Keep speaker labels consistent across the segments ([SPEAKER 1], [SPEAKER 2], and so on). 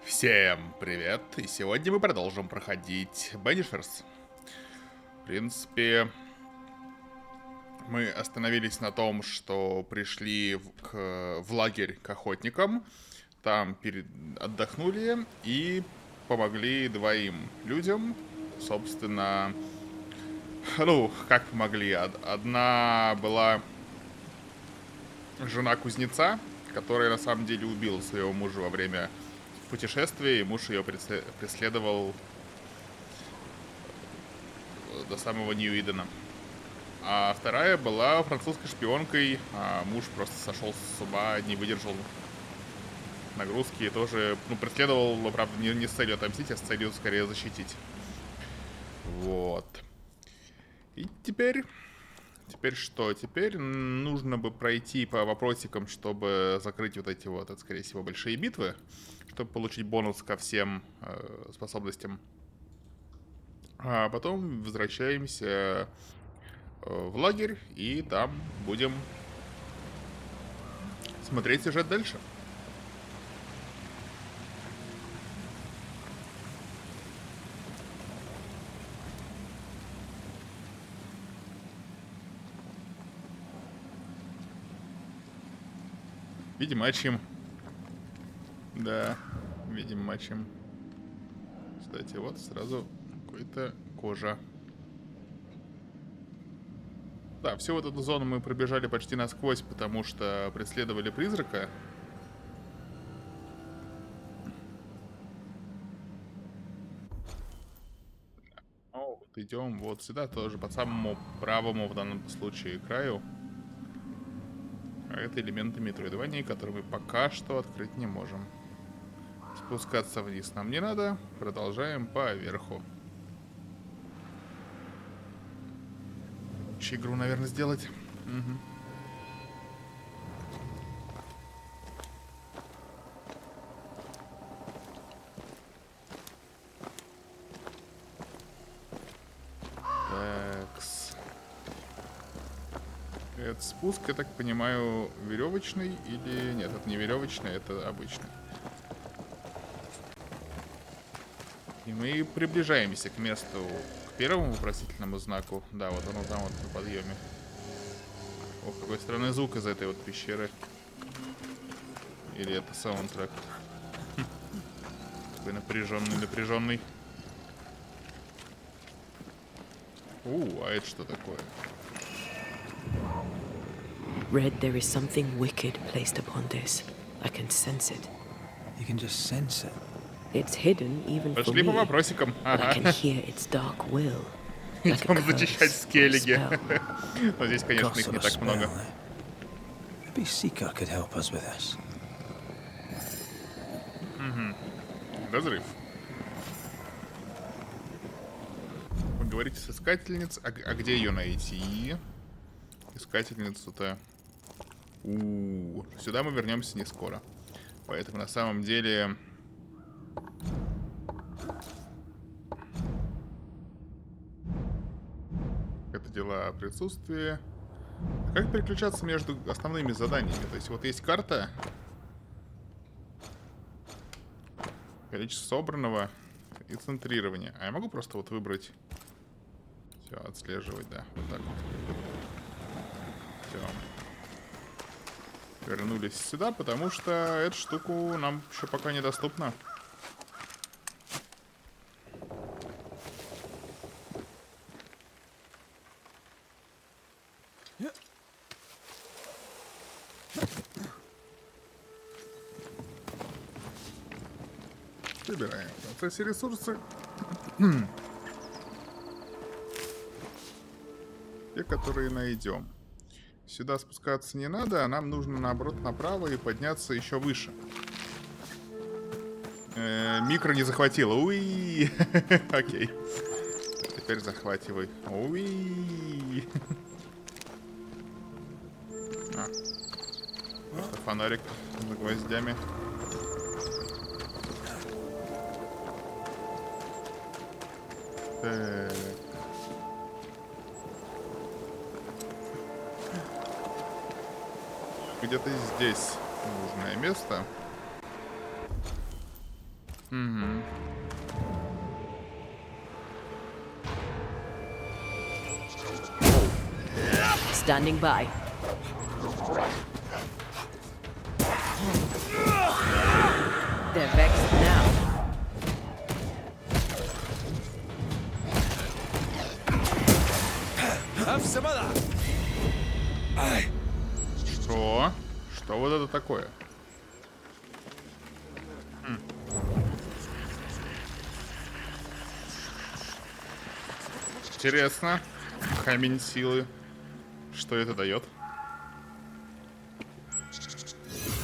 [SPEAKER 1] Всем привет! И сегодня мы продолжим проходить Banishers. В принципе, мы остановились на том, что пришли в лагерь к охотникам. Там отдохнули и помогли двоим людям. Собственно, ну, как помогли? Одна была жена кузнеца, которая на самом деле убила своего мужа во время путешествия, и муж ее преследовал до самого Ньюидена. А вторая была французской шпионкой, а муж просто сошел с ума, не выдержал нагрузки и тоже, преследовал, но, правда, не с целью отомстить, а с целью скорее защитить. Вот. И теперь что? Теперь нужно бы пройти по вопросикам, чтобы закрыть вот эти вот, это, скорее всего, большие битвы, чтобы получить бонус ко всем способностям. А потом возвращаемся в лагерь и там будем смотреть сюжет дальше. Видим, мачем. Да, видим, мачем. Кстати, вот сразу какой-то кожа. Да, всю вот эту зону мы пробежали почти насквозь, потому что преследовали призрака. Ну, вот идем вот сюда тоже, по самому правому в данном случае краю. А это элементы метроидвании, которые мы пока что открыть не можем. Спускаться вниз нам не надо. Продолжаем по верху. Лучше игру, наверное, сделать. Угу. Такс. Это спуск, я так понимаю, веревочный или... Нет, это не веревочный, это обычный. И мы приближаемся к месту, к первому вопросительному знаку. Да, вот оно там вот на подъеме. Ох, какой странный звук из этой вот пещеры. Или это саундтрек? Такой напряженный. А это что такое?
[SPEAKER 2] Red, there is something wicked placed upon this. I can sense it.
[SPEAKER 3] You can just sense it.
[SPEAKER 2] It's hidden even for
[SPEAKER 1] Пошли
[SPEAKER 2] me,
[SPEAKER 1] по вопросикам.
[SPEAKER 2] but I
[SPEAKER 1] Ага.
[SPEAKER 2] can hear its dark will. Like a
[SPEAKER 1] Идем зачищать
[SPEAKER 2] curse or a
[SPEAKER 1] скеллиги.
[SPEAKER 2] spell.
[SPEAKER 1] Но здесь, конечно,
[SPEAKER 3] Curse
[SPEAKER 1] их
[SPEAKER 3] or
[SPEAKER 1] не
[SPEAKER 3] a
[SPEAKER 1] так
[SPEAKER 3] spell,
[SPEAKER 1] много.
[SPEAKER 3] eh? Maybe Seeker could help us with this.
[SPEAKER 1] Разрыв. Поговорите с искательницей. А где ее найти? Искательницу-то... Сюда мы вернемся не скоро. Поэтому на самом деле... Это дела о присутствии. А как переключаться между основными заданиями? То есть вот есть карта. Количество собранного и центрирование. А я могу просто вот выбрать... Все, отслеживать, да. Вот так вот. Все. Вернулись сюда, потому что эту штуку нам еще пока недоступна. Выбираем в процессе ресурсы. Те, которые найдем. Сюда спускаться не надо, а нам нужно, наоборот, направо и подняться еще выше. Микро не захватило. Уи! Окей. Теперь захвативай. Уи! Просто фонарик за гвоздями. Так. Где-то здесь нужное место. Угу.
[SPEAKER 2] Standing by. They're vexed now.
[SPEAKER 3] Have some of that.
[SPEAKER 1] Что? Что вот это такое? Интересно. Камень силы. Что это дает?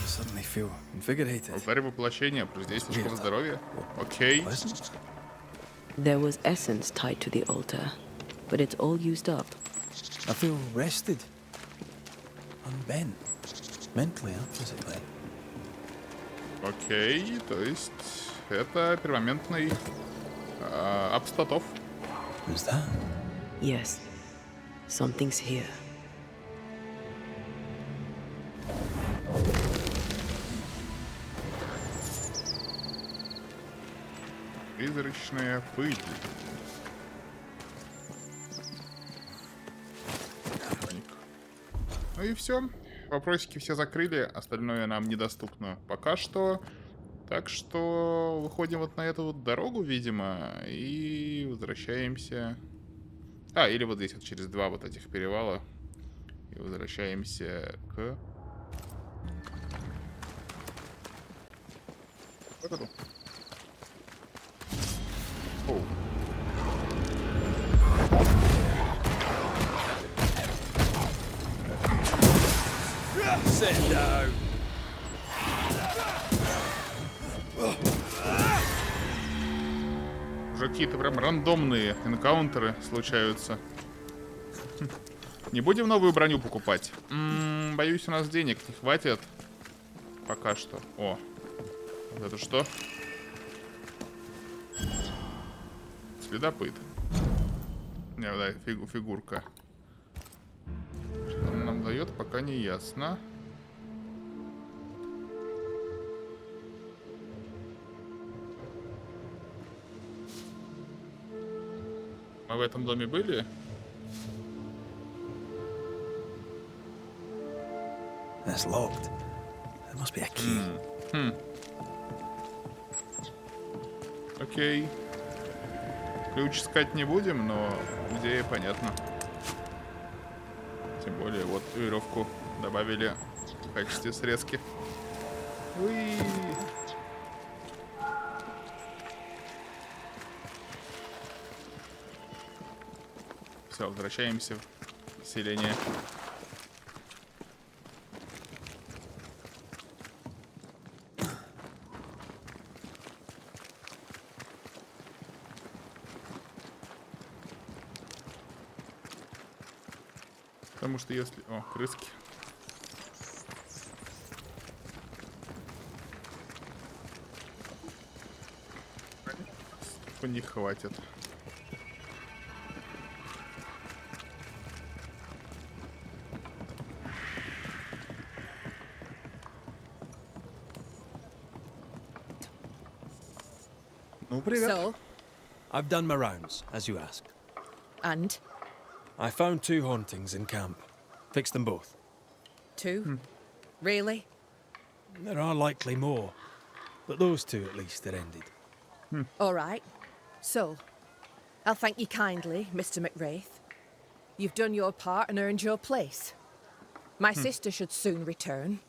[SPEAKER 3] Suddenly feel invigorated.
[SPEAKER 1] Алтарь воплощения. Плюс 10 очков здоровья. Окей.
[SPEAKER 3] Pleasant.
[SPEAKER 2] There was essence tied to the altar, but it's all used up.
[SPEAKER 3] I feel rested, unbent, mentally and physically.
[SPEAKER 1] Окей. То есть это пермоментный обстатов.
[SPEAKER 3] Who's that?
[SPEAKER 2] Yes, something's here.
[SPEAKER 1] Призрачная пыль. Ну и все. Вопросики все закрыли, остальное нам недоступно пока что. Так что выходим вот на эту вот дорогу, видимо, и возвращаемся. А, или вот здесь вот через два вот этих перевала. И возвращаемся к... городу. Оу.
[SPEAKER 3] Sit down.
[SPEAKER 1] Уже какие-то прям рандомные энкаунтеры случаются. Не будем новую броню покупать. Боюсь, у нас денег не хватит. Пока что. О, вот это что? Следопыт. Не, да, фигурка. Что он нам дает, пока не ясно. Мы в этом доме были?
[SPEAKER 3] It's locked. There must be a key.
[SPEAKER 1] Окей. Ключ искать не будем, но идея понятна. Тем более, вот веревку добавили в качестве срезки. Уи. Все, возвращаемся в селение. Потому что если... О, крыски. По них хватит. Ну, привет.
[SPEAKER 4] So,
[SPEAKER 3] I've done my rounds, as you asked.
[SPEAKER 4] and
[SPEAKER 3] I found 2 hauntings in camp. Fixed them both.
[SPEAKER 4] 2? Really?
[SPEAKER 3] There are likely more, but those 2 at least are ended.
[SPEAKER 4] All right. So, I'll thank you kindly, Mr. McWraith. You've done your part and earned your place. My sister should soon return.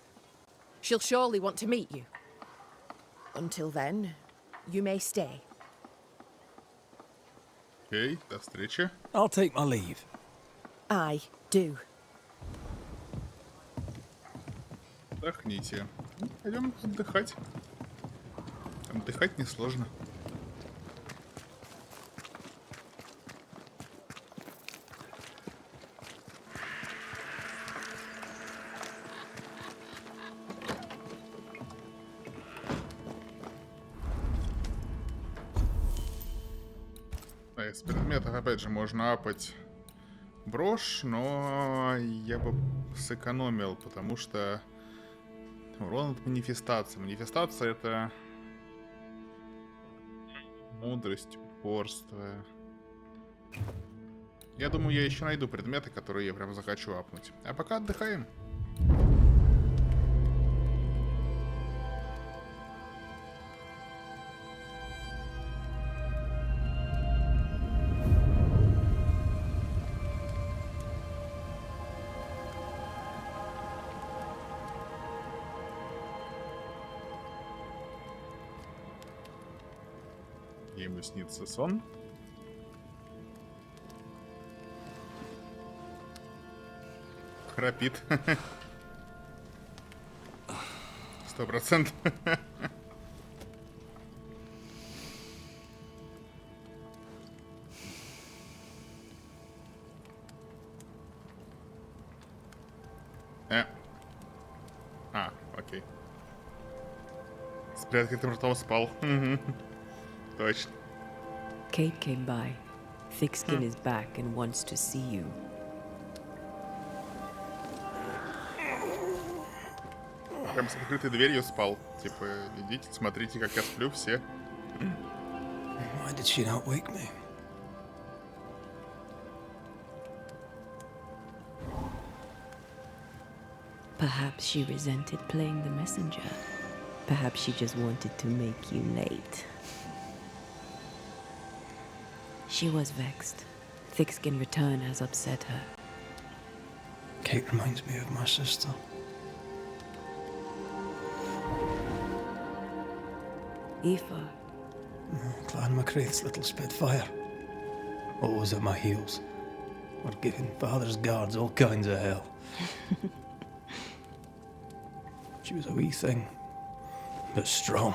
[SPEAKER 4] She'll surely want to meet you. Until then, you may stay.
[SPEAKER 1] Окей, до встречи.
[SPEAKER 3] I'll take my leave.
[SPEAKER 4] I do.
[SPEAKER 1] Отдохните. Пойдем отдыхать. Отдыхать несложно. Да, из предметов опять же можно апать брошь, но я бы сэкономил, потому что урон от манифестации. Манифестация — это Мудрость, упорство. Я думаю, я еще найду предметы, которые я прям захочу апнуть. А пока отдыхаем. Ему снится сон. Храпит. 100%. Окей. С приоткрытым ртом спал. Точно.
[SPEAKER 2] Kate came by. Thickskin is back and wants to see you.
[SPEAKER 1] Прям с открытой дверью спал. Типа, идите, смотрите, как я сплю все.
[SPEAKER 3] Why did she not wake me?
[SPEAKER 2] Perhaps she resented playing the messenger. Perhaps she just wanted to make you late. She was vexed. Thickskin return has upset her.
[SPEAKER 3] Kate reminds me of my sister.
[SPEAKER 2] Aoife,
[SPEAKER 3] Clan McCraith's little Spitfire. Always at my heels. Or giving father's guards all kinds of hell. She was a wee thing, but strong.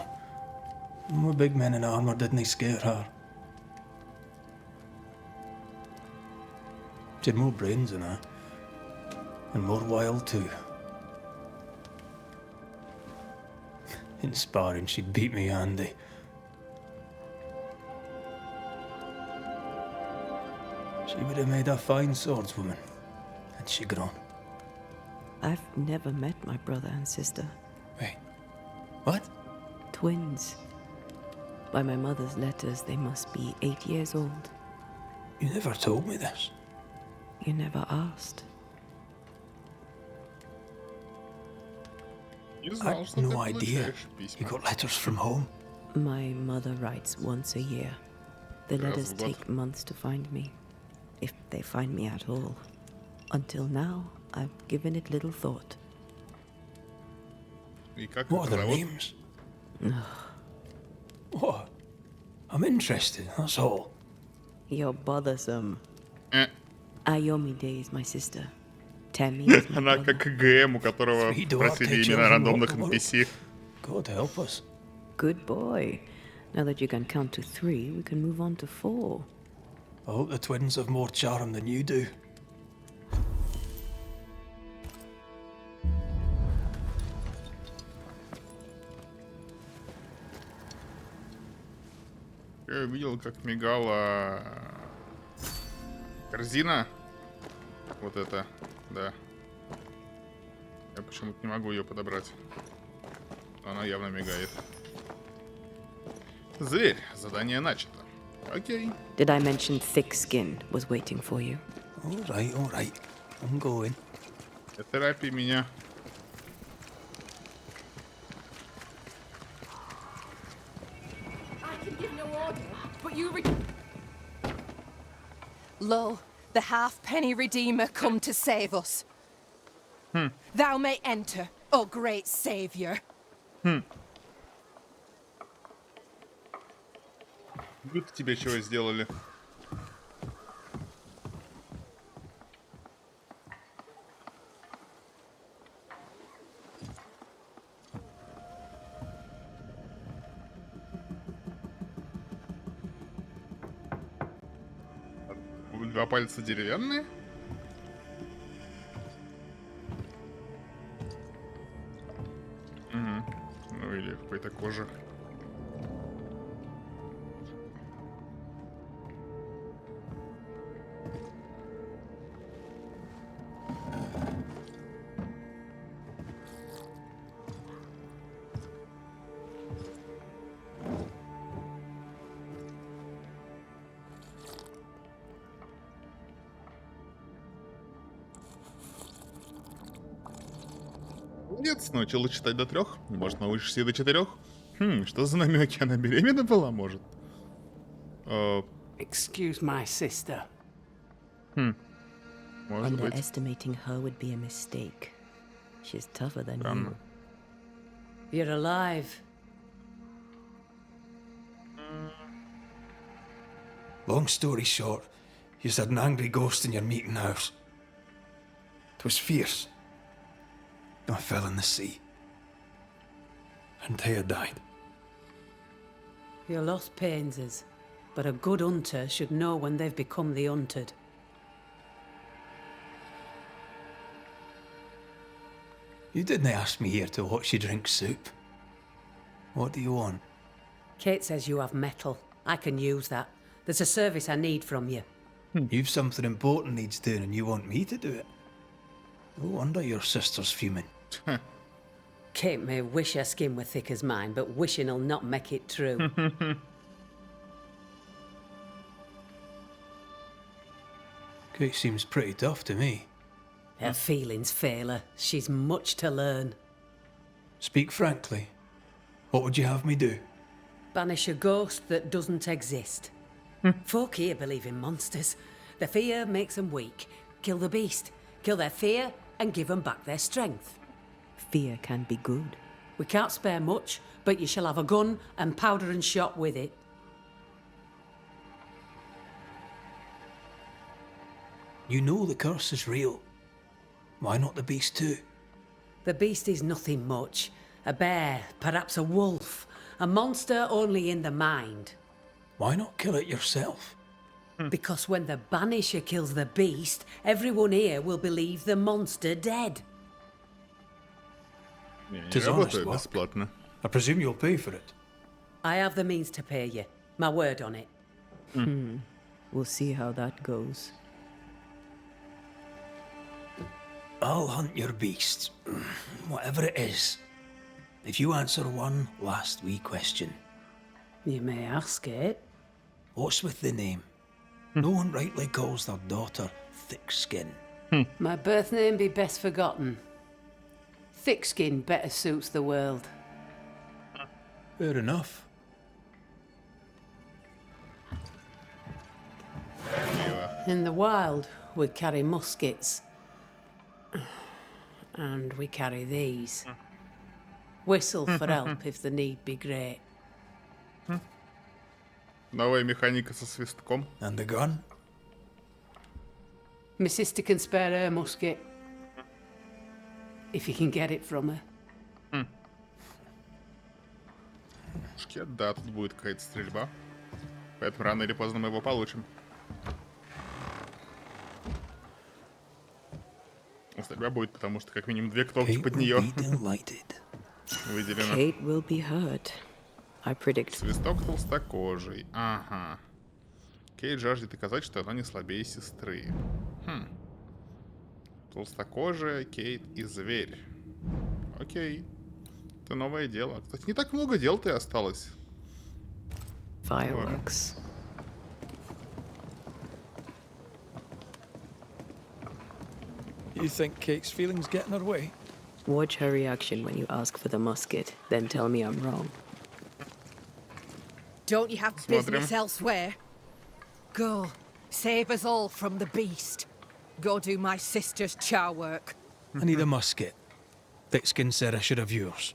[SPEAKER 3] And we big men in armour didn't scare her. She had more brains than I. And more wild too. In sparring, she'd beat me handy. She would have made a fine swordswoman, had she grown.
[SPEAKER 2] I've never met my brother and sister.
[SPEAKER 3] Wait, what?
[SPEAKER 2] Twins. By my mother's letters, they must be 8 years old.
[SPEAKER 3] You never told me this.
[SPEAKER 2] You never asked.
[SPEAKER 1] Не
[SPEAKER 3] I
[SPEAKER 1] знал,
[SPEAKER 3] had
[SPEAKER 1] что ты
[SPEAKER 3] no idea.
[SPEAKER 1] получаешь
[SPEAKER 3] You
[SPEAKER 1] письма.
[SPEAKER 3] got letters from home.
[SPEAKER 2] My mother writes once a year. The
[SPEAKER 1] Раз
[SPEAKER 2] letters
[SPEAKER 1] в год.
[SPEAKER 2] take months to find me, if they find me at all. Until now, I've given it little thought.
[SPEAKER 1] И как
[SPEAKER 3] What
[SPEAKER 1] их
[SPEAKER 3] are their
[SPEAKER 1] зовут?
[SPEAKER 3] names? What? I'm interested, that's all.
[SPEAKER 2] You're bothersome.
[SPEAKER 1] Э,
[SPEAKER 2] Ayomide is my sister. Tammy is my
[SPEAKER 1] Она
[SPEAKER 2] brother.
[SPEAKER 1] как ГМ, у которого
[SPEAKER 3] Three dwarf
[SPEAKER 1] просили имена
[SPEAKER 3] children
[SPEAKER 1] рандомных
[SPEAKER 3] walk the world.
[SPEAKER 1] NPC.
[SPEAKER 3] God help us.
[SPEAKER 2] Good boy. Now that you can count to 3, we can move on to 4.
[SPEAKER 3] I hope the twins have more charm than you do.
[SPEAKER 1] Я увидел, как мигала корзина. Вот это, да. Я почему-то не могу ее подобрать. Она явно мигает. Зверь. Задание начато. Окей.
[SPEAKER 2] Did I mention Thickskin was waiting for you?
[SPEAKER 3] All right. I'm going.
[SPEAKER 1] Терапия меня.
[SPEAKER 4] I can give no order, but you Lo, the halfpenny redeemer come to save us. Thou may enter, O great savior.
[SPEAKER 1] Вы-то тебе чего сделали? Два пальца деревянные? Угу. Ну или какой-то кожа. Молодец, научилась читать до 3. Может, научишься и до 4. Что за намеки? Она беременна была, может?
[SPEAKER 5] Excuse my sister.
[SPEAKER 1] Может быть.
[SPEAKER 2] Underestimating her would be a mistake. She's tougher than
[SPEAKER 1] Странно.
[SPEAKER 2] you.
[SPEAKER 5] You're alive.
[SPEAKER 3] Long story short, you had an angry ghost in your meeting house. 'Twas fierce. I fell in the sea. And Thea died.
[SPEAKER 5] Your loss pains us, but a good hunter should know when they've become the hunted.
[SPEAKER 3] You didn't ask me here to watch you drink soup. What do you want?
[SPEAKER 5] Kate says you have metal. I can use that. There's a service I need from you.
[SPEAKER 3] You've something important needs doing and you want me to do it. No wonder your sister's fuming.
[SPEAKER 5] Kate may wish her skin were thick as mine, but wishing'll not make it true.
[SPEAKER 3] Kate seems pretty tough to me.
[SPEAKER 5] Her feelings fail her. She's much to learn.
[SPEAKER 3] Speak frankly. What would you have me do?
[SPEAKER 5] Banish a ghost that doesn't exist. Folk here believe in monsters. Their fear makes them weak. Kill the beast. Kill their fear and give them back their strength.
[SPEAKER 2] Fear can be good.
[SPEAKER 5] We can't spare much, but you shall have a gun and powder and shot with it.
[SPEAKER 3] You know the curse is real. Why not the beast too?
[SPEAKER 5] The beast is nothing much. A bear, perhaps a wolf. A monster only in the mind.
[SPEAKER 3] Why not kill it yourself?
[SPEAKER 5] Because when the Banisher kills the beast, everyone here will believe the monster dead.
[SPEAKER 1] Не
[SPEAKER 3] Tis
[SPEAKER 1] работает
[SPEAKER 3] honest work.
[SPEAKER 1] бесплатно.
[SPEAKER 3] I presume you'll pay for it.
[SPEAKER 5] I have the means to pay you. My word on it.
[SPEAKER 2] We'll see how that goes.
[SPEAKER 3] I'll hunt your beast, whatever it is, if you answer one last wee question.
[SPEAKER 5] You may ask it.
[SPEAKER 3] What's with the name? No one rightly calls their daughter Thick Skin.
[SPEAKER 5] My birth name be best forgotten. Thick skin better suits the world.
[SPEAKER 3] Fair enough.
[SPEAKER 5] In the wild, we carry muskets. And we carry these. Whistle for help if the need be great.
[SPEAKER 1] Новая механика со свистком.
[SPEAKER 3] And the gun?
[SPEAKER 5] My sister can spare her musket. If you can get it from her.
[SPEAKER 1] Шкет, да, тут будет какая-то стрельба. Поэтому рано или поздно мы его получим. Стрельба будет, потому что как минимум 2 кнопки
[SPEAKER 3] Kate
[SPEAKER 1] под
[SPEAKER 3] will
[SPEAKER 1] нее
[SPEAKER 3] be delighted.
[SPEAKER 1] выделено.
[SPEAKER 2] Kate will be hurt. I predict.
[SPEAKER 1] Свисток толстокожий. Ага. Кейт жаждет доказать, что она не слабее сестры. Толстокожая, Кейт и зверь. Окей. Это новое дело. Кстати, не так много дел-то и осталось.
[SPEAKER 2] Fireworks.
[SPEAKER 3] You think Kate's feelings get in her way?
[SPEAKER 2] Watch her reaction when you ask for the musket, then tell me I'm wrong.
[SPEAKER 4] Don't you have business elsewhere? Go. Save us all from the beast. Go do my sister's char work.
[SPEAKER 3] I need a musket. Thickskin said I should have yours.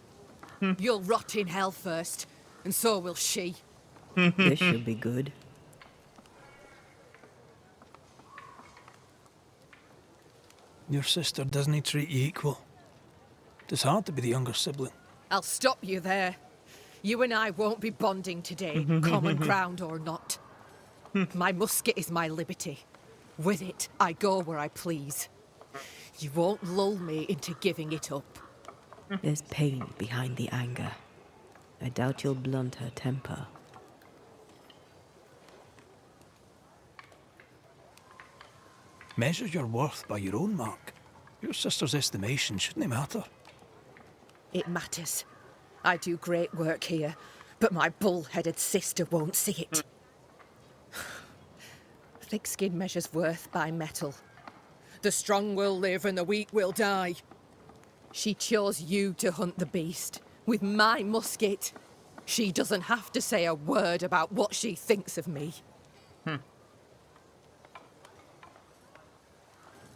[SPEAKER 4] You'll rot in hell first, and so will she.
[SPEAKER 2] This should be good.
[SPEAKER 3] Your sister doesn't treat you equal. It's hard to be the younger sibling.
[SPEAKER 4] I'll stop you there. You and I won't be bonding today, common ground or not. My musket is my liberty. With it, I go where I please. You won't lull me into giving it up.
[SPEAKER 2] There's pain behind the anger. I doubt you'll blunt her temper.
[SPEAKER 3] Measure your worth by your own mark. Your sister's estimation shouldn't matter.
[SPEAKER 4] It matters. I do great work here, but my bull-headed sister won't see it. Thick skin measures worth by metal. The strong will live and the weak will die. She chose you to hunt the beast with my musket. She doesn't have to say a word about what she thinks of me.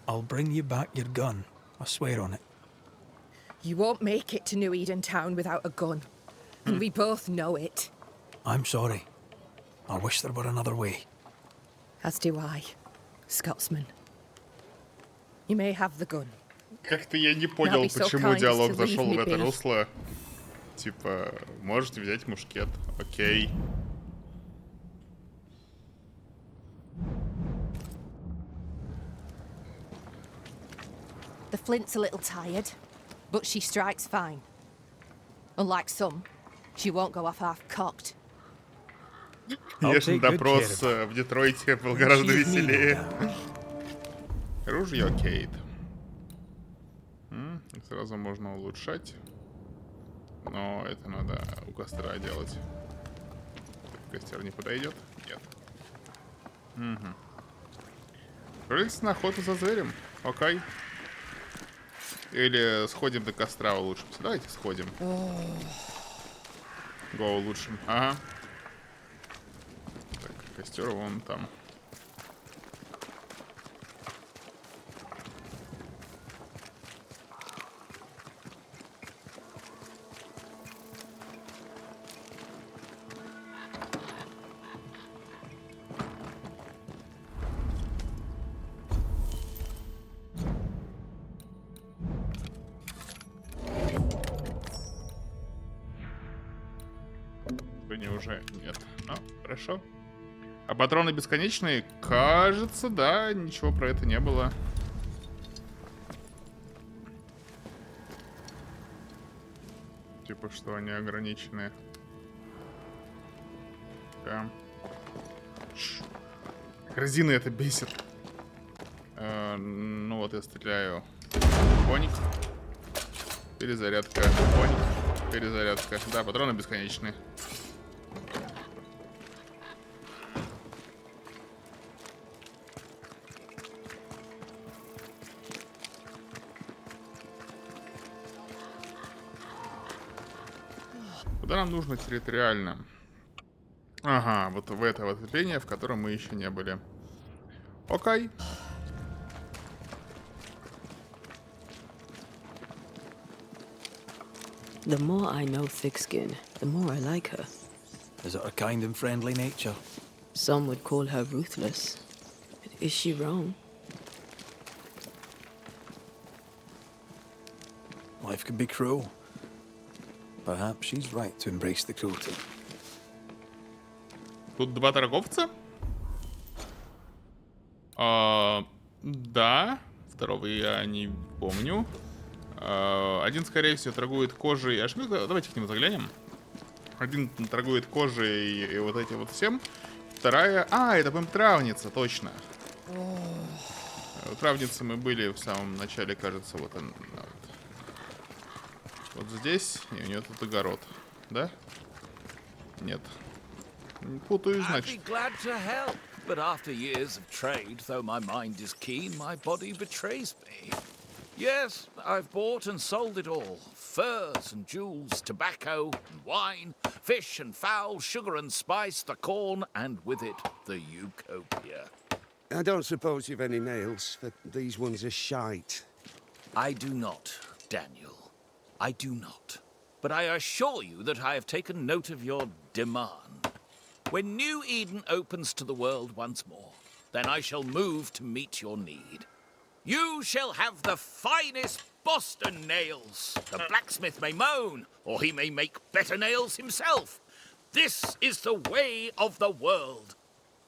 [SPEAKER 3] I'll bring you back your gun. I swear on it.
[SPEAKER 4] You won't make it to New Eden Town without a gun. And we both know it.
[SPEAKER 3] I'm sorry. I wish there were another way.
[SPEAKER 4] As do I, Scotsman. You may have the gun.
[SPEAKER 1] Как-то я не понял,
[SPEAKER 4] be so
[SPEAKER 1] почему
[SPEAKER 4] kind as
[SPEAKER 1] диалог
[SPEAKER 4] to
[SPEAKER 1] зашел
[SPEAKER 4] leave
[SPEAKER 1] в
[SPEAKER 4] me
[SPEAKER 1] это
[SPEAKER 4] be.
[SPEAKER 1] русло. Типа, можете взять мушкет. Окей.
[SPEAKER 4] The flint's a little tired, but she strikes fine. Unlike some, she won't go off half-cocked.
[SPEAKER 1] Конечно,
[SPEAKER 3] take good
[SPEAKER 1] допрос
[SPEAKER 3] care
[SPEAKER 1] в Детройте был гораздо
[SPEAKER 3] She is me,
[SPEAKER 1] веселее.
[SPEAKER 3] no doubt.
[SPEAKER 1] Ружье Кейт. Сразу можно улучшать. Но это надо у костра делать. Костер не подойдет? Нет. Угу. Отправляйтесь на охоту за зверем. Окей. Или сходим до костра, улучшимся. Давайте сходим. Го улучшим. Ага. Так, костер вон там. Уже нет. Ну, хорошо. А патроны бесконечные? Кажется, да, ничего про это не было. Типа, что они ограничены. Да. Резины это бесит. Ну вот я стреляю. Коник. Перезарядка. Коник. Перезарядка. Да, патроны бесконечные. Куда нам нужно территориально? Ага, вот в это ответвление, в котором мы еще не были. Окей.
[SPEAKER 2] The more I know Thickskin, the more I like her.
[SPEAKER 3] Is it her kind and friendly nature?
[SPEAKER 2] Some would call her ruthless. But is she wrong?
[SPEAKER 3] Life can be cruel. Perhaps she's right to embrace the cruelty.
[SPEAKER 1] Тут два торговца? Да. Второго я не помню. Один, скорее всего, торгует кожей. Давайте к нему заглянем. Один торгует кожей и вот этим вот всем. Вторая... это, по-моему, травница, точно. У травницы мы были в самом начале, кажется, вот он. Вот здесь, и у нее тут огород, да? Нет. Путаю, значит.
[SPEAKER 6] But after years of trade, though my mind is keen, my body betrays me. Yes, I've bought and sold it all. Furs and jewels, tobacco and wine, fish and fowl, sugar and spice, the corn, and with it, the eucopia.
[SPEAKER 7] I don't suppose you've any nails, but these ones are shite.
[SPEAKER 6] I do not, Daniel. I do not. But I assure you that I have taken note of your demand. When New Eden opens to the world once more, then I shall move to meet your need. You shall have the finest Boston nails. The blacksmith may moan, or he may make better nails himself. This is the way of the world.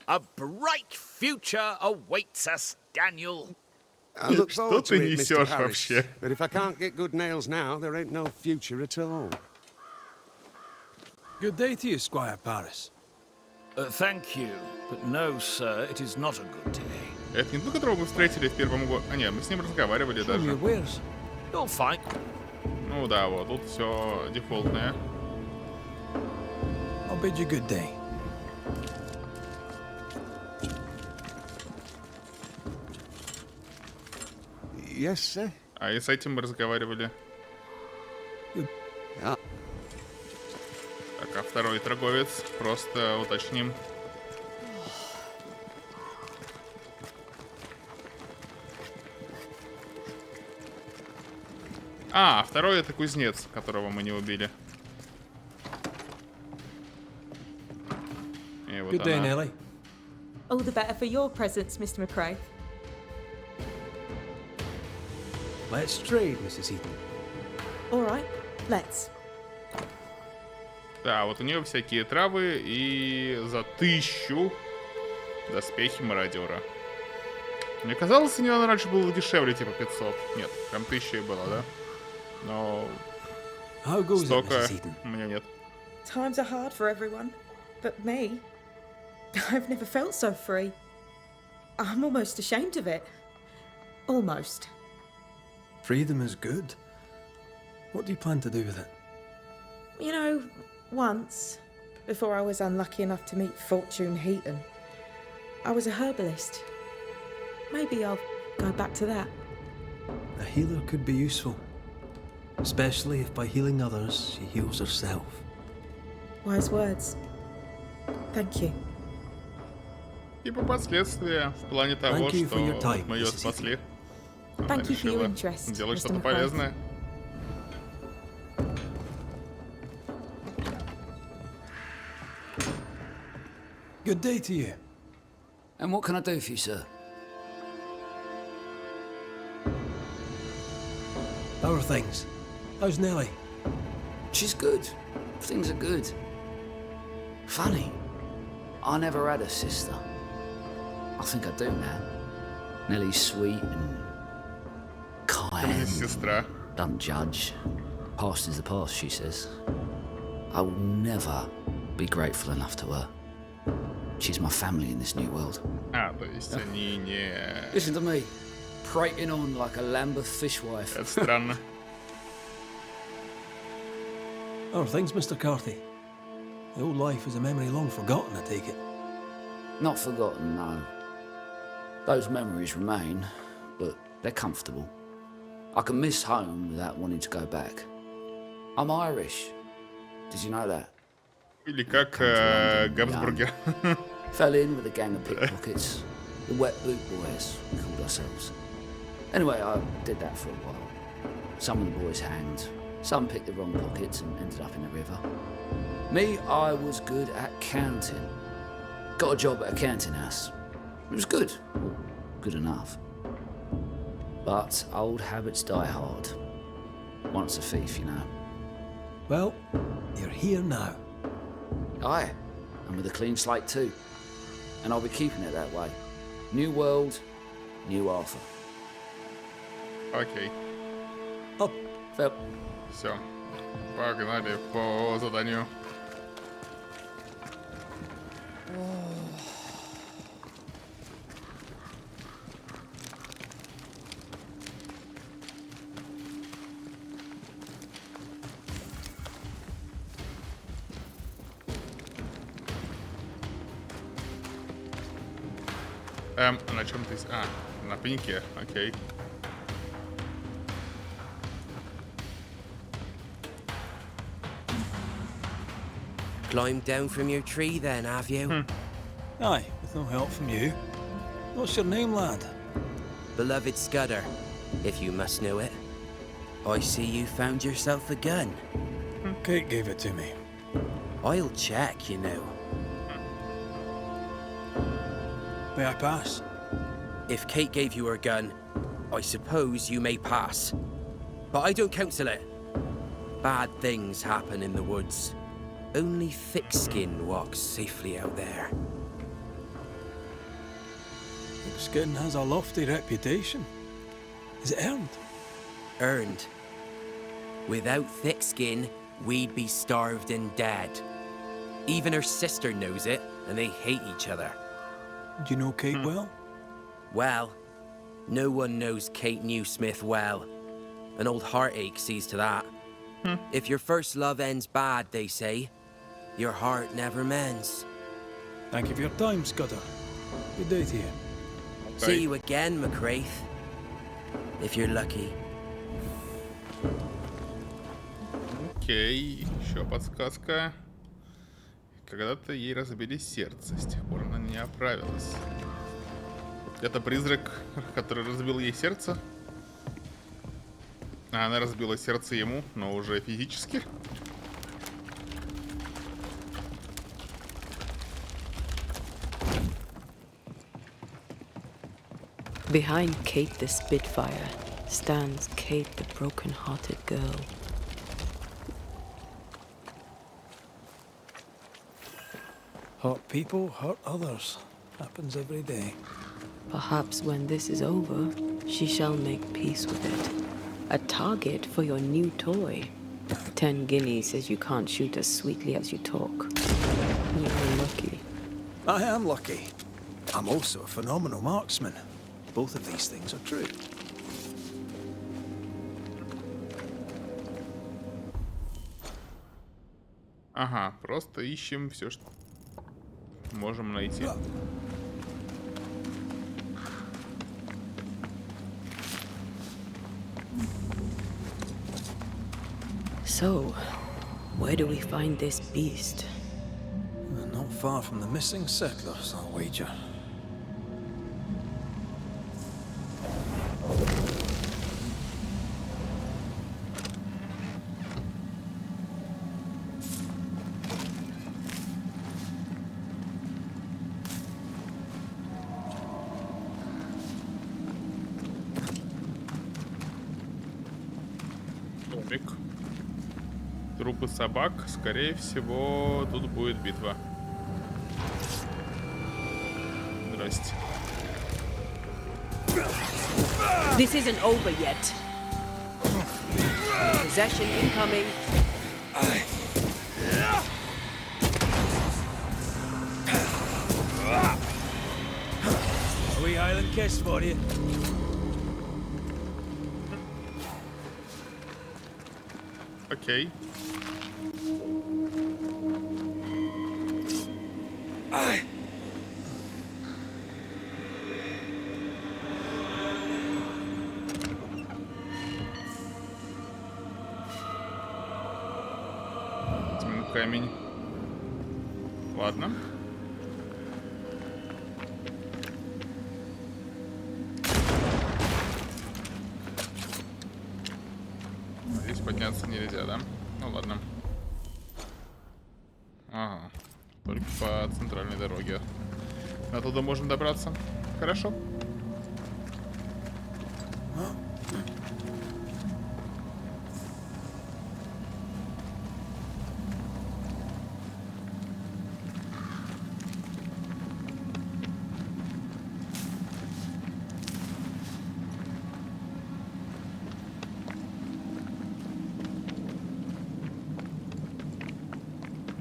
[SPEAKER 6] A bright future awaits us, Daniel.
[SPEAKER 7] I look
[SPEAKER 1] Что
[SPEAKER 7] forward to
[SPEAKER 1] ты
[SPEAKER 7] it, Mr.
[SPEAKER 1] несешь
[SPEAKER 7] Harris.
[SPEAKER 1] вообще?
[SPEAKER 7] But if I can't get good nails now, there ain't no future at all.
[SPEAKER 3] Good day to you, Squire Paris.
[SPEAKER 6] Thank you, but no, sir, it is not a good day.
[SPEAKER 1] Это не тот, которого мы встретили в первом году. Нет, мы с ним разговаривали
[SPEAKER 3] Show me
[SPEAKER 1] даже.
[SPEAKER 3] your wares.
[SPEAKER 6] You'll find...
[SPEAKER 1] Ну да, вот, тут все дефолтное.
[SPEAKER 3] I'll bid you good day.
[SPEAKER 7] Yes, sir?
[SPEAKER 1] А и с этим мы разговаривали. второй торговец, просто уточним. А, второй это кузнец, которого мы не убили. И вот
[SPEAKER 3] Good day,
[SPEAKER 1] она.
[SPEAKER 3] Nellie.
[SPEAKER 8] All the better for your presence, Mr. McRae.
[SPEAKER 3] Let's trade, Mrs. Eaton.
[SPEAKER 8] All right, let's.
[SPEAKER 1] Да, вот у нее всякие травы и за 1000 доспехи мародера. Мне казалось, у нее раньше было дешевле, типа 500. Нет, прям 1000 и было, да? Но
[SPEAKER 3] How goes it,
[SPEAKER 1] столько
[SPEAKER 3] Mrs. Eaton?
[SPEAKER 1] у меня нет.
[SPEAKER 8] Times are hard for everyone, but me, I've never felt so free. I'm almost ashamed of it. Almost.
[SPEAKER 3] Freedom is good. What do you plan to do with it?
[SPEAKER 8] You know, once, before I was unlucky enough to meet Fortune Heaton, I was a herbalist. Maybe I'll go back to that.
[SPEAKER 3] A healer could be useful. Especially if by healing others, she heals herself.
[SPEAKER 8] Wise words. Thank you.
[SPEAKER 1] Типа последствия в плане того,
[SPEAKER 3] Thank you
[SPEAKER 1] что
[SPEAKER 3] for your time,
[SPEAKER 1] мы ее
[SPEAKER 3] Mrs.
[SPEAKER 1] спасли. Она
[SPEAKER 8] Thank you for your
[SPEAKER 1] решила
[SPEAKER 8] interest,
[SPEAKER 1] делать
[SPEAKER 8] Mr.
[SPEAKER 1] что-то
[SPEAKER 8] McRae.
[SPEAKER 1] полезное.
[SPEAKER 3] Good day to you.
[SPEAKER 9] And what can I do for you, sir?
[SPEAKER 3] How are things? How's Nellie?
[SPEAKER 9] She's good. Things are good. Funny. I never had a sister. I think I do now. Nellie's sweet and kind.
[SPEAKER 1] Сестра.
[SPEAKER 9] Don't judge. Past is the past, she says. I will never be grateful enough to her. She's my family in this new world.
[SPEAKER 1] А, то есть они не...
[SPEAKER 9] Listen to me, prating on like a Lambeth fishwife.
[SPEAKER 1] Это странно.
[SPEAKER 3] How are things, Mr. Carthy? The old life is a memory long forgotten, I take it.
[SPEAKER 9] Not forgotten, no. Those memories remain, but they're comfortable. I can miss home without wanting to go back. I'm Irish. Did you know that?
[SPEAKER 1] Или как Габсбургер.
[SPEAKER 9] Fell in with a gang of pickpockets. The wet boot boys, we called ourselves. Anyway, I did that for a while. Some of the boys hanged. Some picked the wrong pockets and ended up in the river. Me, I was good at counting. Got a job at a counting house. It was good. Well, good enough. But old habits die hard. Once a thief, you know.
[SPEAKER 3] Well, you're here now.
[SPEAKER 9] Aye, and with a clean slate too. And I'll be keeping it that way. New world, new Arthur.
[SPEAKER 1] Окей.
[SPEAKER 3] Up.
[SPEAKER 9] Felt.
[SPEAKER 1] Все. Погнали по заданию. На чем ты... А, на пеньке, окей.
[SPEAKER 10] Climbed down from your tree then, have you?
[SPEAKER 3] Aye, with no help from you. What's your name, lad?
[SPEAKER 10] Beloved Scudder, if you must know it. I see you found yourself a gun.
[SPEAKER 3] Kate gave it to me.
[SPEAKER 10] I'll check, you know.
[SPEAKER 3] May I pass?
[SPEAKER 10] If Kate gave you her gun, I suppose you may pass. But I don't counsel it. Bad things happen in the woods. Only thick-skin walks safely out there.
[SPEAKER 3] Thick-skin has a lofty reputation. Is it earned?
[SPEAKER 10] Earned. Without thick skin, we'd be starved and dead. Even her sister knows it, and they hate each other.
[SPEAKER 3] Do you know Kate well?
[SPEAKER 10] Well, no one knows Kate Newsmith well. An old heartache sees to that. If your first love ends bad, they say, your heart never mends.
[SPEAKER 3] Thank you for your time, Scudder. Good day to you.
[SPEAKER 10] See you again, McRaith. If you're lucky.
[SPEAKER 1] Окей, еще подсказка. Когда-то ей разбили сердце, с тех пор она не оправилась. Это призрак, который разбил ей сердце. А она разбила сердце ему, но уже физически.
[SPEAKER 2] Behind Kate the Spitfire stands Kate the broken-hearted girl.
[SPEAKER 3] Hurt people hurt others. Happens every day.
[SPEAKER 2] Perhaps when this is over, she shall make peace with it. A target for your new toy. 10 guineas says you can't shoot as sweetly as you talk. You're lucky.
[SPEAKER 3] I am lucky. I'm also a phenomenal marksman. Both of these things are true.
[SPEAKER 1] Ага, просто ищем все, что можем найти.
[SPEAKER 2] So, where do we find this beast?
[SPEAKER 3] Not far from the missing settlers, I'll wager.
[SPEAKER 1] Домик. Трупы собак. Скорее всего, тут будет битва. Здрасте.
[SPEAKER 5] This isn't over yet. Possession incoming.
[SPEAKER 10] A wee Highland kiss for you.
[SPEAKER 1] Окей. Камень. Ладно. Здесь подняться нельзя, да? Ну ладно. Ага. Только по центральной дороге. Оттуда можно добраться. Хорошо.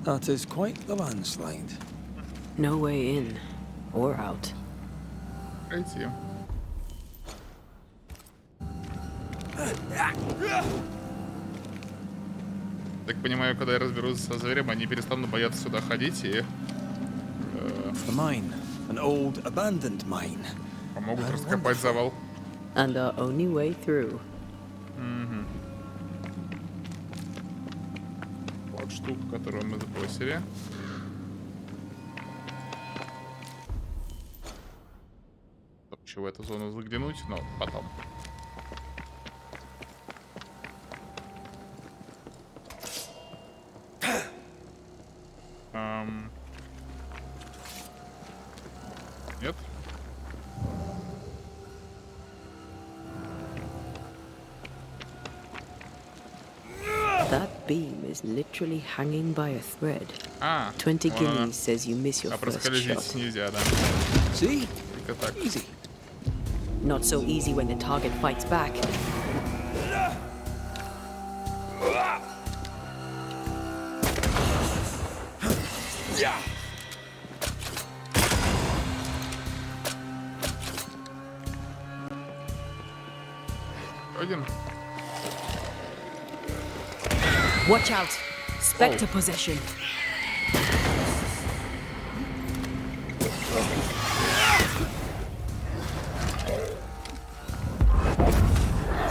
[SPEAKER 3] That is quite the landslide.
[SPEAKER 2] No way in or out.
[SPEAKER 1] Пройти. Так понимаю, когда я разберусь со зверем, они перестанут бояться сюда ходить и
[SPEAKER 3] The mine, an old abandoned mine.
[SPEAKER 1] помогут раскопать завал.
[SPEAKER 2] And our only way through.
[SPEAKER 1] Вот штука, которую мы забросили. Чтобы в эту зону заглянуть, но потом. Нет.
[SPEAKER 2] That beam is literally hanging by a thread. 20
[SPEAKER 1] вон она.
[SPEAKER 2] guineas says you miss your
[SPEAKER 1] А
[SPEAKER 2] first
[SPEAKER 1] проскользить
[SPEAKER 2] shot.
[SPEAKER 1] нельзя, да.
[SPEAKER 3] See?
[SPEAKER 1] Только так.
[SPEAKER 3] Easy.
[SPEAKER 2] Not so easy when the target fights back.
[SPEAKER 1] Один.
[SPEAKER 5] Watch out. Spectre possession.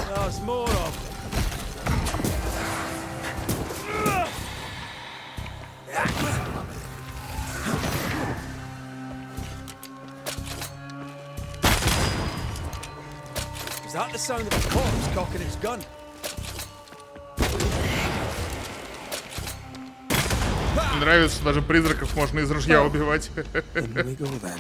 [SPEAKER 10] There's more of.
[SPEAKER 3] Was that the sound of a corpse cocking its gun?
[SPEAKER 1] Мне нравится, что даже призраков можно из ружья убивать.
[SPEAKER 3] In we go then.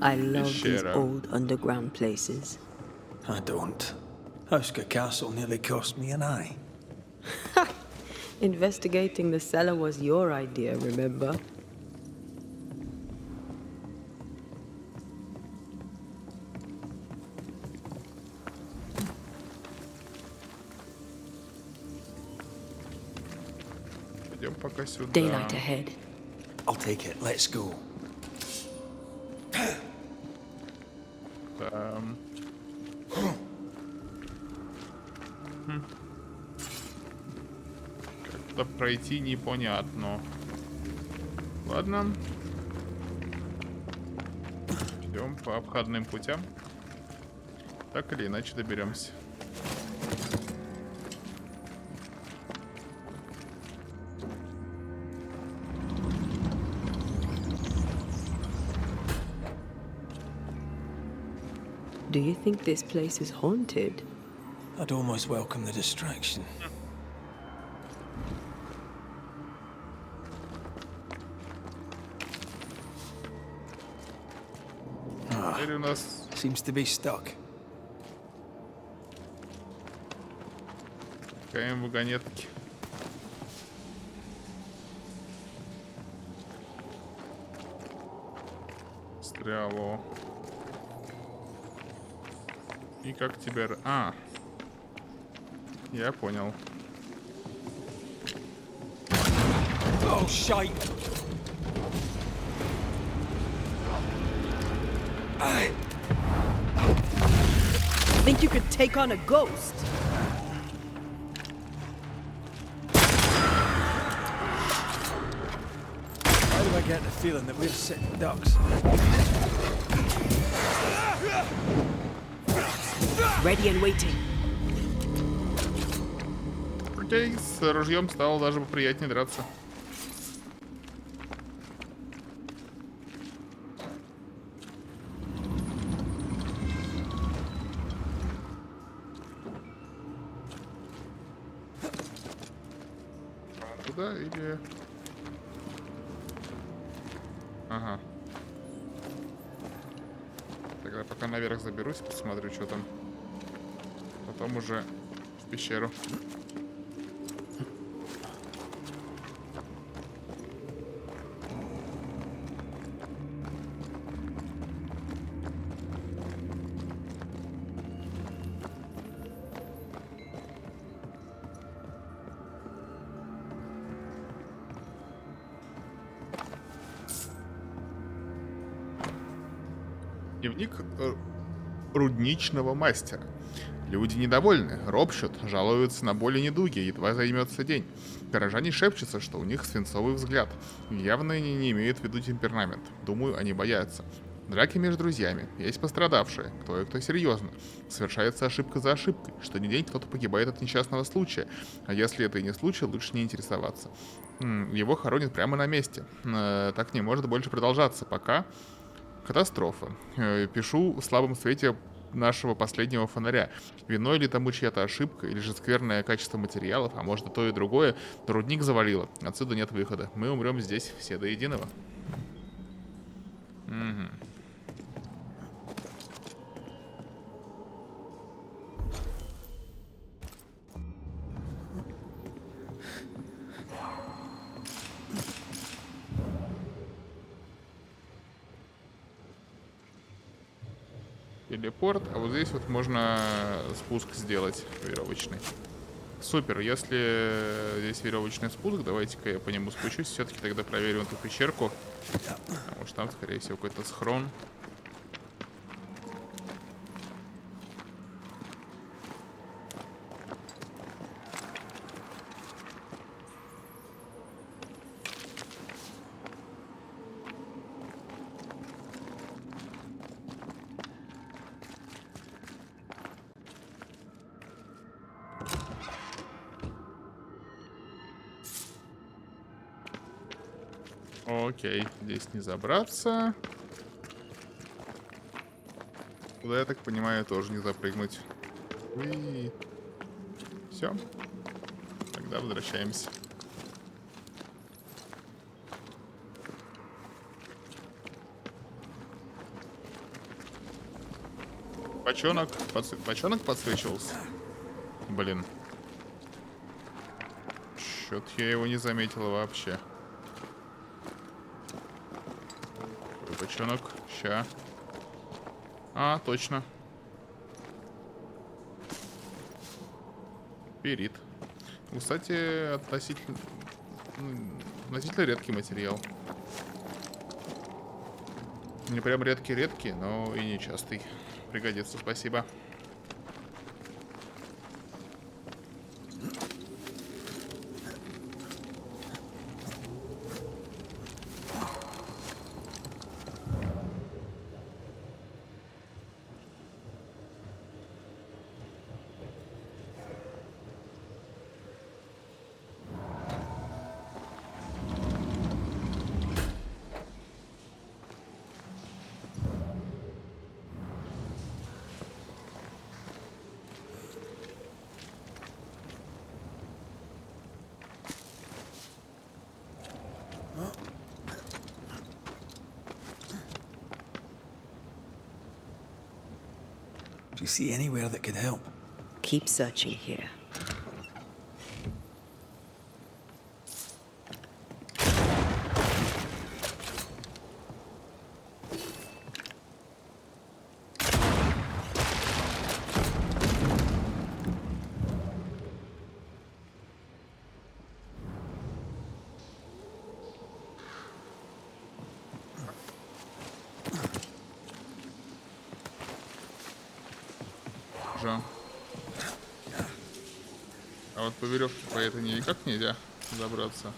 [SPEAKER 2] I love these
[SPEAKER 1] Pещера.
[SPEAKER 2] old underground places.
[SPEAKER 3] I don't. Houska Castle nearly cost me an eye.
[SPEAKER 2] Investigating the cellar was your idea, remember?
[SPEAKER 1] Пойдем пока сюда.
[SPEAKER 2] Daylight ahead.
[SPEAKER 3] I'll take it. Let's go.
[SPEAKER 1] Там. Как-то пройти непонятно. Ладно. Идем по обходным путям. Так или иначе доберемся.
[SPEAKER 2] Do you think this place is haunted?
[SPEAKER 3] I'd almost welcome the distraction.
[SPEAKER 1] Теперь у нас
[SPEAKER 3] Seems to be stuck.
[SPEAKER 1] КМ вагонетки. Стрело. И как теперь... А. Я понял.
[SPEAKER 3] Oh, shite!
[SPEAKER 2] Think you could take on a ghost?
[SPEAKER 3] Why do I get the feeling that we're sitting ducks?
[SPEAKER 2] Ready and waiting.
[SPEAKER 1] Окей, с ружьем стало даже поприятнее драться. Туда или... Ага. Тогда пока наверх заберусь, посмотрю, что там. Потом уже в пещеру. Дневник рудничного мастера. Люди недовольны, ропщут, жалуются на боли и недуги, едва займется день. Горожане шепчутся, что у них свинцовый взгляд. Явно они не имеют в виду темперамент. Думаю, они боятся. Драки между друзьями. Есть пострадавшие. Кто и кто серьезно. Совершается ошибка за ошибкой. Что ни день кто-то погибает от несчастного случая. А если это и не случай, лучше не интересоваться. Его хоронят прямо на месте. Так не может больше продолжаться. Пока... Катастрофа. Пишу в слабом свете нашего последнего фонаря. Виной ли тому чья-то ошибка, или же скверное качество материалов, а может и то и другое, но рудник завалило. Отсюда нет выхода. Мы умрем здесь все до единого. Угу. Телепорт, а вот здесь вот можно спуск сделать веревочный. Супер, если здесь веревочный спуск, давайте-ка я по нему спущусь. Все-таки тогда проверим эту пещерку. Потому что там, скорее всего, какой-то схрон. Окей, здесь не забраться. Туда, я так понимаю, тоже не запрыгнуть. Все. Тогда возвращаемся. Бочонок подсвечивался. Блин. Чё-то я его не заметил вообще. Бочонок. Ща. А, точно. Перит. Кстати, относительно редкий материал. Не прям редкий-редкий, но и не частый. Пригодится, спасибо.
[SPEAKER 3] Do you see anywhere that could help?
[SPEAKER 2] Keep searching here.
[SPEAKER 1] А вот по веревке по этой никак нельзя забраться.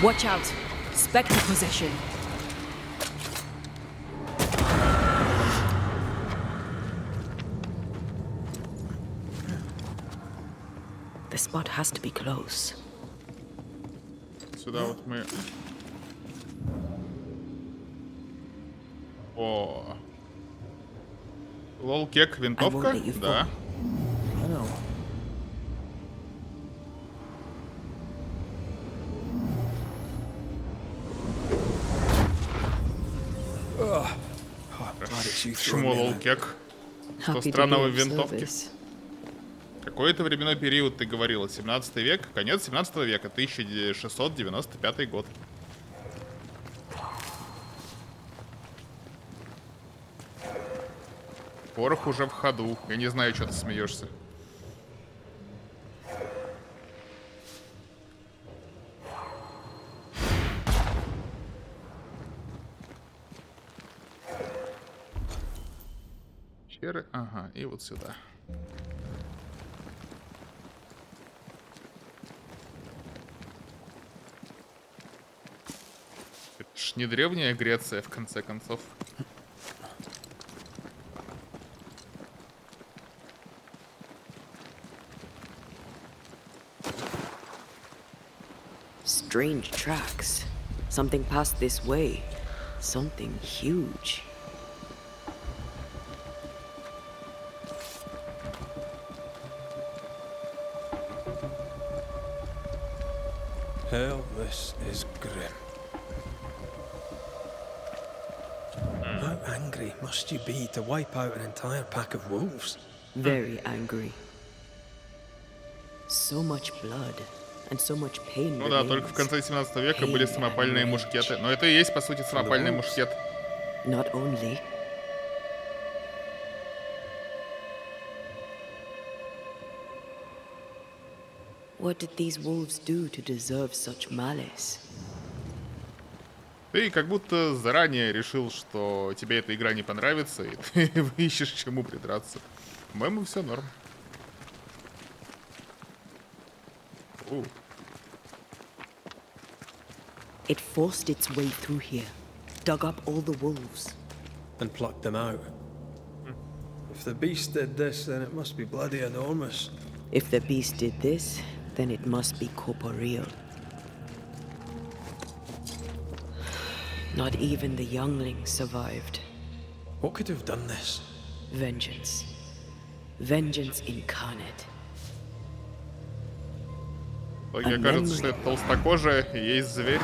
[SPEAKER 2] Watch out! Spectre possession. The spot has to be close.
[SPEAKER 1] Сюда вот мы... О. Лол-кек, винтовка? Да. Почему лол-кек? Что странного в винтовке? Какой-то временной период, ты говорила, 17 век, конец 17 века, 1695 год. Порох уже в ходу. Я не знаю, что ты смеешься. Черы, ага, и вот сюда. Это ж не древняя Греция, в конце концов.
[SPEAKER 2] Strange tracks. Something passed this way. Something huge.
[SPEAKER 3] Hell, this is grim. How angry must you be to wipe out an entire pack of wolves?
[SPEAKER 2] Very angry. So much blood. And so much pain.
[SPEAKER 1] Ну да, только в конце 17 века были самопальные мушкеты. Но это и есть, по сути, самопальный мушкет.
[SPEAKER 2] Not only. What did these wolves do to deserve such malice?
[SPEAKER 1] Ты как будто заранее решил, что тебе эта игра не понравится, и ты ищешь к чему придраться. По-моему, все норм.
[SPEAKER 2] It forced its way through here, dug up all the wolves.
[SPEAKER 3] And plucked them out. If If the beast did this, then it must be bloody enormous.
[SPEAKER 2] If the beast did this, then it must be corporeal. Not even the youngling survived.
[SPEAKER 3] What could have done this?
[SPEAKER 2] Vengeance. Vengeance incarnate.
[SPEAKER 1] Мне кажется, что это толстокожая и есть зверь.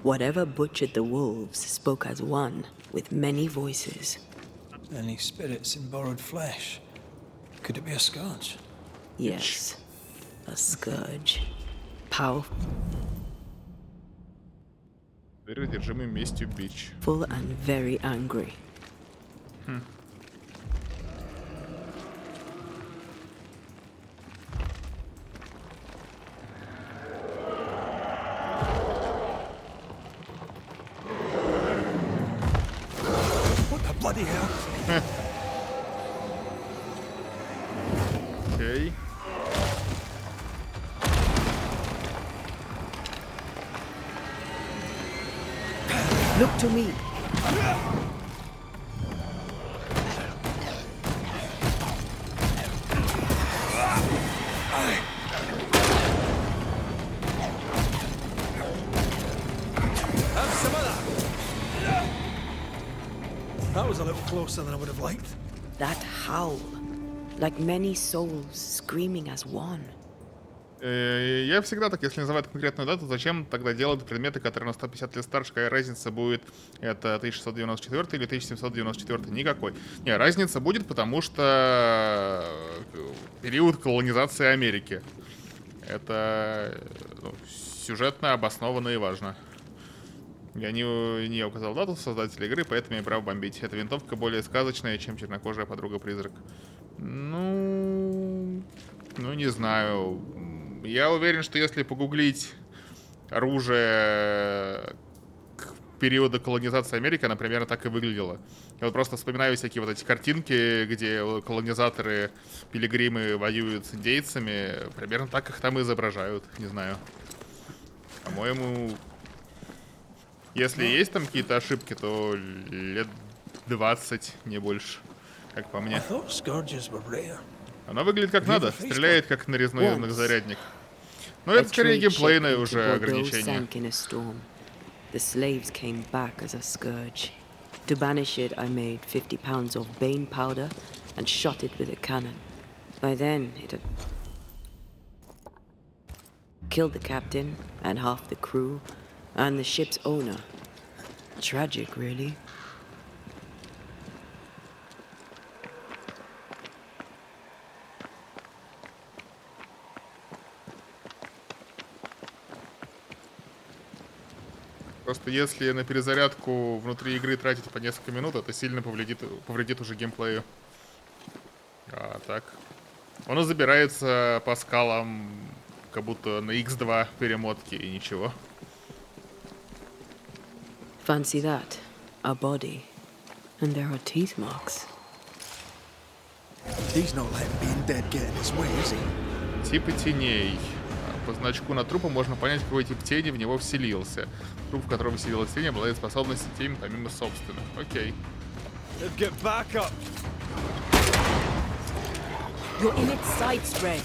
[SPEAKER 2] Whatever butchered the wolves spoke as one, with many voices.
[SPEAKER 3] Any spirits in borrowed flesh? Could it be a scourge?
[SPEAKER 2] Yes, a scourge. Powerful
[SPEAKER 1] Одержимый местью бич.
[SPEAKER 2] and very angry.
[SPEAKER 3] Bloody hell.
[SPEAKER 1] Окей.
[SPEAKER 2] Look to me.
[SPEAKER 3] That was a little closer than I would have liked.
[SPEAKER 2] That howl, like many souls screaming as one.
[SPEAKER 1] Я всегда так, если называют конкретную дату, зачем тогда делать предметы, которые на 150 лет старше, какая разница будет, это 1694 или 1794? Никакой. Не, разница будет, потому что период колонизации Америки. Это сюжетно обоснованно и важно. Я не указал дату создателя игры, поэтому я прав бомбить. Эта винтовка более сказочная, чем чернокожая подруга-призрак. Ну, не знаю. Я уверен, что если погуглить оружие периода колонизации Америки, она примерно так и выглядела. Я вот просто вспоминаю всякие вот эти картинки, где колонизаторы, пилигримы воюют с индейцами. Примерно так их там и изображают, не знаю. По-моему, если есть там какие-то ошибки, то лет 20, не больше, как по мне. Она выглядит как надо, стреляет как нарезной многозарядник. Но это скорее геймплейное уже ограничение.
[SPEAKER 2] The slaves came back as a scourge. To banish it, I made 50 pounds of bane powder and shot it with a cannon. By then, it had killed the captain and half the crew and the ship's owner. Tragic, really.
[SPEAKER 1] Просто если на перезарядку внутри игры тратить по несколько минут, это сильно повредит уже геймплею. А так. Он и забирается по скалам, как будто на X2 перемотки и ничего.
[SPEAKER 2] Fancy that. A body. And there are teeth marks.
[SPEAKER 3] He's not letting being dead get in his way, is he?
[SPEAKER 1] Типы теней. По значку на трупа можно понять, какой тип тени в него вселился. Труп, в котором вселилась тень, обладает способностью тени помимо собственных. Окей.
[SPEAKER 2] You're in its side spread.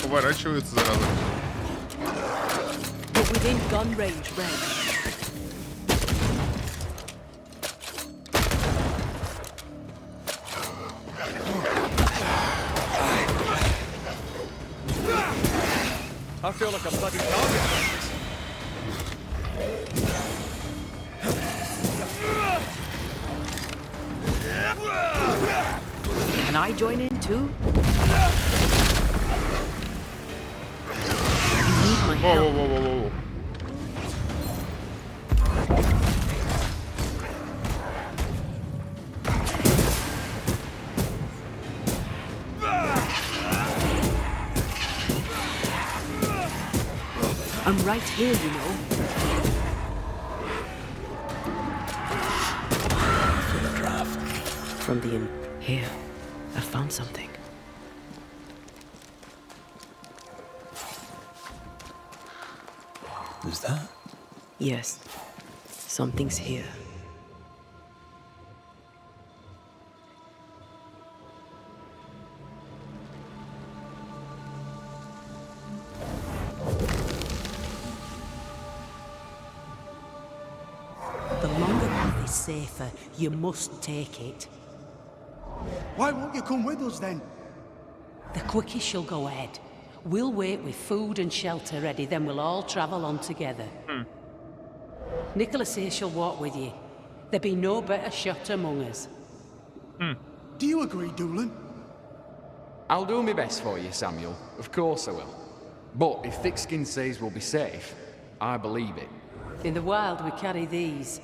[SPEAKER 1] Поворачиваются сразу.
[SPEAKER 2] But within gun range, Red.
[SPEAKER 11] I feel like a bloody target.
[SPEAKER 2] Can I join in too? You need my help.
[SPEAKER 1] Воу-воу-воу-воу.
[SPEAKER 2] I'm right here, you know.
[SPEAKER 3] For the draft.
[SPEAKER 2] From the here, I found something.
[SPEAKER 3] Is that?
[SPEAKER 2] Yes, something's here.
[SPEAKER 5] The longer path is safer. You must take it.
[SPEAKER 12] Why won't you come with us then?
[SPEAKER 5] The quickest you'll go ahead. We'll wait with food and shelter ready, then we'll all travel on together. Nicholas here shall walk with you. There be no better shot among us.
[SPEAKER 12] Do you agree, Doolin?
[SPEAKER 13] I'll do my best for you, Samuel. Of course I will. But if Thickskin says we'll be safe, I believe it.
[SPEAKER 5] In the wild we carry these.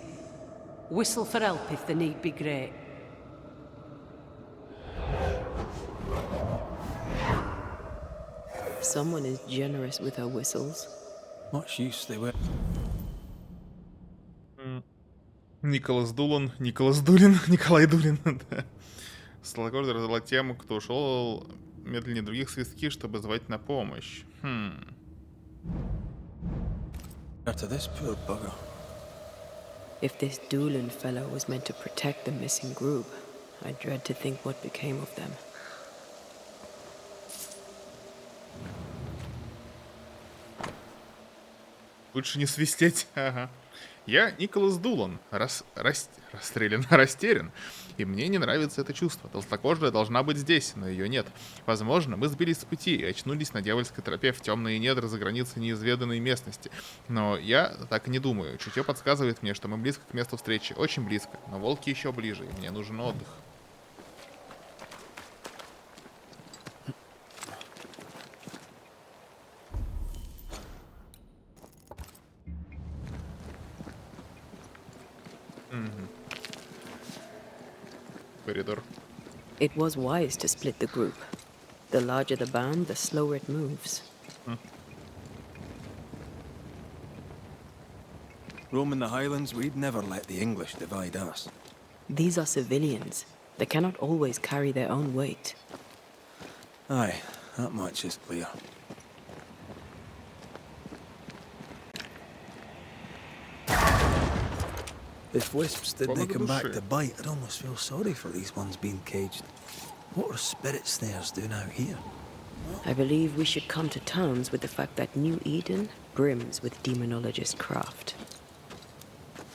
[SPEAKER 5] Whistle for help if the need be great.
[SPEAKER 2] Someone is generous with her whistles.
[SPEAKER 3] Much use they were.
[SPEAKER 1] Николай Дулин, Николай Дулин, да. Сладкожий раздала тем, кто ушел медленнее других свистки, чтобы звать на помощь.
[SPEAKER 3] After this poor bugger.
[SPEAKER 2] If this Doolin fellow was meant to protect the missing group, I dread to think what became of them.
[SPEAKER 1] Лучше не свистеть. Ага. Я Николас Дулан, растерян, и мне не нравится это чувство. Толстокожая должна быть здесь, но ее нет. Возможно, мы сбились с пути и очнулись на дьявольской тропе в темные недра за границей неизведанной местности. Но я так и не думаю. Чутье подсказывает мне, что мы близко к месту встречи. Очень близко, но волки еще ближе, и мне нужен отдых. Коридор.
[SPEAKER 2] It was wise to split the group. The larger the band, the slower it moves.
[SPEAKER 3] Roaming the Highlands, we'd never let the English divide us.
[SPEAKER 2] These are civilians. They cannot always carry their own weight.
[SPEAKER 3] Aye, that much is clear. If wisps didn't come back to bite, I'd almost feel sorry for these ones being caged. What are spirit snares doing out here?
[SPEAKER 2] I believe we should come to terms with the fact that New Eden brims with demonologist craft.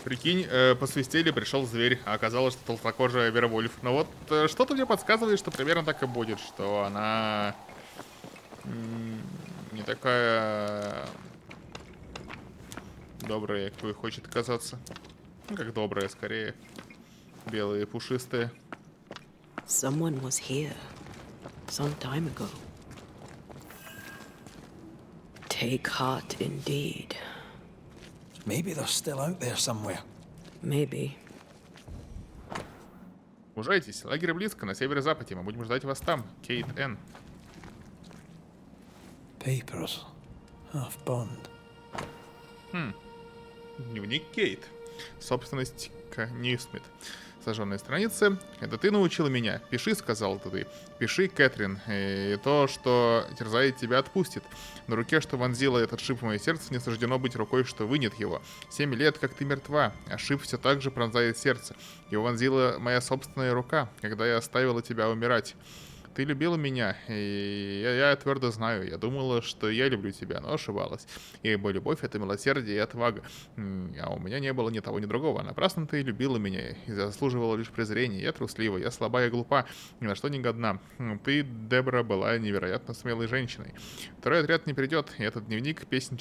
[SPEAKER 1] Прикинь, посвистели, пришел зверь, а оказалось, что толстокожая Вервольф. Но вот что-то мне подсказывает, что примерно так и будет, что она не такая добрая, какой хочет казаться. Ну, как добрая, скорее. Белые, пушистые.
[SPEAKER 2] Someone was here some time ago. Take heart indeed.
[SPEAKER 3] Maybe they're still out there somewhere.
[SPEAKER 2] Maybe.
[SPEAKER 1] Мужайтесь, лагерь близко, на северо-западе. Мы будем ждать вас там. Кейт Н.
[SPEAKER 3] Papers. Half bond.
[SPEAKER 1] Дневник Кейт. Собственность Ньюсмит. Сожженные страницы. Это ты научила меня. Пиши, сказал ты. Пиши, Кэтрин. И то, что терзает тебя, отпустит. На руке, что вонзила этот шип в мое сердце, не суждено быть рукой, что вынет его. 7 лет, как ты мертва, а шип все так же пронзает сердце. Его вонзила моя собственная рука, когда я оставила тебя умирать. Ты любила меня, и я твердо знаю. Я думала, что я люблю тебя, но ошибалась. Ибо любовь — это милосердие и отвага. А у меня не было ни того, ни другого. Напрасно ты любила меня и заслуживала лишь презрения. Я труслива, я слаба и глупа, ни на что не годна. Ты, Дебра, была невероятно смелой женщиной. Второй отряд не придет, и этот дневник — песнь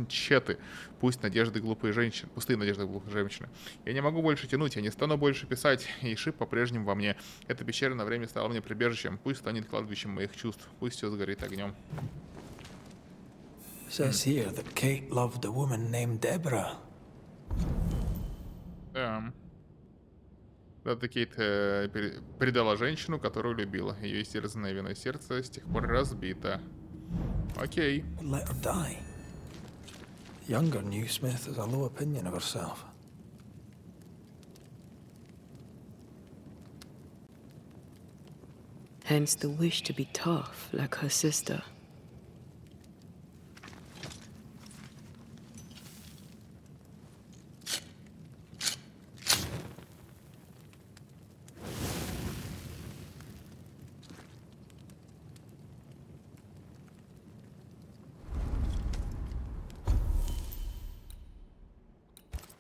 [SPEAKER 1] Четы. Пусть надежды глупые женщины, пустые надежды глупых женщин. Я не могу больше тянуть, я не стану больше писать, и шип по-прежнему во мне. Эта пещера на время стала мне прибежищем, пусть станет кладбищем моих чувств, пусть все сгорит огнем.
[SPEAKER 3] Says here that Kate loved a woman named Deborah.
[SPEAKER 1] Да. Да, Кейт предала женщину, которую любила. Ее истерзанное виной сердце с тех пор разбито. Окей.
[SPEAKER 3] Let her die. Younger knew Smith has a low opinion of herself.
[SPEAKER 2] Hence the wish to be tough like her sister.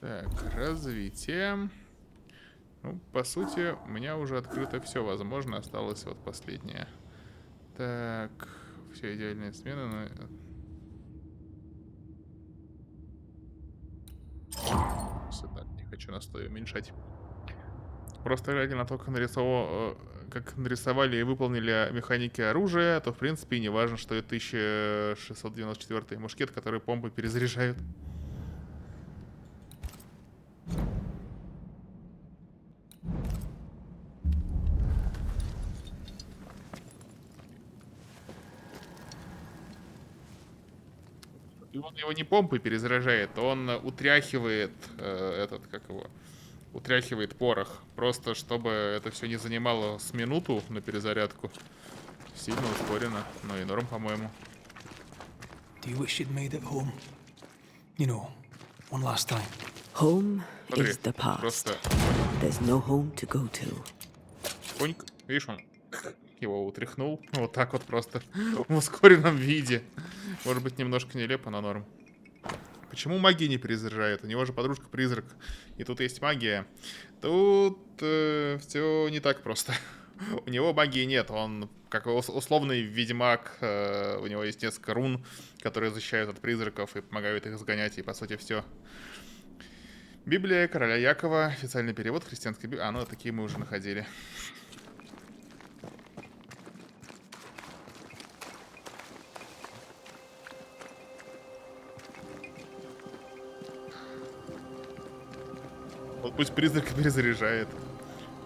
[SPEAKER 1] Так, развитие. Ну, по сути, у меня уже открыто все возможно. Осталось вот последнее. Так, все идеальные смены. Так, не хочу настой уменьшать. Просто глядя на то, как нарисовали и выполнили механики оружия, то в принципе не важно, что это 1694 мушкет, который помпы перезаряжают. И он его не помпой перезаряжает, он утряхивает утряхивает порох. Просто чтобы это все не занимало с минуту на перезарядку. Сильно ускорено, но и норм, по-моему.
[SPEAKER 3] Do you wish you'd made it home? You know, one last time.
[SPEAKER 2] Home
[SPEAKER 1] Смотри,
[SPEAKER 2] is the past.
[SPEAKER 1] просто...
[SPEAKER 2] There's no home to go to.
[SPEAKER 1] Коньк, видишь, он его утряхнул. Вот так вот просто в ускоренном виде. Может быть, немножко нелепо, но норм. Почему магия не перезаряжает? У него же подружка-призрак. И тут есть магия. Тут все не так просто. У него магии нет. Он как условный ведьмак. У него есть несколько рун, которые защищают от призраков и помогают их сгонять. И по сути все. Библия короля Якова. Официальный перевод христианской Библии. А, ну такие мы уже находили. Вот пусть призрак перезаряжает.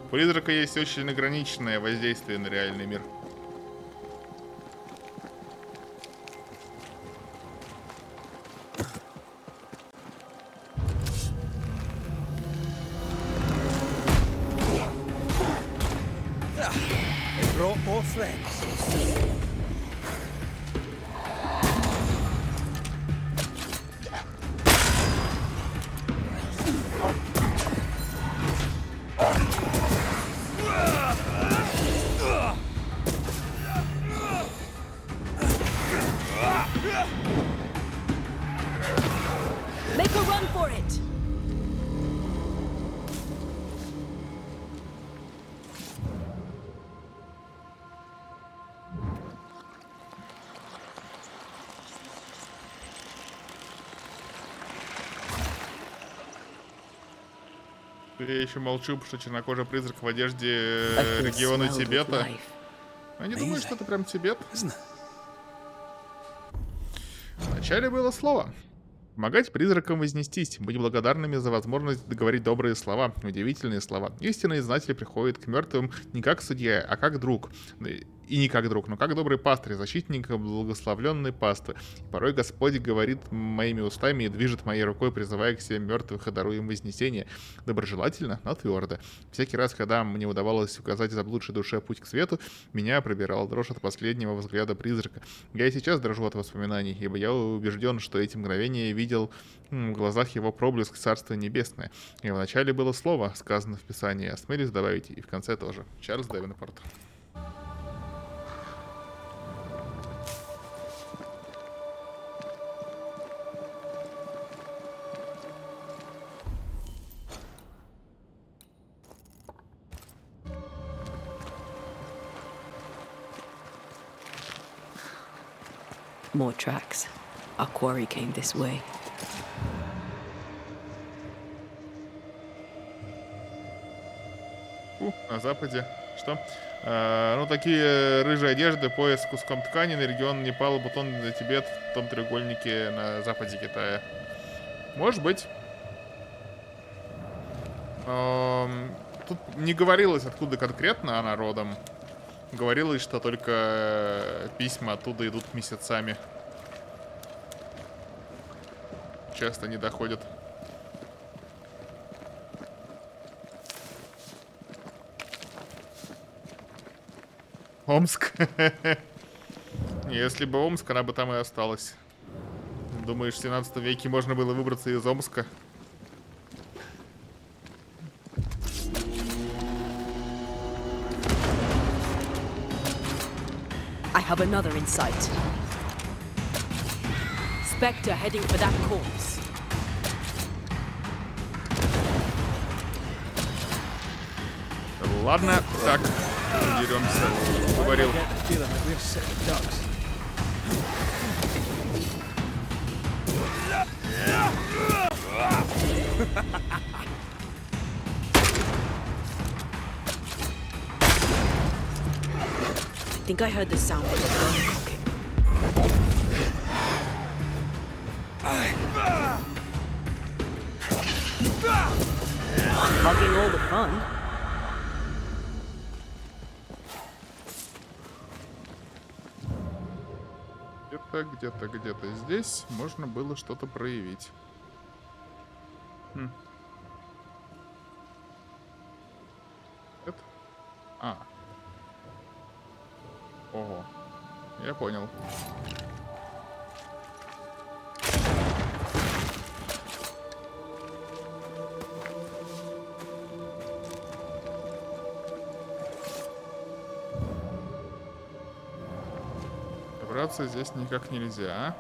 [SPEAKER 1] У призрака есть очень ограниченное воздействие на реальный мир.
[SPEAKER 2] Make a run for it!
[SPEAKER 1] Я еще молчу, что чернокожий призрак в одежде региона Тибета. Я не думаю, что это прям Тибет. Вначале было слово. Помогать призракам вознестись, быть благодарными за возможность говорить добрые слова, удивительные слова. Истинные знатели приходят к мертвым не как судья, а как друг. И не как друг, но как добрый пастырь, защитник благословленной пасты. Порой Господь говорит моими устами и движет моей рукой, призывая к себе мертвых и даруя им вознесение. Доброжелательно, но твердо. Всякий раз, когда мне удавалось указать заблудшей душе путь к свету, меня пробирала дрожь от последнего взгляда призрака. Я и сейчас дрожу от воспоминаний, ибо я убежден, что эти мгновения видел в глазах его проблеск Царства Небесное. И вначале было слово, сказано в Писании, осмелюсь добавить, и в конце тоже. Чарльз Дэвенпорт.
[SPEAKER 2] More tracks. Our quarry came this way.
[SPEAKER 1] На западе. Что? Ну, такие рыжие одежды, пояс с куском ткани на регион Непал, Бутон, Тибет, в том треугольнике на западе Китая. Может быть. Тут не говорилось, откуда конкретно она родом. Говорилось, что только письма оттуда идут месяцами. Часто не доходят. Омск. Если бы Омск, она бы там и осталась. Думаешь, в 17 веке можно было выбраться из Омска?
[SPEAKER 2] I have another in sight. Spectre heading for that corpse.
[SPEAKER 1] Ладно, так, деремся. Говорил.
[SPEAKER 2] I think I heard the sound of the gun cocking. Mugging all the fun.
[SPEAKER 1] Где-то здесь можно было что-то проявить. Это? Ого. Я понял. Добраться здесь никак нельзя.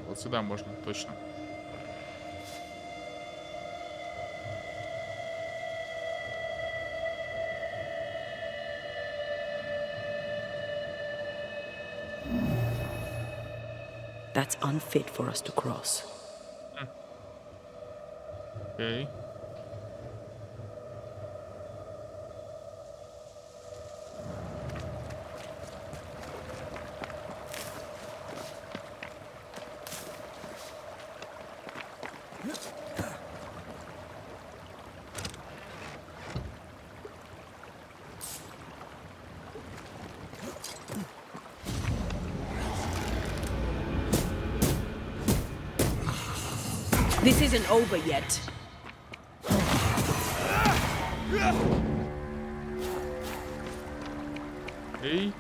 [SPEAKER 1] Вот сюда можно, точно.
[SPEAKER 2] That's unfit for us to cross.
[SPEAKER 1] Окей.
[SPEAKER 2] This isn't over yet.
[SPEAKER 1] Эй.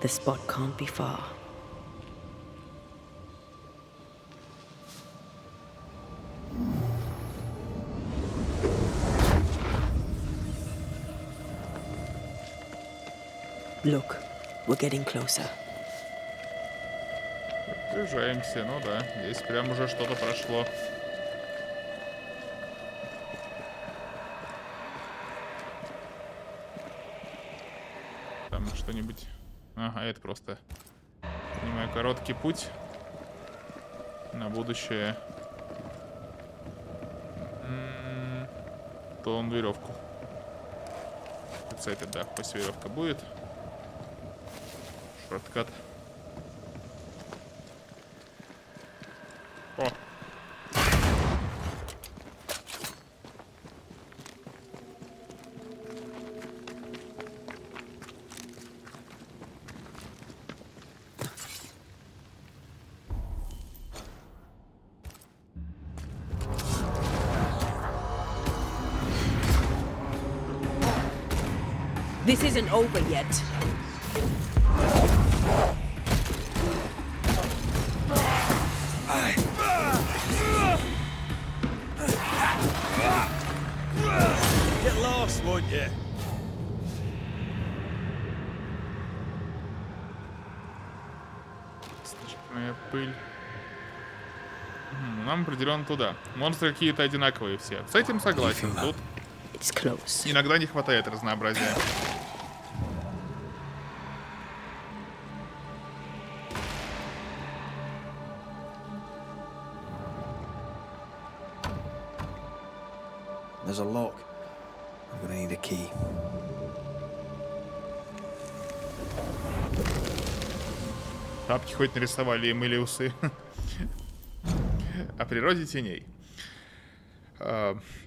[SPEAKER 2] The spot can't be far. Look, we're getting closer.
[SPEAKER 1] Приближаемся, ну да. Здесь прям уже что-то прошло. Там что-нибудь... Ага, это просто, понимаю, короткий путь на будущее. То он веревку. Кстати, да, пусть веревка будет. Шорткат. О!
[SPEAKER 2] This isn't over yet.
[SPEAKER 11] Get lost, won't you?
[SPEAKER 1] Стажная пыль. Нам определенно туда. Монстры какие-то одинаковые все. С этим согласен. Тут иногда не хватает разнообразия.
[SPEAKER 3] There's a lock. I'm gonna need a key.
[SPEAKER 1] Тапки хоть нарисовали и мыли усы. О природе теней.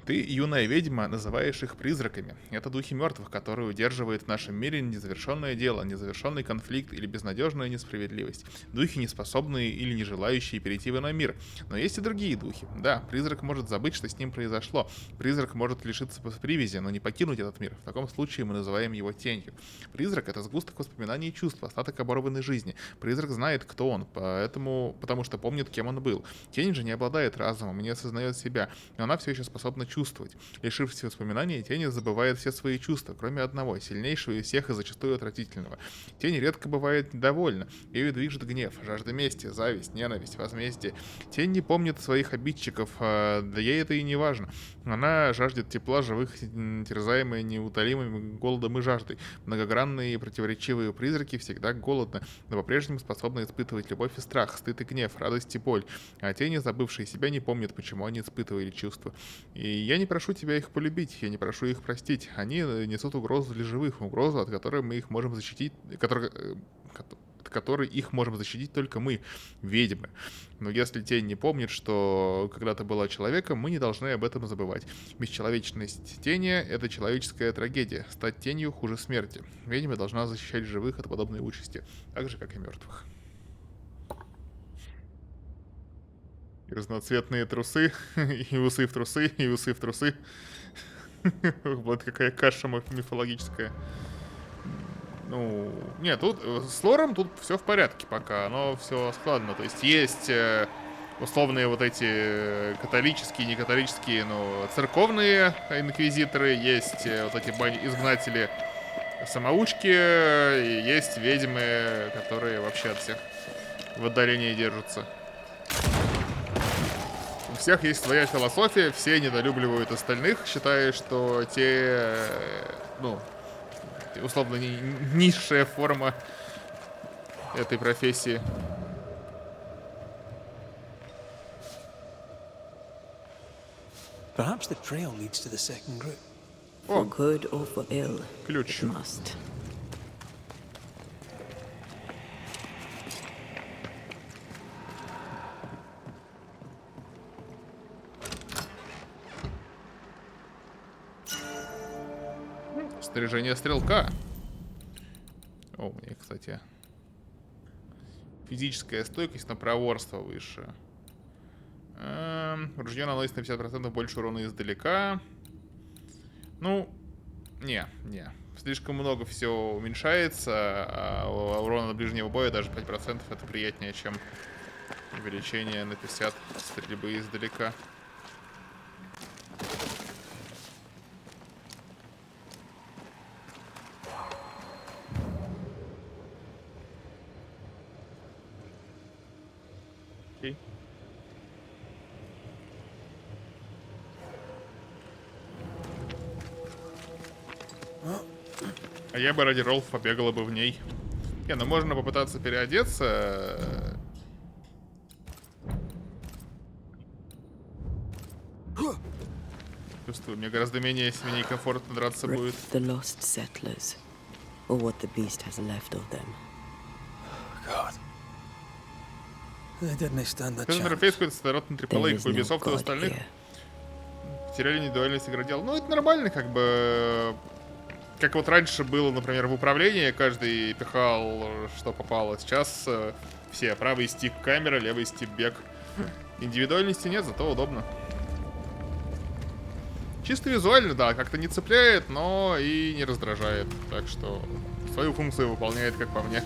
[SPEAKER 1] Ты, юная ведьма, называешь их призраками. Это духи мертвых, которые удерживают в нашем мире незавершенное дело, незавершенный конфликт или безнадежную несправедливость. Духи, не способные или не желающие перейти в иной мир. Но есть и другие духи. Да, призрак может забыть, что с ним произошло. Призрак может лишиться привязи, но не покинуть этот мир. В таком случае мы называем его тенью. Призрак — это сгусток воспоминаний и чувств, остаток оборванной жизни. Призрак знает, кто он, потому что помнит, кем он был. Тень же не обладает разумом и не осознает себя, но она все еще способна чувствовать. Лишившись воспоминаний, тень забывает все свои чувства, кроме одного, сильнейшего из всех и зачастую отвратительного. Тень редко бывает недовольна. Ею движет гнев, жажда мести, зависть, ненависть, возмездие. Тень не помнит своих обидчиков, да ей это и не важно. Она жаждет тепла живых, терзаемые неутолимым голодом и жаждой. Многогранные и противоречивые призраки всегда голодны, но по-прежнему способны испытывать любовь и страх, стыд и гнев, радость и боль. А тени, забывшие себя, не помнят, почему они испытывали чувства. И я не прошу тебя их полюбить, я не прошу их простить. Они несут угрозу для живых, угрозу, от которой мы их можем защитить, которой их можем защитить только мы, ведьмы. Но если тень не помнит, что когда-то была человеком, мы не должны об этом забывать. Бесчеловечность тени — это человеческая трагедия. Стать тенью хуже смерти. Ведьма должна защищать живых от подобной участи, так же, как и мертвых. И разноцветные трусы, и усы в трусы, и усы в трусы. Вот какая каша мифологическая. Ну, нет, тут с лором тут все в порядке пока, оно все складно. То есть условные вот эти католические, не католические, но церковные инквизиторы, есть вот эти изгнатели самоучки, и есть ведьмы, которые вообще от всех в отдалении держатся. У всех есть своя философия, все недолюбливают остальных, считая, что те, ну, условно, низшая форма этой профессии.
[SPEAKER 3] Perhaps the trail leads to the second group.
[SPEAKER 2] For good or for ill,
[SPEAKER 1] ключ.
[SPEAKER 2] it must.
[SPEAKER 1] Снаряжение стрелка. О, у меня, кстати, физическая стойкость, но проворство выше. Ружье наносит на 50% больше урона издалека. Ну, не. Слишком много все уменьшается, а урона ближнего боя даже 5% это приятнее, чем увеличение на 50 стрельбы издалека. А я бы ради роллов побегала бы в ней. Не, ну можно попытаться переодеться. Чувствую, мне гораздо менее комфортно драться будет.
[SPEAKER 2] The lost settlers, or what the beast has left of them.
[SPEAKER 3] God. They didn't stand a
[SPEAKER 1] Это
[SPEAKER 3] chance.
[SPEAKER 1] европейскую стандартный AAA, как Ubisoft и остальных. Потеряли индивидуальность игродел. Ну, это нормально, как бы. Как вот раньше было, например, в управлении, каждый пихал, что попало. Сейчас все, правый стик камера, левый стик бег. Индивидуальности нет, зато удобно. Чисто визуально, да, как-то не цепляет, но и не раздражает. Так что свою функцию выполняет, как по мне.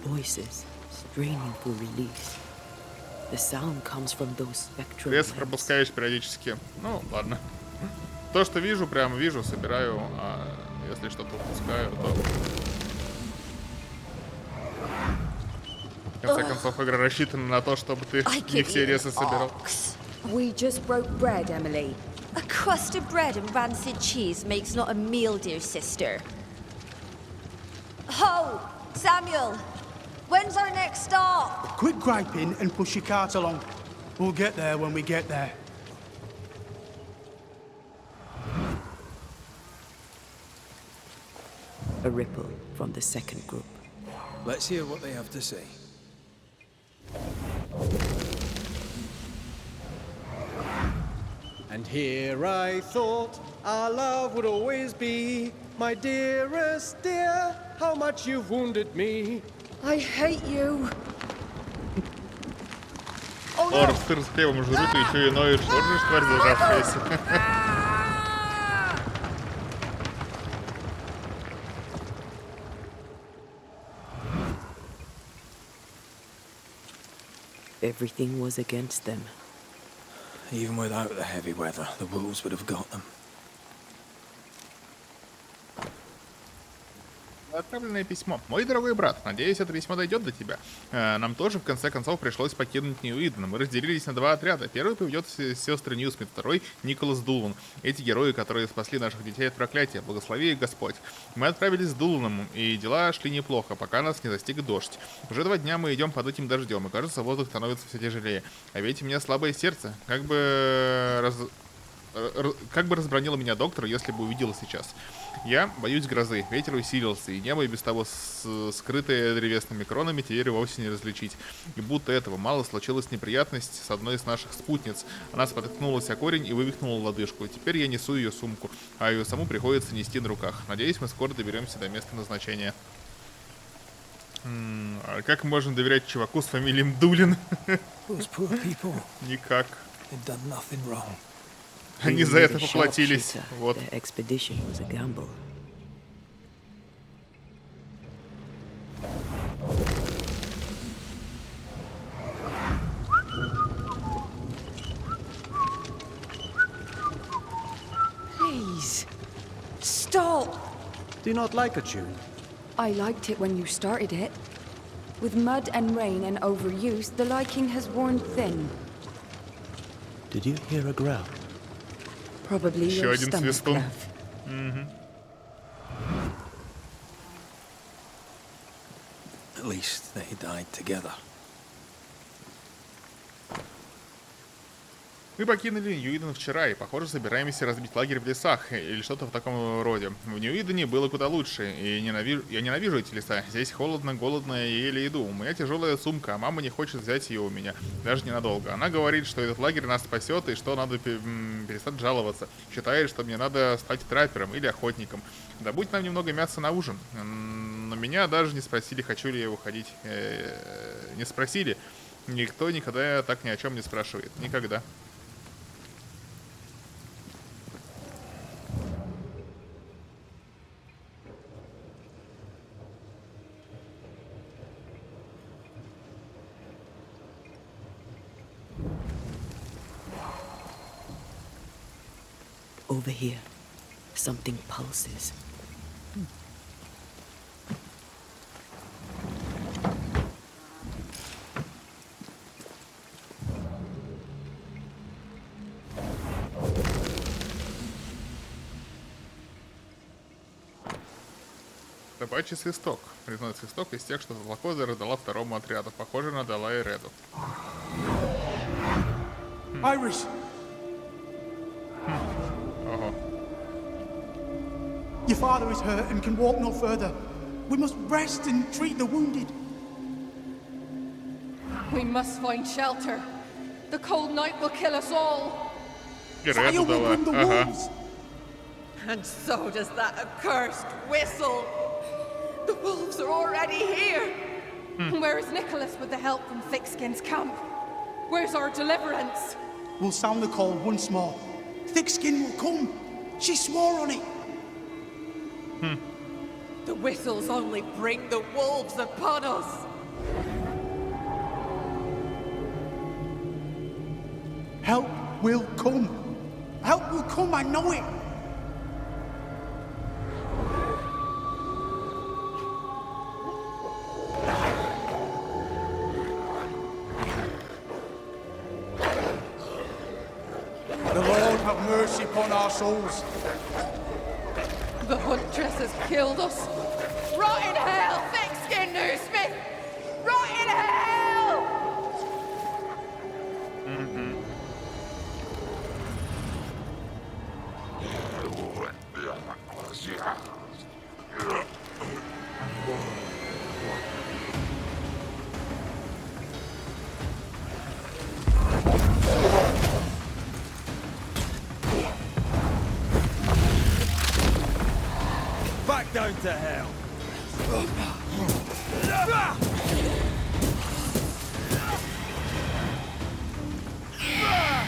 [SPEAKER 2] Voices straining for release. The sound comes from those spectral
[SPEAKER 1] Лес
[SPEAKER 2] waves.
[SPEAKER 1] пропускаешь периодически. Ну, ладно. То, что вижу, прямо вижу, собираю. А если что-то упускаю, то... В конце концов, игра рассчитана на то, чтобы ты не все лесы собирал.
[SPEAKER 14] We just broke bread, Emily. A crust of bread and rancid cheese makes not a meal, dear sister. Ho! Samuel! When's our next stop?
[SPEAKER 12] Quit griping and push your cart along. We'll get there when we get there.
[SPEAKER 2] A ripple from the second group.
[SPEAKER 11] Let's hear what they have to say.
[SPEAKER 15] And here I thought our love would always be, my dearest dear, how much you've wounded me.
[SPEAKER 14] I hate you.
[SPEAKER 1] Лорд с распевом жрут, и еще и ноют. Что же тварь зажавшаяся?
[SPEAKER 2] Everything was against them.
[SPEAKER 11] Even without the heavy weather, the wolves would have got them.
[SPEAKER 1] Отправленное письмо. Мой дорогой брат, надеюсь, это письмо дойдет до тебя. Нам тоже, в конце концов, пришлось покинуть Нью-Иден. Мы разделились на два отряда. Первый поведет сестры Ньюсмит, второй — Николас Дулан. Эти герои, которые спасли наших детей от проклятия. Благослови их Господь. Мы отправились с Дуланом, и дела шли неплохо, пока нас не застиг дождь. Уже 2 дня мы идем под этим дождем, и кажется, воздух становится все тяжелее. А ведь у меня слабое сердце. Как бы разбронила меня доктор, если бы увидела сейчас. Я боюсь грозы, ветер усилился, и небо, и без того скрытое древесными кронами, теперь вовсе не различить. И будто этого мало, случилась неприятность с одной из наших спутниц. Она споткнулась о корень и вывихнула лодыжку. Теперь я несу ее сумку, а ее саму приходится нести на руках. Надеюсь, мы скоро доберемся до места назначения. А как можно доверять чуваку с фамилией Дулин? Никак. Они за это поплатились. Вот.
[SPEAKER 14] Please, stop.
[SPEAKER 15] Do you not like a tune?
[SPEAKER 14] I liked it when you started it. With mud and rain and overuse, the liking has worn thin.
[SPEAKER 15] Did you hear a growl?
[SPEAKER 14] Probably your stomach, love.
[SPEAKER 11] At least they died together.
[SPEAKER 1] Мы покинули Нью-Иден вчера и, похоже, собираемся разбить лагерь в лесах или что-то в таком роде. В Нью-Идене было куда лучше, и я ненавижу эти леса. Здесь холодно, голодно, я еле иду. У меня тяжелая сумка, а мама не хочет взять ее у меня, даже ненадолго. Она говорит, что этот лагерь нас спасет и что надо перестать жаловаться. Считает, что мне надо стать траппером или охотником. Добудь нам немного мяса на ужин. Но меня даже не спросили, хочу ли я уходить. Не спросили. Никто никогда так ни о чем не спрашивает. Никогда.
[SPEAKER 2] Over here, something pulses.
[SPEAKER 1] Собачий свисток. Резной свисток из тех, что Злокоза раздала второму отряду. Похоже на Дала и Реду.
[SPEAKER 12] Iris!
[SPEAKER 1] Ого.
[SPEAKER 12] Your father is hurt and can walk no further. We must rest and treat the wounded.
[SPEAKER 16] We must find shelter. The cold night will kill us all.
[SPEAKER 1] И Реду дала. Ага.
[SPEAKER 4] And so does that accursed whistle. The wolves are already here.
[SPEAKER 16] Where is Nicholas with the help from Thickskin's camp? Where's our deliverance?
[SPEAKER 12] We'll sound the call once more. Thickskin will come. She swore on it.
[SPEAKER 4] The whistles only bring the wolves upon us.
[SPEAKER 12] Help will come. Help will come, I know it. The Lord have mercy upon our souls.
[SPEAKER 16] The huntress has killed us.
[SPEAKER 4] Rot in hell, thick-skinned Newsmith! Rot in hell!
[SPEAKER 15] Back down to hell.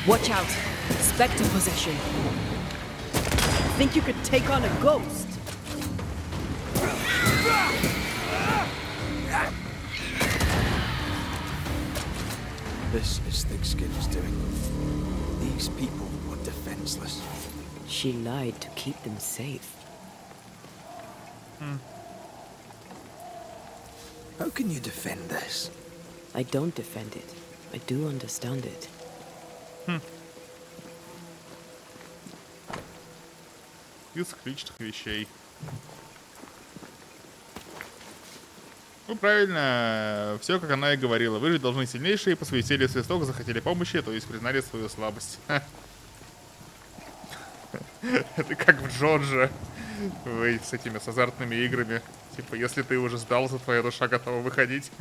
[SPEAKER 17] Watch out! Spectre possession. Think you could take on a ghost?
[SPEAKER 11] This is Thickskin's doing. These people were defenseless.
[SPEAKER 2] She lied to keep them safe.
[SPEAKER 11] How can you defend this?
[SPEAKER 2] I don't defend it. I do understand it.
[SPEAKER 1] Из личных вещей. Ну, правильно, все как она и говорила. Вы же должны сильнейшие, посвятили свисток, захотели помощи, то есть признали свою слабость. Это как в Джорджа. Вы с этими с азартными играми. Типа, если ты уже сдался, твоя душа готова выходить.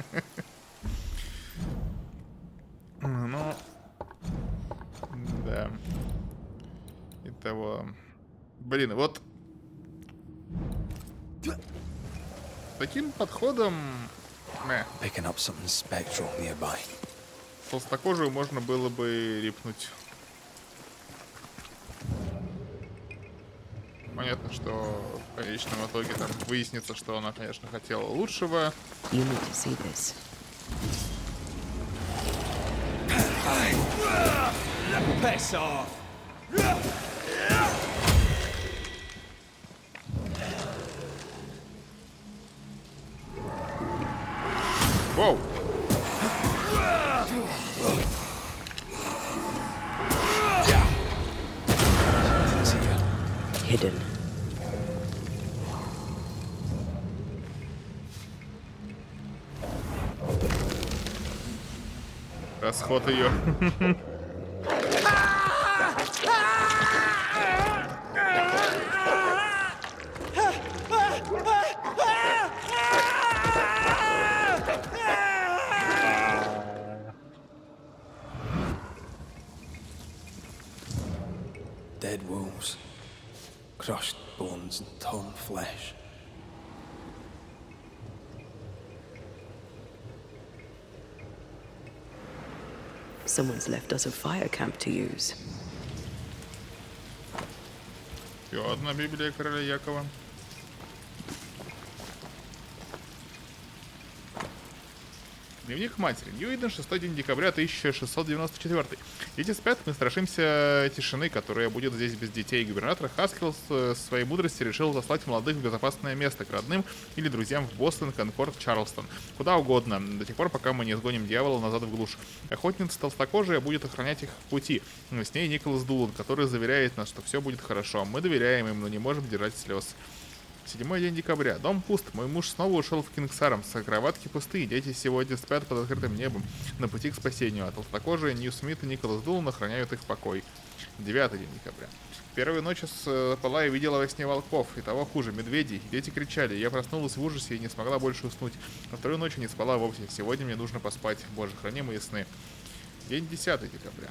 [SPEAKER 1] Ну, да. Итого. Блин, вот таким подходом
[SPEAKER 11] Picking up something spectral nearby.
[SPEAKER 1] толстокожую можно было бы рипнуть. Понятно, что в конечном итоге там выяснится, что она, конечно, хотела лучшего.
[SPEAKER 2] You need to see this.
[SPEAKER 15] Piss off.
[SPEAKER 1] Воу!
[SPEAKER 2] Hidden.
[SPEAKER 1] Расход ее.
[SPEAKER 11] Dead wolves. Crushed bones and torn flesh.
[SPEAKER 2] Someone's left us a fire camp to use.
[SPEAKER 1] Еще одна Библия короля Якова. Дневник матери. Ньюиден, 6 день декабря 1694. Дети спят, мы страшимся тишины, которая будет здесь без детей. Губернатор Хаскелл с своей мудрости решил заслать молодых в безопасное место, к родным или друзьям в Бостон, Конкорд, Чарльстон. Куда угодно, до тех пор, пока мы не сгоним дьявола назад в глушь. Охотница толстокожая будет охранять их в пути. С ней Николас Дулан, который заверяет нас, что все будет хорошо. Мы доверяем им, но не можем держать слез. 7 день декабря. Дом пуст. Мой муж снова ушел в Кингсарам. Кроватки пустые. Дети сегодня спят под открытым небом на пути к спасению. А толстокожие Нью Смит и Николас Дулан охраняют их покой. 9 день декабря. Первую ночь спала и видела во сне волков. И того хуже, медведей. Дети кричали. Я проснулась в ужасе и не смогла больше уснуть. На вторую ночь не спала вовсе. Сегодня мне нужно поспать. Боже, храни мои сны. День 10 декабря.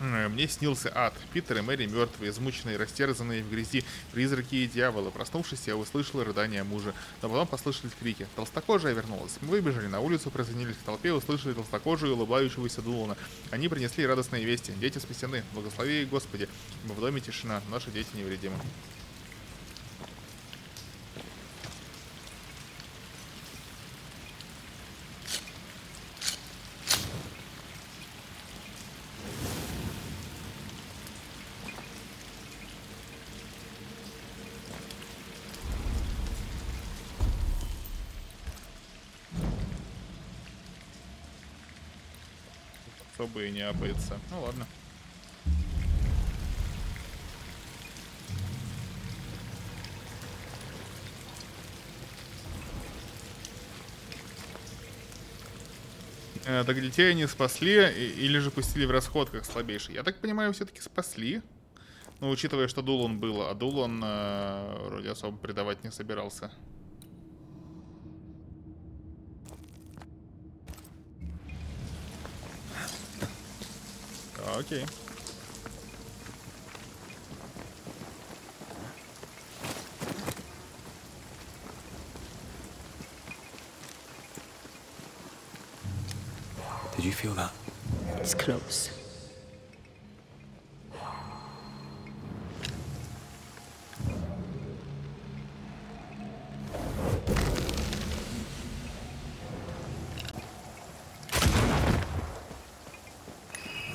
[SPEAKER 1] Мне снился ад. Питер и Мэри мертвые, измученные, растерзанные в грязи, призраки и дьяволы. Проснувшись, я услышал рыдания мужа. Но потом послышались крики. Толстокожая вернулась. Мы выбежали на улицу, присоединились к толпе и услышали толстокожую улыбающегося Дулана. Они принесли радостные вести. Дети спасены. Благослови Господи. В доме тишина. Наши дети невредимы. Особо и не обыться. Ну ладно. Так детей они спасли или же пустили в расход как слабейший? Я так понимаю, все-таки спасли. Но учитывая, что Дулан был, а Дулан вроде особо предавать не собирался. Окей.
[SPEAKER 11] Did you feel that?
[SPEAKER 2] It's close.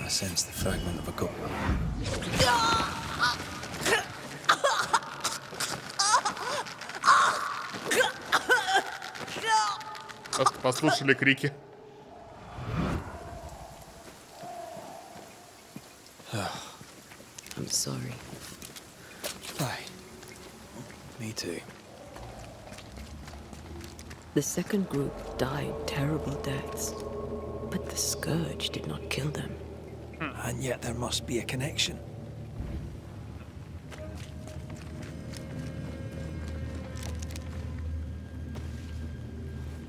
[SPEAKER 11] I sense the fragment of a goat.
[SPEAKER 1] Просто послушали крики.
[SPEAKER 2] I'm sorry.
[SPEAKER 11] Why? Me too.
[SPEAKER 2] The second group died terrible deaths, but the scourge did not kill them.
[SPEAKER 11] And yet there must be a connection.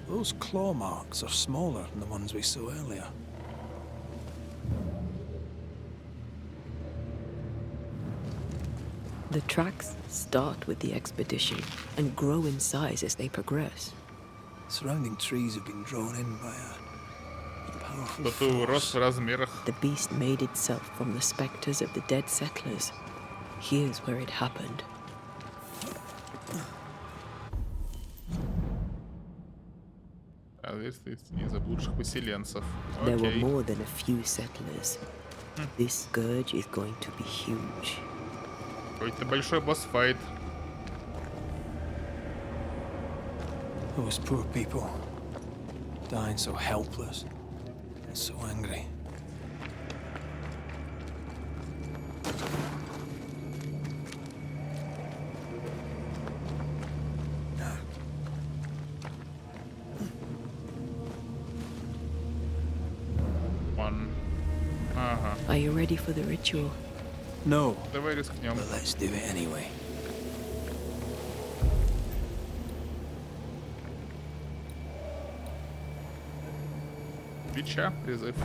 [SPEAKER 11] Those claw marks are smaller than the ones we saw earlier.
[SPEAKER 2] The tracks start with the expedition and grow in size as they progress.
[SPEAKER 11] Surrounding trees have been drawn in by a powerful
[SPEAKER 1] Кто-то рос в размерах.
[SPEAKER 2] The beast made itself from the specters of the dead settlers. Here's where it happened.
[SPEAKER 1] Заблудших поселенцев.
[SPEAKER 2] There were
[SPEAKER 1] Окей.
[SPEAKER 2] more than a few settlers. This scourge is going to be huge.
[SPEAKER 1] Какой-то большой босс-файт.
[SPEAKER 11] Those poor people, dying so helpless and so angry.
[SPEAKER 1] Ага.
[SPEAKER 2] Are you ready for the ritual?
[SPEAKER 11] No.
[SPEAKER 1] Давай рискнем.
[SPEAKER 11] But let's do it anyway.
[SPEAKER 1] Бича, призыв.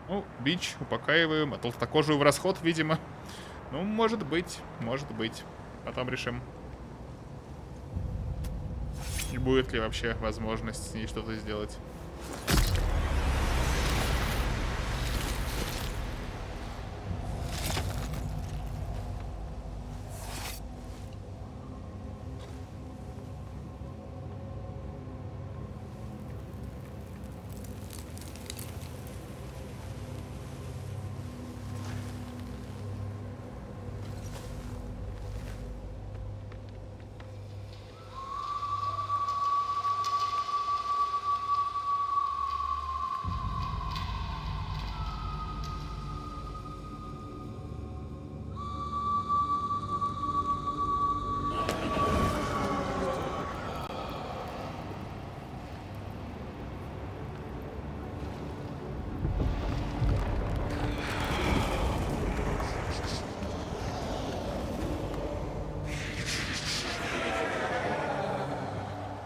[SPEAKER 1] Ну, бич упокаиваем, а толстокожую в расход, видимо. Ну, может быть, может быть. Потом решим. И будет ли вообще возможность с ней что-то сделать.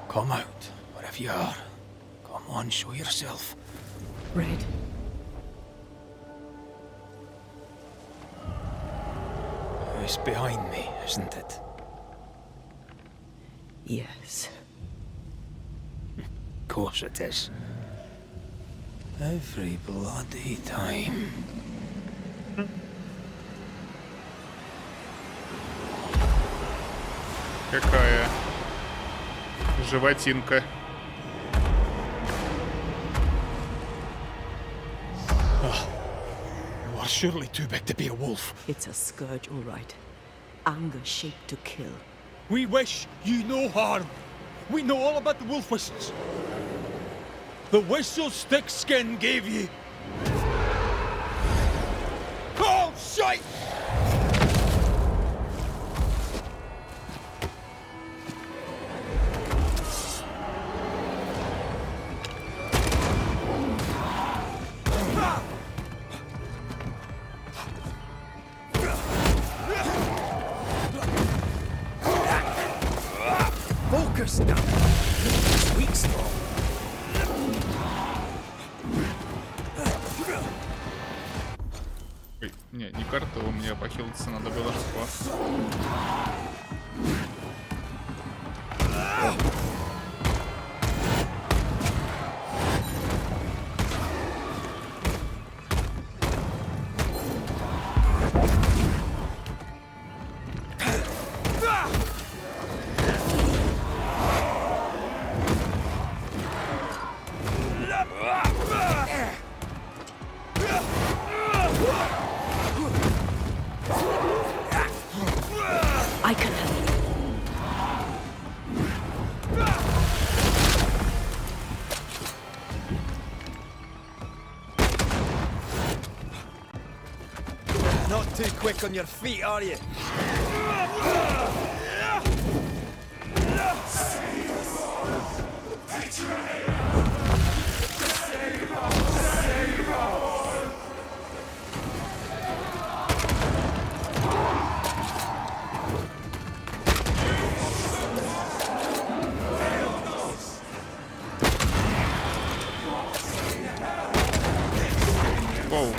[SPEAKER 3] Come out, wherever you are. Come on, show yourself.
[SPEAKER 2] Red.
[SPEAKER 3] It's behind me, isn't it?
[SPEAKER 2] Yes.
[SPEAKER 3] Of course it is. Every bloody time.
[SPEAKER 1] Какая животинка.
[SPEAKER 3] You are surely too big to be a wolf.
[SPEAKER 2] It's a scourge, all right. Anger shaped to kill.
[SPEAKER 18] We wish you no harm. We know all about the wolf whistles. The whistle Stickskin gave you. Oh, shite!
[SPEAKER 3] Focus now. Weak spot.
[SPEAKER 1] Ой, не карта, у меня похилиться надо было.
[SPEAKER 2] I can help.
[SPEAKER 18] Not too quick on your feet, are you?
[SPEAKER 1] Воу.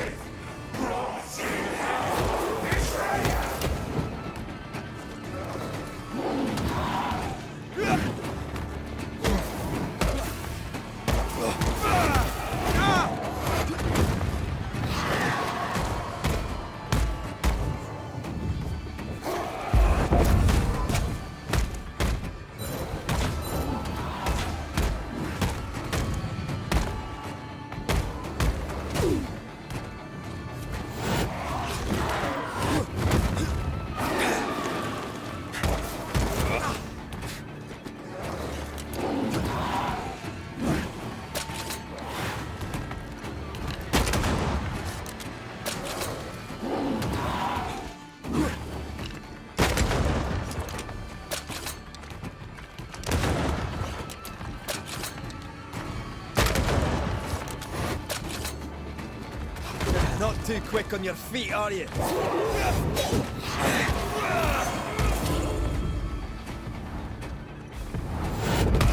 [SPEAKER 18] Not too quick on your feet, are you?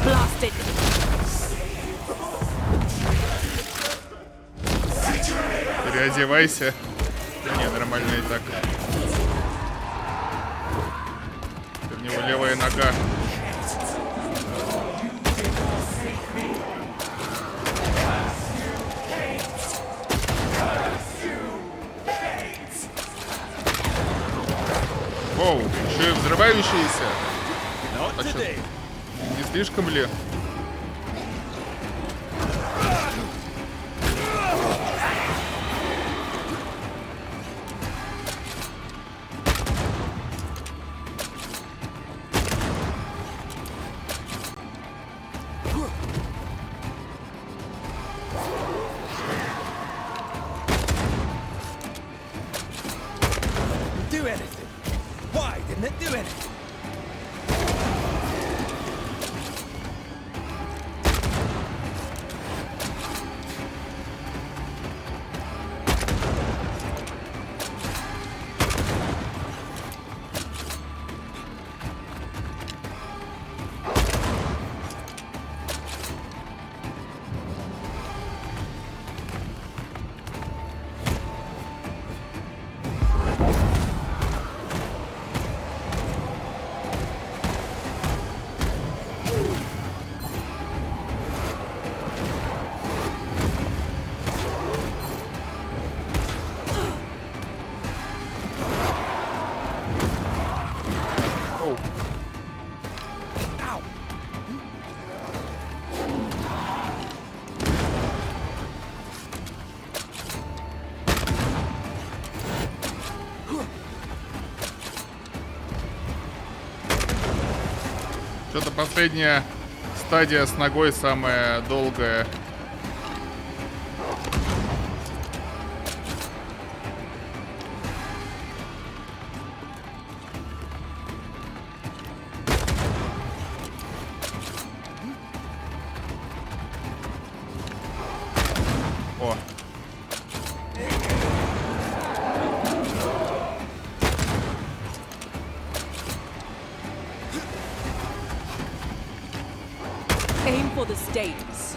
[SPEAKER 2] Blasted.
[SPEAKER 1] Переодевайся. Да не, нормально и так. У него левая нога. Воу, еще и взрывающиеся. А чё, не слишком ли?
[SPEAKER 18] Do anything. Why didn't it do anything?
[SPEAKER 1] Это последняя стадия с ногой, самая долгая. О.
[SPEAKER 17] Aim for the stakes.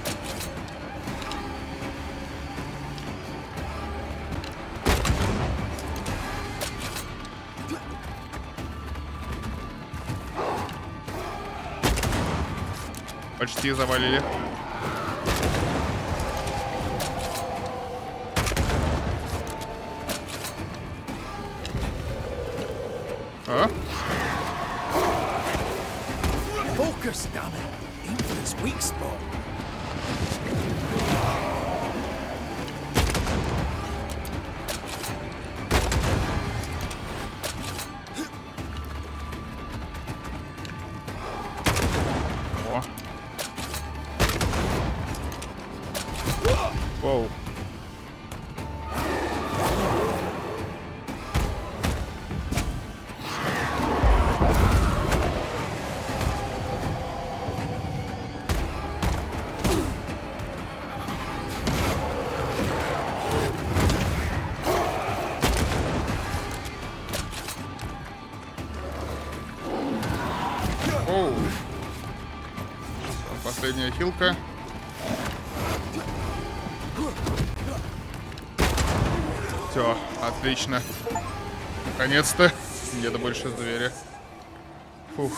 [SPEAKER 1] Почти завалили. А?
[SPEAKER 11] Focus, damn it! Aim for this weak spot.
[SPEAKER 1] О. Воу. Оу. Последняя хилка. Все, отлично. Наконец-то. Где-то больше зверя. Фух.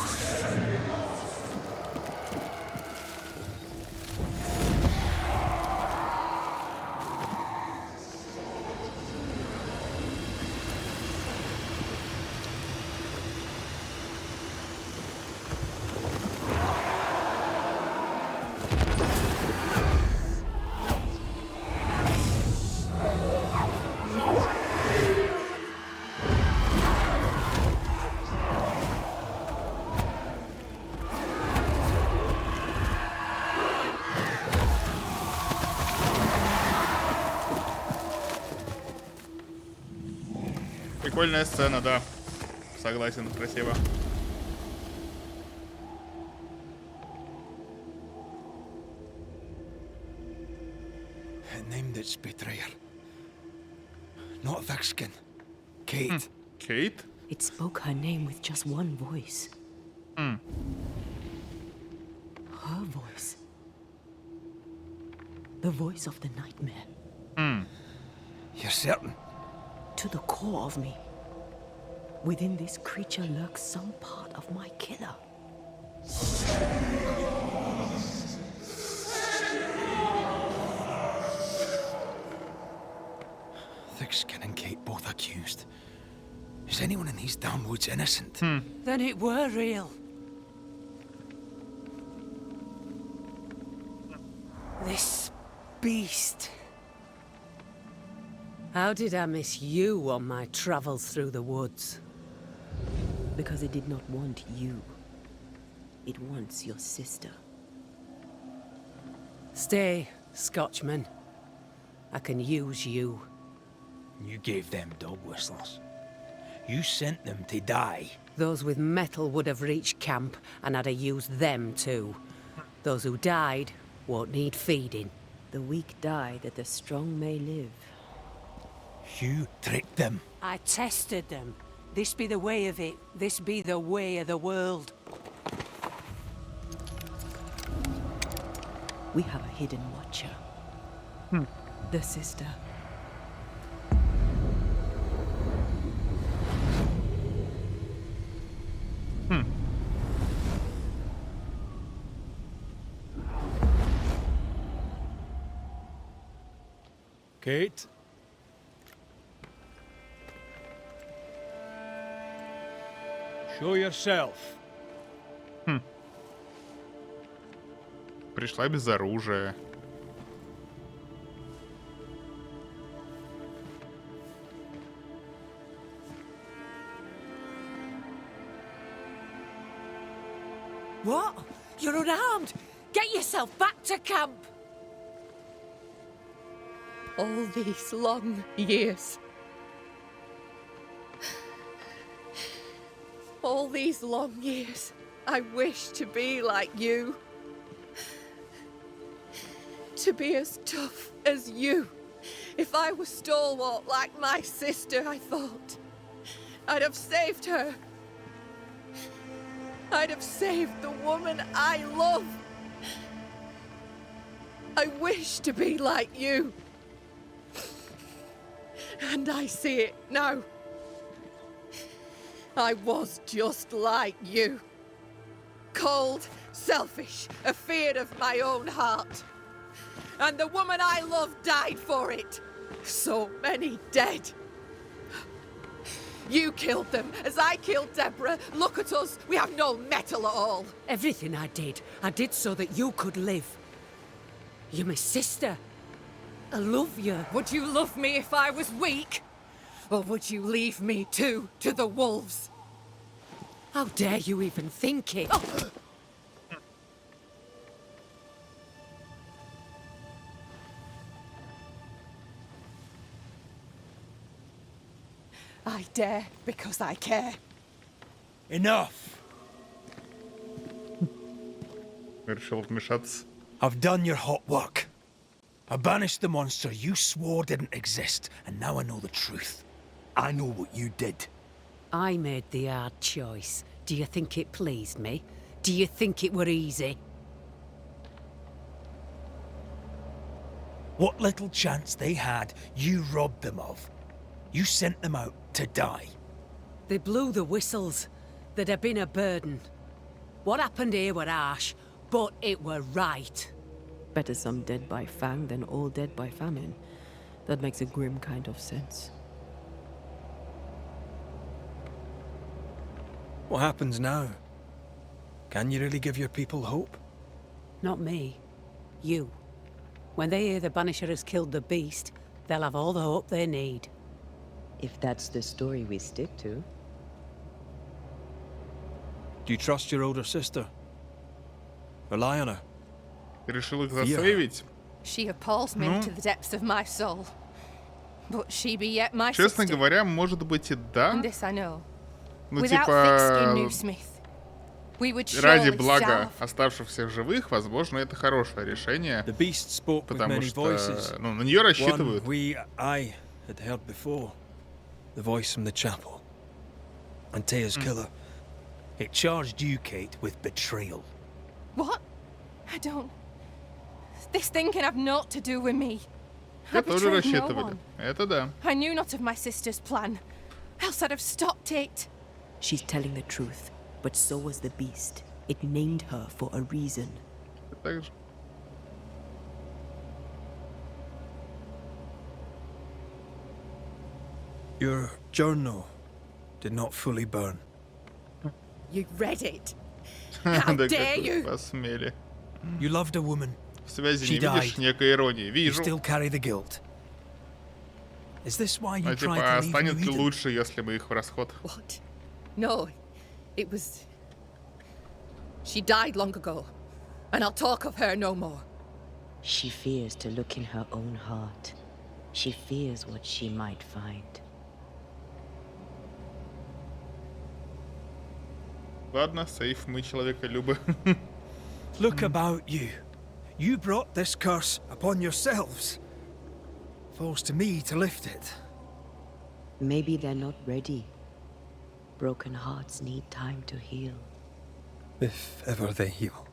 [SPEAKER 1] Прикольная сцена, да. Согласен, красиво.
[SPEAKER 3] It named its betrayer. Not Thickskin. Kate.
[SPEAKER 1] Kate?
[SPEAKER 2] It spoke her name with just one voice.
[SPEAKER 1] Hmm.
[SPEAKER 2] Her voice. The voice of the nightmare.
[SPEAKER 1] Hmm.
[SPEAKER 3] You're certain?
[SPEAKER 2] To the core of me. Within this creature lurks some part of my killer.
[SPEAKER 3] Thickskin and Kate both accused. Is anyone in these damn woods innocent?
[SPEAKER 5] Then it were real. This beast. How did I miss you on my travels through the woods?
[SPEAKER 2] Because it did not want you. It wants your sister.
[SPEAKER 5] Stay, Scotchman. I can use you.
[SPEAKER 3] You gave them dog whistles. You sent them to die.
[SPEAKER 5] Those with metal would have reached camp, and I'd have used them too. Those who died won't need feeding.
[SPEAKER 2] The weak die that the strong may live.
[SPEAKER 3] You tricked them.
[SPEAKER 5] I tested them. This be the way of it. This be the way of the world.
[SPEAKER 2] We have a hidden watcher. The sister.
[SPEAKER 18] Kate? Show yourself.
[SPEAKER 1] Пришла без оружия.
[SPEAKER 5] What? You're unarmed. Get yourself back to camp.
[SPEAKER 4] All these long years. All these long years, I wish to be like you. To be as tough as you. If I was stalwart like my sister, I thought, I'd have saved her. I'd have saved the woman I love. I wish to be like you. And I see it now. I was just like you. Cold, selfish, afeard of my own heart. And the woman I love died for it. So many dead. You killed them, as I killed Deborah. Look at us, we have no mettle at all.
[SPEAKER 5] Everything I did so that you could live. You're my sister. I love you.
[SPEAKER 4] Would you love me if I was weak? Or would you leave me too to the wolves?
[SPEAKER 5] How dare you even think it? Oh.
[SPEAKER 4] I dare because I care.
[SPEAKER 3] Enough.
[SPEAKER 1] Решил вмешаться.
[SPEAKER 3] I've done your hot work. I banished the monster you swore didn't exist, and now I know the truth. I know what you did.
[SPEAKER 5] I made the hard choice. Do you think it pleased me? Do you think it were easy?
[SPEAKER 3] What little chance they had, you robbed them of. You sent them out to die.
[SPEAKER 5] They blew the whistles. They'd have been a burden. What happened here were harsh, but it were right.
[SPEAKER 2] Better some dead by fang than all dead by famine. That makes a grim kind of sense.
[SPEAKER 3] What happens now? Can you really give your people hope?
[SPEAKER 5] Not me. You. When they hear the Banisher has killed the beast, they'll have all the hope they need.
[SPEAKER 2] If that's the story we stick to.
[SPEAKER 3] Do you trust your older sister? Rely on her?
[SPEAKER 1] Решил их засейвить.
[SPEAKER 4] She appalls me to the depths of my soul. But she be yet my
[SPEAKER 1] Честно
[SPEAKER 4] sister.
[SPEAKER 1] говоря, может быть и да.
[SPEAKER 4] And this I know.
[SPEAKER 1] Ну
[SPEAKER 4] Without thick-skinned new Smith, we would
[SPEAKER 1] ради
[SPEAKER 4] surely
[SPEAKER 1] блага
[SPEAKER 4] starve.
[SPEAKER 1] оставшихся в живых, возможно, это хорошее решение.
[SPEAKER 3] The beast spoke with
[SPEAKER 1] Потому
[SPEAKER 3] many
[SPEAKER 1] что,
[SPEAKER 3] voices.
[SPEAKER 1] ну, на нее рассчитывают.
[SPEAKER 3] One I had heard before. The voice from the chapel. Antea's killer. It charged you, Kate, with betrayal.
[SPEAKER 4] What? I don't... This thing can have naught to do with me. I
[SPEAKER 1] Я тоже
[SPEAKER 4] betrayed no
[SPEAKER 1] рассчитывали.
[SPEAKER 4] one.
[SPEAKER 1] Это да.
[SPEAKER 4] I knew not of my sister's plan. Else I'd have stopped it.
[SPEAKER 2] She's telling the truth, but so was the beast. It named her for a reason.
[SPEAKER 1] Так же.
[SPEAKER 3] Your journal did not fully burn.
[SPEAKER 4] You read it. How
[SPEAKER 1] Да
[SPEAKER 4] dare
[SPEAKER 1] как вы
[SPEAKER 4] you?
[SPEAKER 1] посмели.
[SPEAKER 3] You loved a woman.
[SPEAKER 1] В связи
[SPEAKER 3] She
[SPEAKER 1] не видишь
[SPEAKER 3] died.
[SPEAKER 1] некой иронии?
[SPEAKER 3] You
[SPEAKER 1] Вижу.
[SPEAKER 3] still carry the guilt. Is this why you
[SPEAKER 1] Ну,
[SPEAKER 3] tried
[SPEAKER 1] типа,
[SPEAKER 3] to leave
[SPEAKER 1] станет
[SPEAKER 3] New
[SPEAKER 1] ли
[SPEAKER 3] Eden?
[SPEAKER 1] лучше, если мы их в расход?
[SPEAKER 4] What? No, it was... She died long ago, and I'll talk of her no more.
[SPEAKER 2] She fears to look in her own heart. She fears what she might find.
[SPEAKER 1] Ладно, сейф, мы человеколюбы.
[SPEAKER 3] Look about you. You brought this curse upon yourselves. Falls to me to lift it.
[SPEAKER 2] Maybe they're not ready. Broken hearts need time to heal.
[SPEAKER 3] If ever they heal.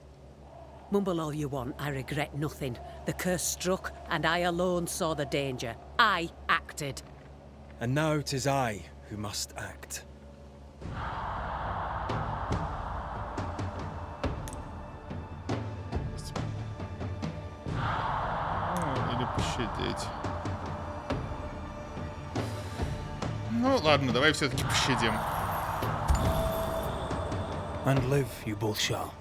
[SPEAKER 5] Mumble all you want, I regret nothing. The curse struck, and I alone saw the danger. I acted.
[SPEAKER 3] And now 'tis I who must act.
[SPEAKER 1] Или пощадить. Ну ладно, давай все-таки пощадим.
[SPEAKER 3] And live you both shall.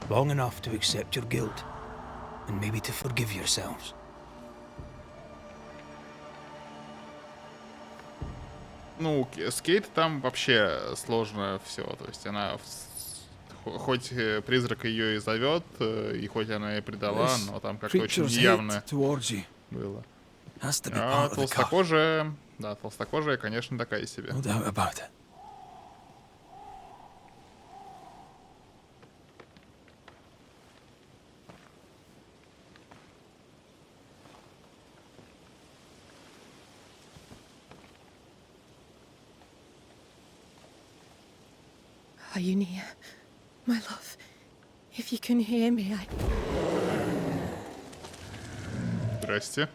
[SPEAKER 3] Long enough to accept your guilt. And maybe to forgive yourselves.
[SPEAKER 1] Ну, с Кейт там вообще сложно все. То есть она хоть призрак ее и зовет, и хоть она и предала,
[SPEAKER 11] This
[SPEAKER 1] но там как-то очень
[SPEAKER 11] creature's
[SPEAKER 1] явно
[SPEAKER 11] hate towards you
[SPEAKER 1] было.
[SPEAKER 11] has to be
[SPEAKER 1] А
[SPEAKER 11] part of the cut.
[SPEAKER 1] толстокожая, да, толстокожая, конечно, такая себе.
[SPEAKER 11] No doubt about it.
[SPEAKER 4] Are you near, my love? If you can hear me, I...
[SPEAKER 1] Здрасте.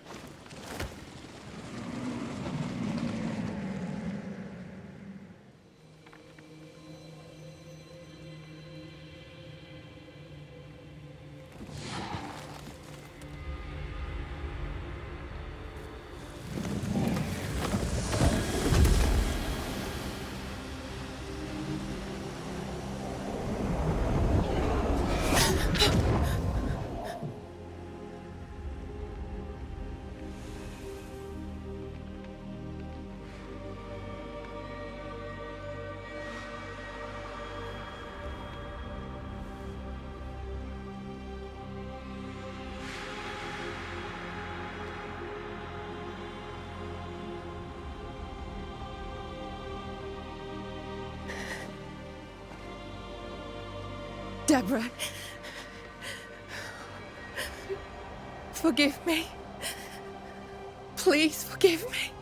[SPEAKER 4] Deborah. Forgive me. Please forgive me.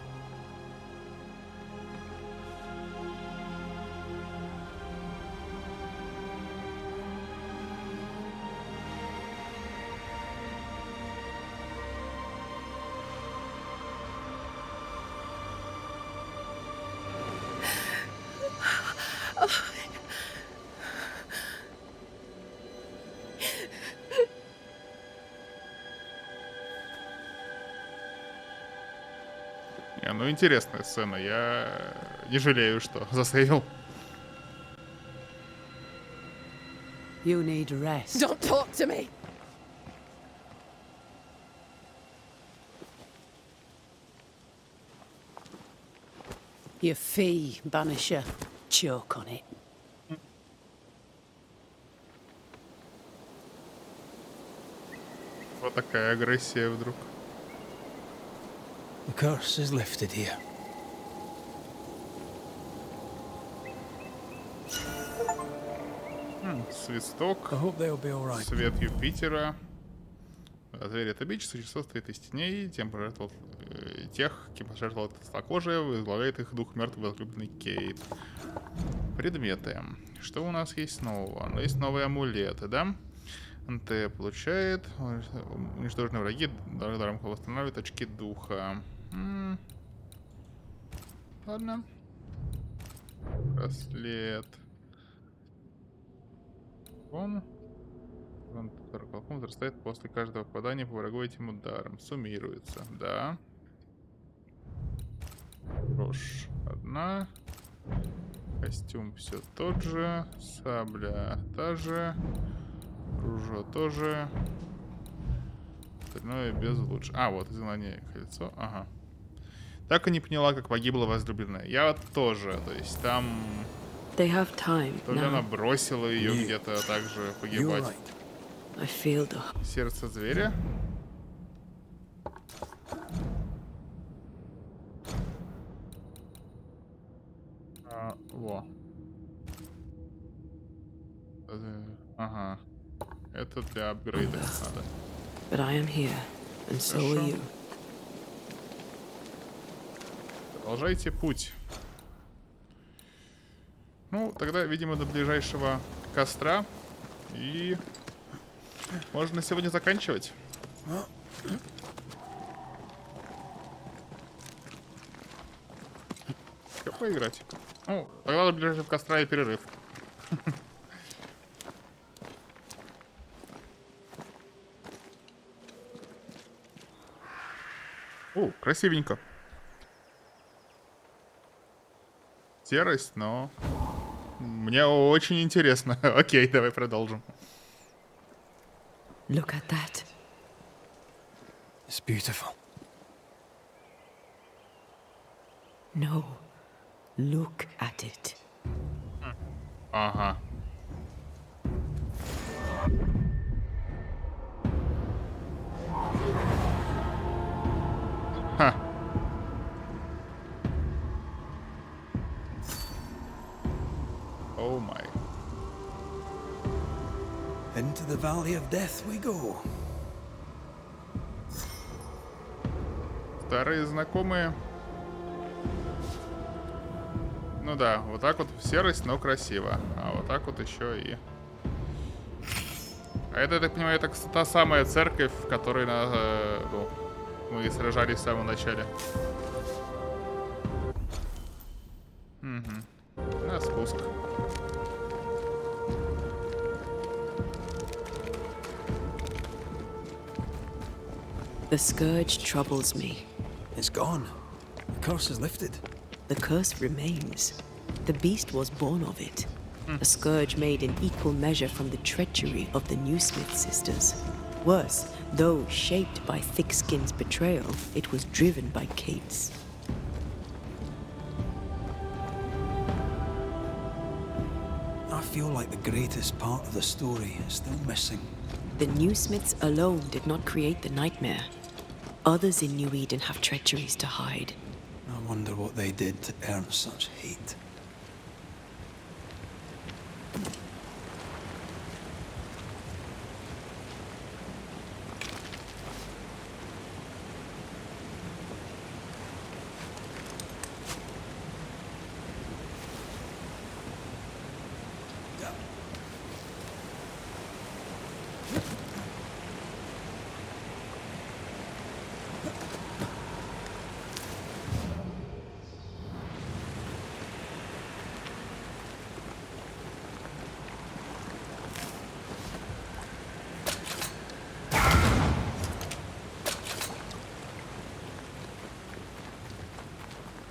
[SPEAKER 1] Ну, интересная сцена. Я не жалею, что засейвил.
[SPEAKER 5] You need rest.
[SPEAKER 4] Don't talk to me.
[SPEAKER 5] Your fee, Banisher. Choke on it.
[SPEAKER 1] Вот такая агрессия вдруг.
[SPEAKER 11] The curse is lifted here.
[SPEAKER 1] Свисток.
[SPEAKER 11] I hope they'll be all right.
[SPEAKER 1] Свет Юпитера. Зверь это бич, существо состоит из теней, тем пожертвовал тех, кем пожертвовал толстокожая, возглавляет их дух мертвый возлюбленный Кейт. Предметы. Что у нас есть нового? Ну, есть новые амулеты, да? НТ получает. Уничтоженные враги даром восстанавливает очки духа. Ладно. Браслет. Он возрастает после каждого попадания по врагу этим ударом. Суммируется, да. Брошь одна. Костюм все тот же. Сабля та же. Ружье тоже. Остальное без лучше. А, вот, изгнание кольцо. Ага. Так и не поняла, как погибла возлюбленная. Я вот тоже, то есть там...
[SPEAKER 2] They have time
[SPEAKER 1] То ли
[SPEAKER 2] now.
[SPEAKER 1] она бросила ее где-то также погибать.
[SPEAKER 2] I feel the...
[SPEAKER 1] Сердце зверя. Во. Ага. Это для апгрейда надо.
[SPEAKER 2] But I am here, and so are you.
[SPEAKER 1] Продолжайте путь. Ну, тогда, видимо, до ближайшего костра. И можно на сегодня заканчивать. Как поиграть? Ну, тогда до ближайшего костра и перерыв. О, красивенько. Серость, но... Мне очень интересно. Окей, давай продолжим.
[SPEAKER 2] Look at that.
[SPEAKER 11] It's beautiful.
[SPEAKER 2] No. Look at it.
[SPEAKER 1] Ага. О май.
[SPEAKER 3] Into the valley of death we go.
[SPEAKER 1] Старые знакомые. Ну да, вот так вот серость, но красиво. А вот так вот еще и... А это, я так понимаю, это та самая церковь, в которой мы сражались в самом начале. Угу. На спуск.
[SPEAKER 2] The scourge troubles me.
[SPEAKER 3] It's gone. The curse is lifted.
[SPEAKER 2] The curse remains. The beast was born of it. A scourge made in equal measure from the treachery of the Newsmith sisters. Worse, though shaped by Thickskin's betrayal, it was driven by Kate's.
[SPEAKER 3] I feel like the greatest part of the story is still missing.
[SPEAKER 2] The Newsmiths alone did not create the nightmare. Others in New Eden have treacheries to hide.
[SPEAKER 3] I wonder what they did to earn such hate.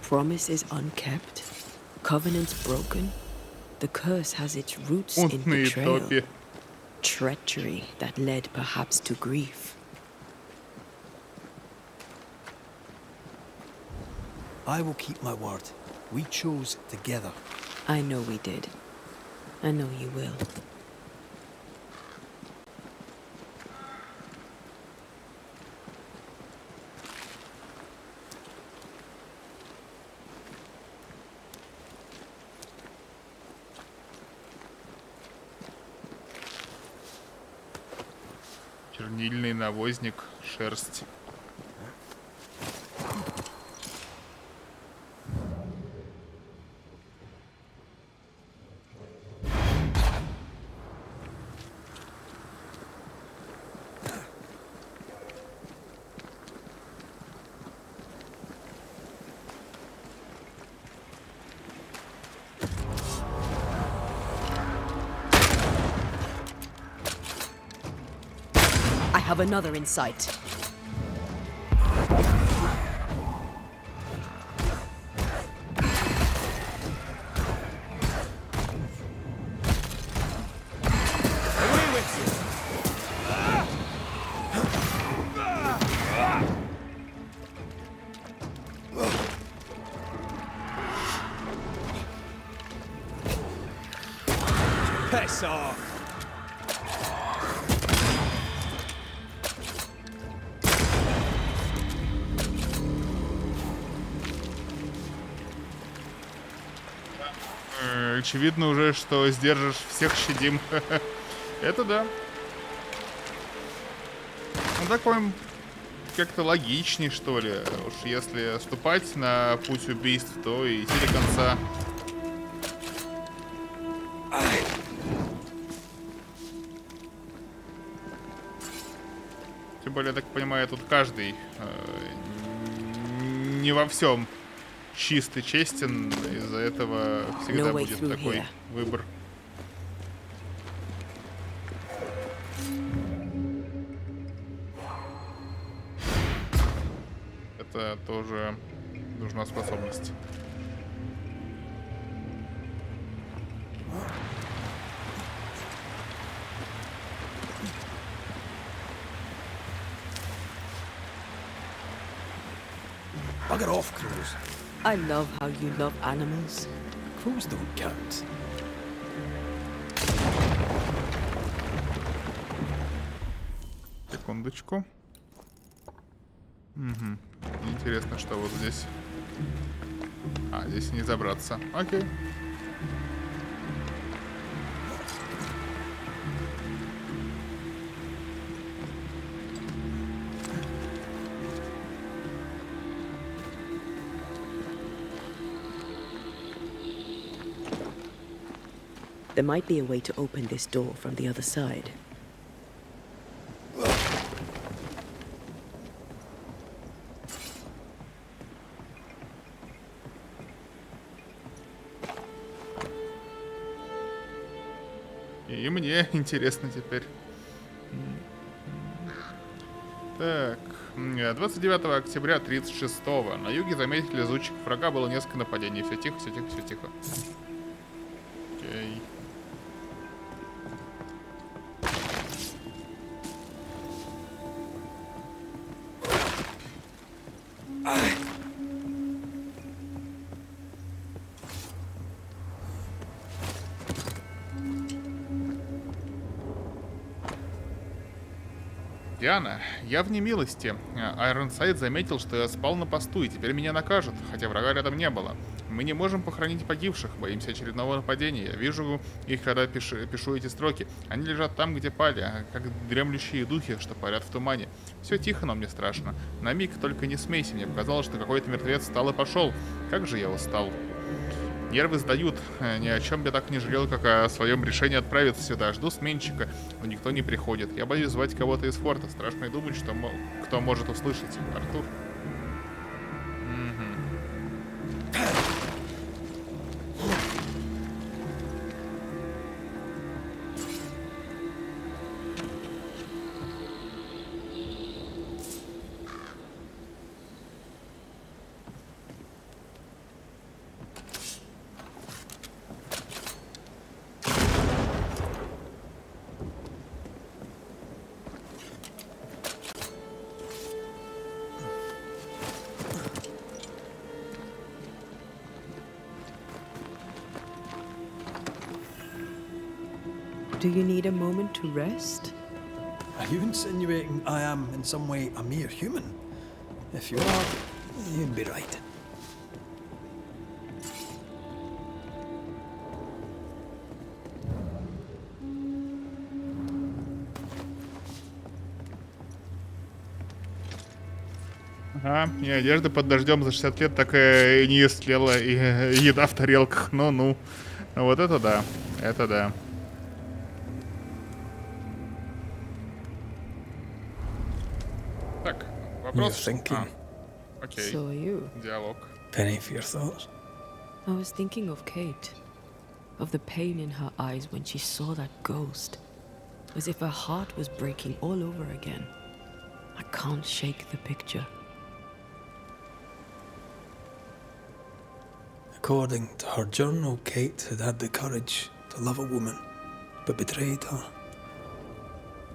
[SPEAKER 2] Promises unkept, covenants broken. The curse has its roots in betrayal, treachery that led perhaps to grief.
[SPEAKER 3] I will keep my word. We chose together.
[SPEAKER 2] I know we did. I know you will.
[SPEAKER 1] Чернильный навозник, шерсть.
[SPEAKER 17] I have another in sight.
[SPEAKER 15] Piss off!
[SPEAKER 1] Очевидно уже, что сдержишь, всех щадим. Это да. Ну, так, по-моему, как-то логичней, что ли. Уж если ступать на путь убийств, то и идти до конца. Тем более, я так понимаю, тут каждый не во всем чист и честен, из-за этого всегда будет такой выбор. Это тоже нужна способность.
[SPEAKER 3] Bugger off, crows.
[SPEAKER 2] I love how you love animals.
[SPEAKER 3] Crows don't count.
[SPEAKER 1] Секундочку. Угу. Интересно, что вот здесь. А, здесь не забраться. Окей.
[SPEAKER 2] There might be a way to open this door from the other side.
[SPEAKER 1] И мне интересно теперь. Так, 29 октября 36-го. На юге заметили лазутчиков врага, было несколько нападений. Все тихо, все тихо, все тихо. Окей. Диана, я в немилости. Айронсайд заметил, что я спал на посту, и теперь меня накажут, хотя врага рядом не было. Мы не можем похоронить погибших, боимся очередного нападения. Я вижу их, когда пишу эти строки. Они лежат там, где пали, как дремлющие духи, что парят в тумане. Все тихо, но мне страшно. На миг только не смейся, мне показалось, что какой-то мертвец встал и пошел. Как же я устал. Нервы сдают. Ни о чем я так не жалел, как о своем решении отправиться сюда. Жду сменщика, но никто не приходит. Я боюсь звать кого-то из форта. Страшно и думать, что кто может услышать. Артур.
[SPEAKER 2] Do you need a moment to rest?
[SPEAKER 11] Are you insinuating I am in some way a mere human? If you are, you'd be right.
[SPEAKER 1] Ага, и одежда под дождем за 60 лет такая и не истлела, и еда в тарелках. Ну-ну. Вот это да. Это да. Так, вопрос. Окей.
[SPEAKER 2] So are you.
[SPEAKER 1] Диалог.
[SPEAKER 11] Penny for your thoughts.
[SPEAKER 2] I was thinking of Kate, of the pain in her eyes when she saw that ghost, as if her heart was breaking all over again. I can't shake the picture.
[SPEAKER 11] According to her journal, Kate had had the courage to love a woman, but betrayed her.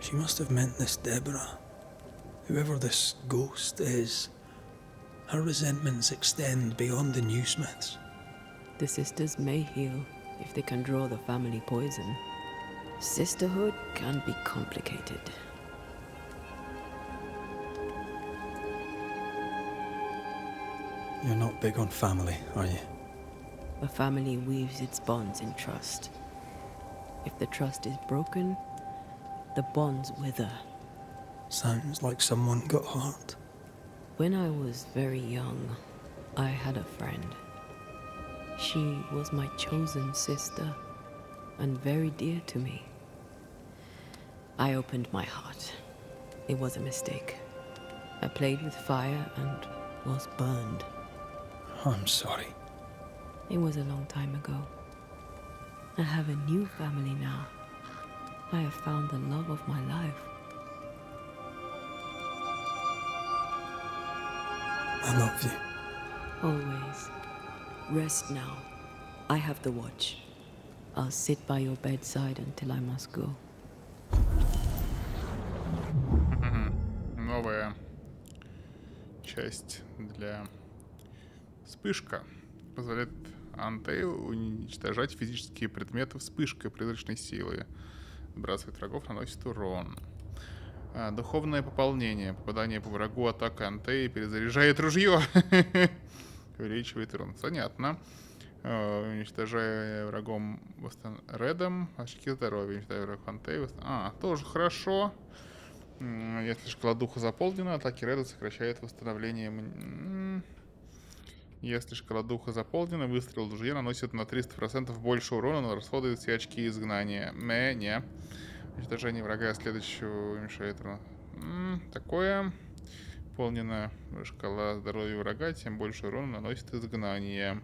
[SPEAKER 11] She must have meant this Deborah. Whoever this ghost is, her resentments extend beyond the new Smiths.
[SPEAKER 2] The sisters may heal if they can draw the family poison. Sisterhood can be complicated.
[SPEAKER 11] You're not big on family, are you?
[SPEAKER 2] A family weaves its bonds in trust. If the trust is broken, the bonds wither.
[SPEAKER 11] Sounds like someone got hurt.
[SPEAKER 2] When I was very young, I had a friend. She was my chosen sister and very dear to me. I opened my heart. It was a mistake. I played with fire and was burned.
[SPEAKER 11] I'm sorry.
[SPEAKER 2] It was a long time ago. I have a new family now. I have found the love of my life.
[SPEAKER 11] I love you.
[SPEAKER 2] Always. Rest now. I have the watch. I'll sit by your bedside until I must go.
[SPEAKER 1] Новая часть для вспышка. Позволяет Антею уничтожать физические предметы вспышкой призрачной силы. Сбрасывает врагов, наносит урон. Духовное пополнение. Попадание по врагу, атака Антеи, перезаряжает ружье. Увеличивает урон. Понятно. Уничтожая врагом Редом, очки здоровья. Уничтожая врагов Антеи. Тоже хорошо. Если шкала духа заполнена, атаки Реда сокращает восстановление. Если шкала духа заполнена, выстрел в ружье наносит на 300% больше урона, но расходует все очки изгнания. Не. Уничтожение врага следующего уменьшает урон. Такое. Выполнена шкала здоровья врага, тем больше урона наносит изгнание.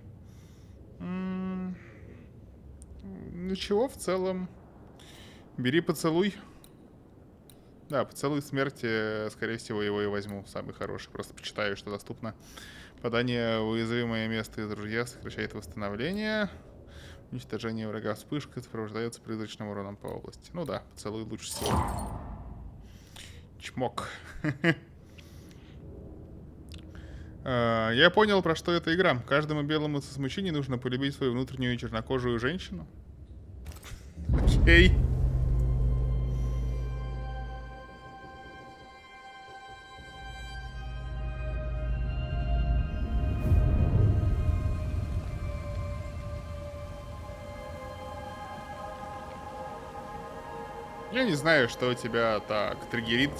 [SPEAKER 1] Ничего, в целом. Бери поцелуй. Да, поцелуй смерти, скорее всего, его и возьму. Самый хороший. Просто почитаю, что доступно. Попадание в уязвимое место из ружья сокращает восстановление. Уничтожение врага вспышкой сопровождается призрачным уроном по области. Ну да, поцелуй лучше всего. Чмок. Я понял, про что эта игра. Каждому белому с мужчиной нужно полюбить свою внутреннюю чернокожую женщину. Окей. Я не знаю, что тебя так триггерит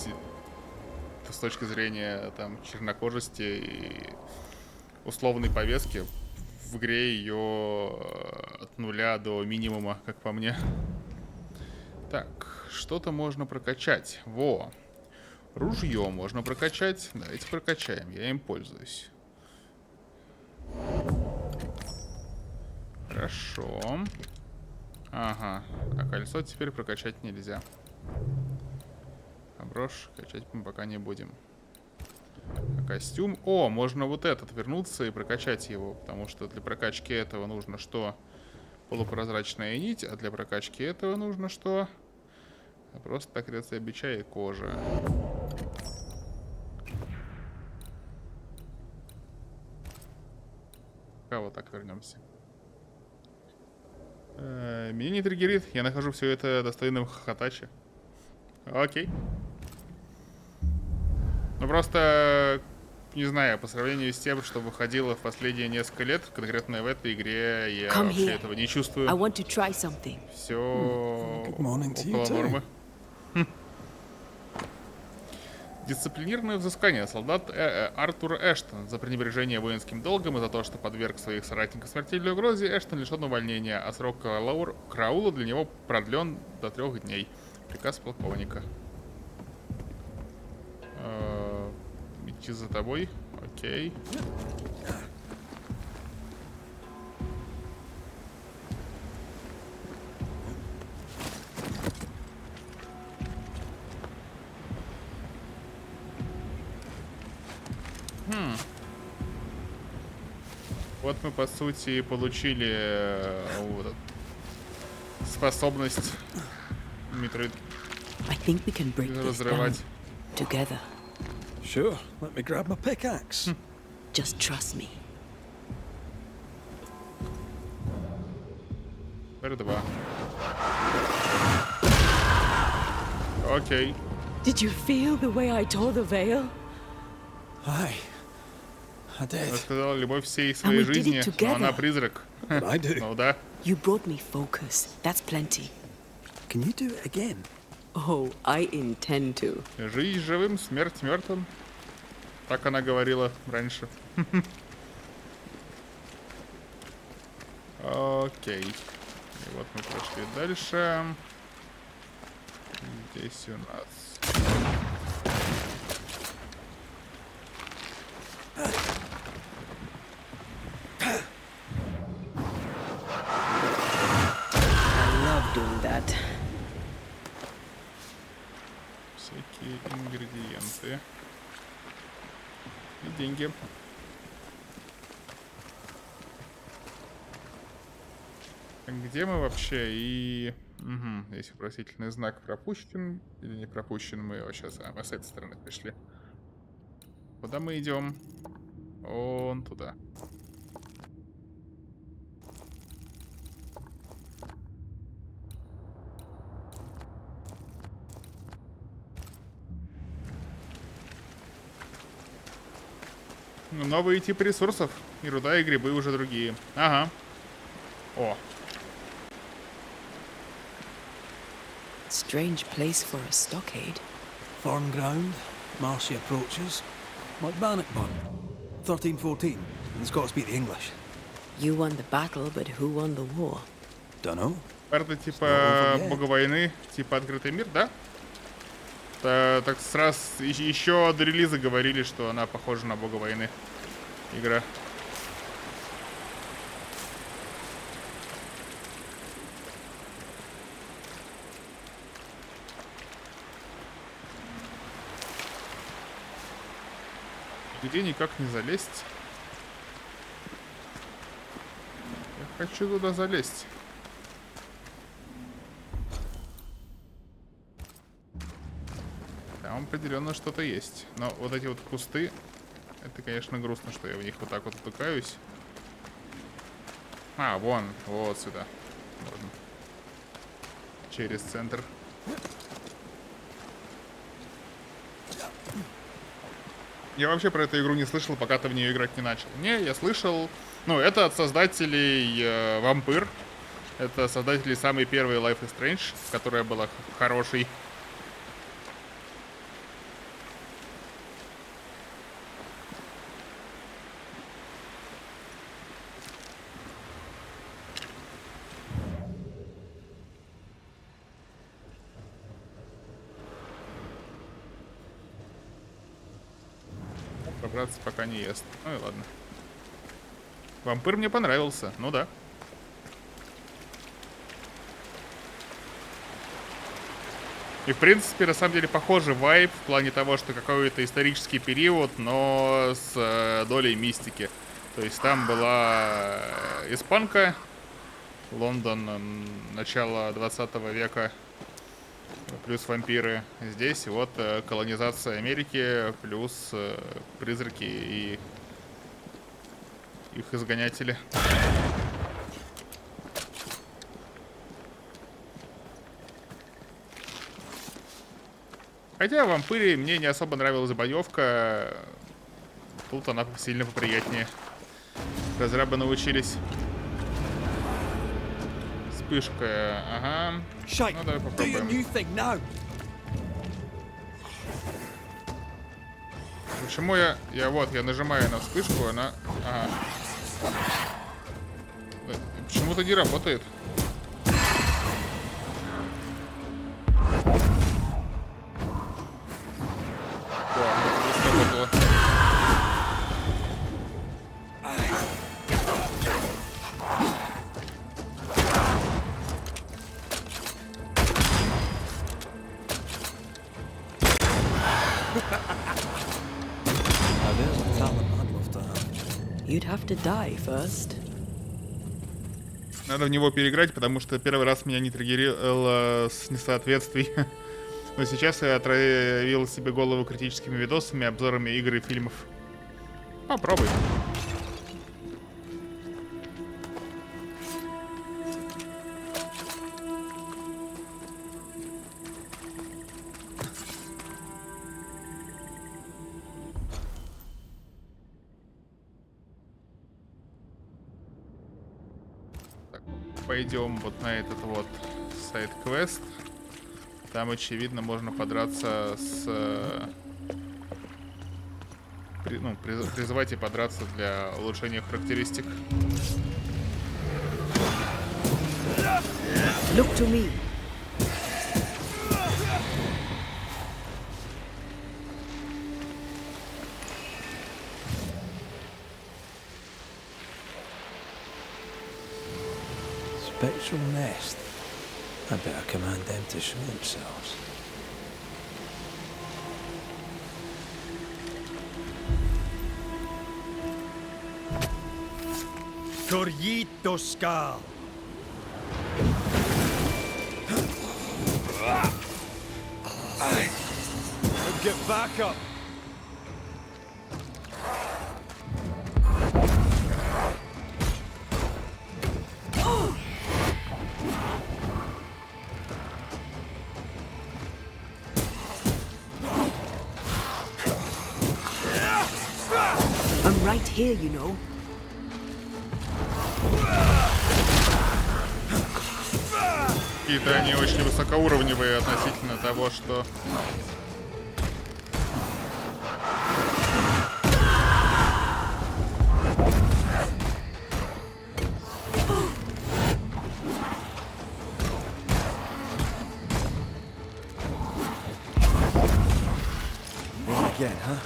[SPEAKER 1] с точки зрения там чернокожести и условной повестки. В игре ее от 0 до минимума, как по мне. Так, что-то можно прокачать. Во! Ружье можно прокачать. Давайте прокачаем, я им пользуюсь. Хорошо. Ага, а кольцо теперь прокачать нельзя. А брошь качать мы пока не будем. А костюм... О, можно вот этот вернуться и прокачать его, потому что для прокачки этого нужно что? Полупрозрачная нить, а для прокачки этого нужно что? Просто так рецепт бича и кожа. Пока вот так вернемся. Меня не триггерит, я нахожу все это достойным хохотача. Окей. Ну просто, не знаю, по сравнению с тем, что выходило в последние несколько лет, конкретно в этой игре, я вообще этого не чувствую. Все около нормы. Дисциплинированное взыскание. Солдат Артур Эштон. За пренебрежение воинским долгом и за то, что подверг своих соратников смертельной угрозе, Эштон лишен увольнения, а срок караула для него продлен до 3 дней. Приказ полковника. Идти за тобой. Окей. Вот мы, по сути, получили способность метроид разрывать.
[SPEAKER 3] Sure, let me grab my pickaxe.
[SPEAKER 2] Just trust me.
[SPEAKER 1] Теперь 2. Окей.
[SPEAKER 2] Did you feel the way I tore the veil?
[SPEAKER 3] Aye. I did.
[SPEAKER 1] Я сказал, любовь всей своей жизни, но она призрак.
[SPEAKER 3] I do.
[SPEAKER 1] Ну да.
[SPEAKER 2] You brought me focus. That's plenty.
[SPEAKER 3] Can you do it again?
[SPEAKER 2] Oh, I intend to.
[SPEAKER 1] Жизнь живым, смерть мертвым. Так она говорила раньше. Окей. И вот мы прошли дальше. Здесь у нас...
[SPEAKER 2] Doing that.
[SPEAKER 1] Всякие ингредиенты. И деньги. Где мы вообще? И... Угу. Есть вопросительный знак, пропущен или не пропущен. Мы его сейчас... мы с этой стороны пришли. Куда мы идем? Вон туда. Новые типы ресурсов. И руда, и грибы уже другие. Ага. О.
[SPEAKER 2] Strange place for a stockade.
[SPEAKER 3] Farm ground, marshy approaches. Like Bannockburn, 1314. It's got to be the English.
[SPEAKER 2] You won the battle, but who won the war?
[SPEAKER 3] Dunno.
[SPEAKER 1] Это типа бога войны, типа открытый мир, да? Так сразу еще до релиза говорили, что она похожа на бога войны. Игра. Где никак не залезть? Я хочу туда залезть. Там определенно что-то есть. Но вот эти вот кусты, это, конечно, грустно, что я в них вот так вот утыкаюсь. А, вон, вот сюда. Можно. Через центр. Я вообще про эту игру не слышал, пока ты в нее играть не начал. Не, я слышал. Ну, это от создателей Вампир. Это создатели самой первой Life is Strange, которая была хорошей. Пробраться пока не ест. Ну и ладно. Вампир мне понравился. Ну да. И в принципе, на самом деле, похожий вайб в плане того, что какой-то исторический период, но с долей мистики. То есть там была испанка, Лондон, начало 20 века, плюс вампиры. Здесь вот колонизация Америки, плюс призраки и их изгонятели. Хотя в Вампире мне не особо нравилась боевка. Тут она сильно поприятнее. Разрабы научились. Вспышка, ага. Ну давай попробуем. Почему я нажимаю на вспышку, она... Ага. Почему-то не работает.
[SPEAKER 2] You'd have to die first.
[SPEAKER 1] Надо в него переиграть, потому что первый раз меня не триггерило с несоответствий. Но сейчас я отравил себе голову критическими видосами, обзорами игр и фильмов. Попробуй. Пойдем вот на этот вот сайд-квест. Там, очевидно, можно подраться с... призывать и подраться для улучшения характеристик.
[SPEAKER 2] Look to me.
[SPEAKER 11] Spectral nest. I better command them to show themselves.
[SPEAKER 18] Corrito Skal. Get back up.
[SPEAKER 2] I'm right here, you know.
[SPEAKER 1] Какие-то они очень высокоуровневые относительно того, что...
[SPEAKER 3] again, huh?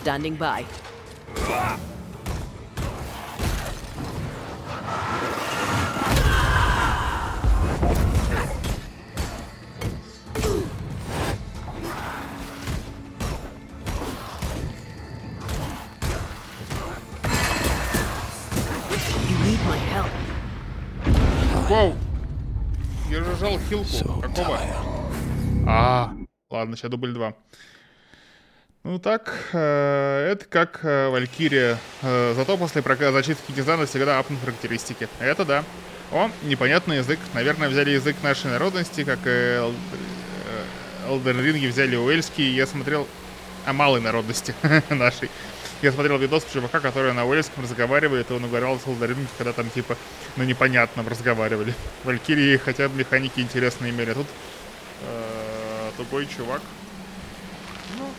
[SPEAKER 2] Standing by. You need my help.
[SPEAKER 1] Воу! Я же жал хилку. Какого? Ладно, сейчас дубль 2. Ну так, это как Валькирия. Зато после зачистки Кизана всегда апнут характеристики. Это да. О, непонятный язык. Наверное, взяли язык нашей народности, как и Элден Ринге взяли уэльский. Я смотрел... малой народности нашей. Я смотрел видос чувака, который на уэльском разговаривает, и он угорал с Элден Ринге, когда там типа, непонятно разговаривали. Валькирии хотя бы механики интересные имели. А тут тупой чувак. Ну...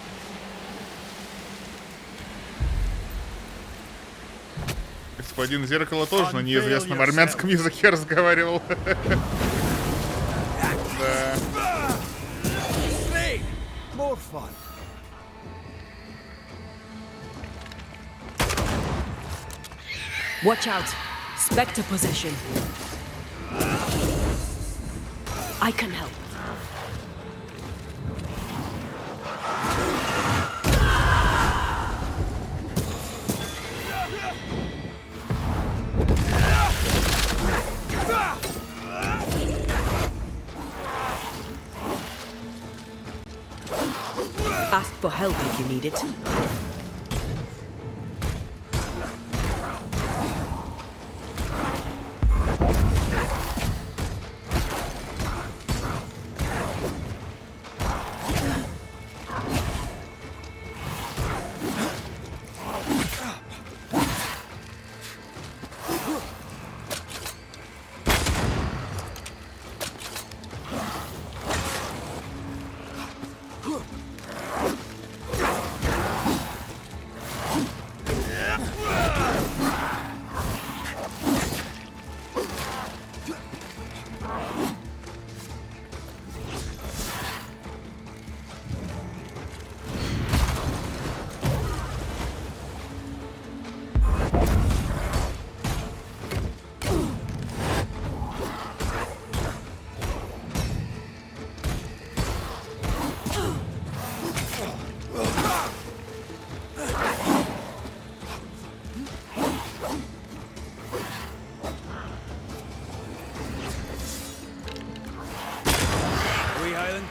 [SPEAKER 1] Господин Зеркало тоже на неизвестном армянском языке разговаривал. Да.
[SPEAKER 17] Watch out. Spectre possession. I can help.
[SPEAKER 2] Ask for help if you need it.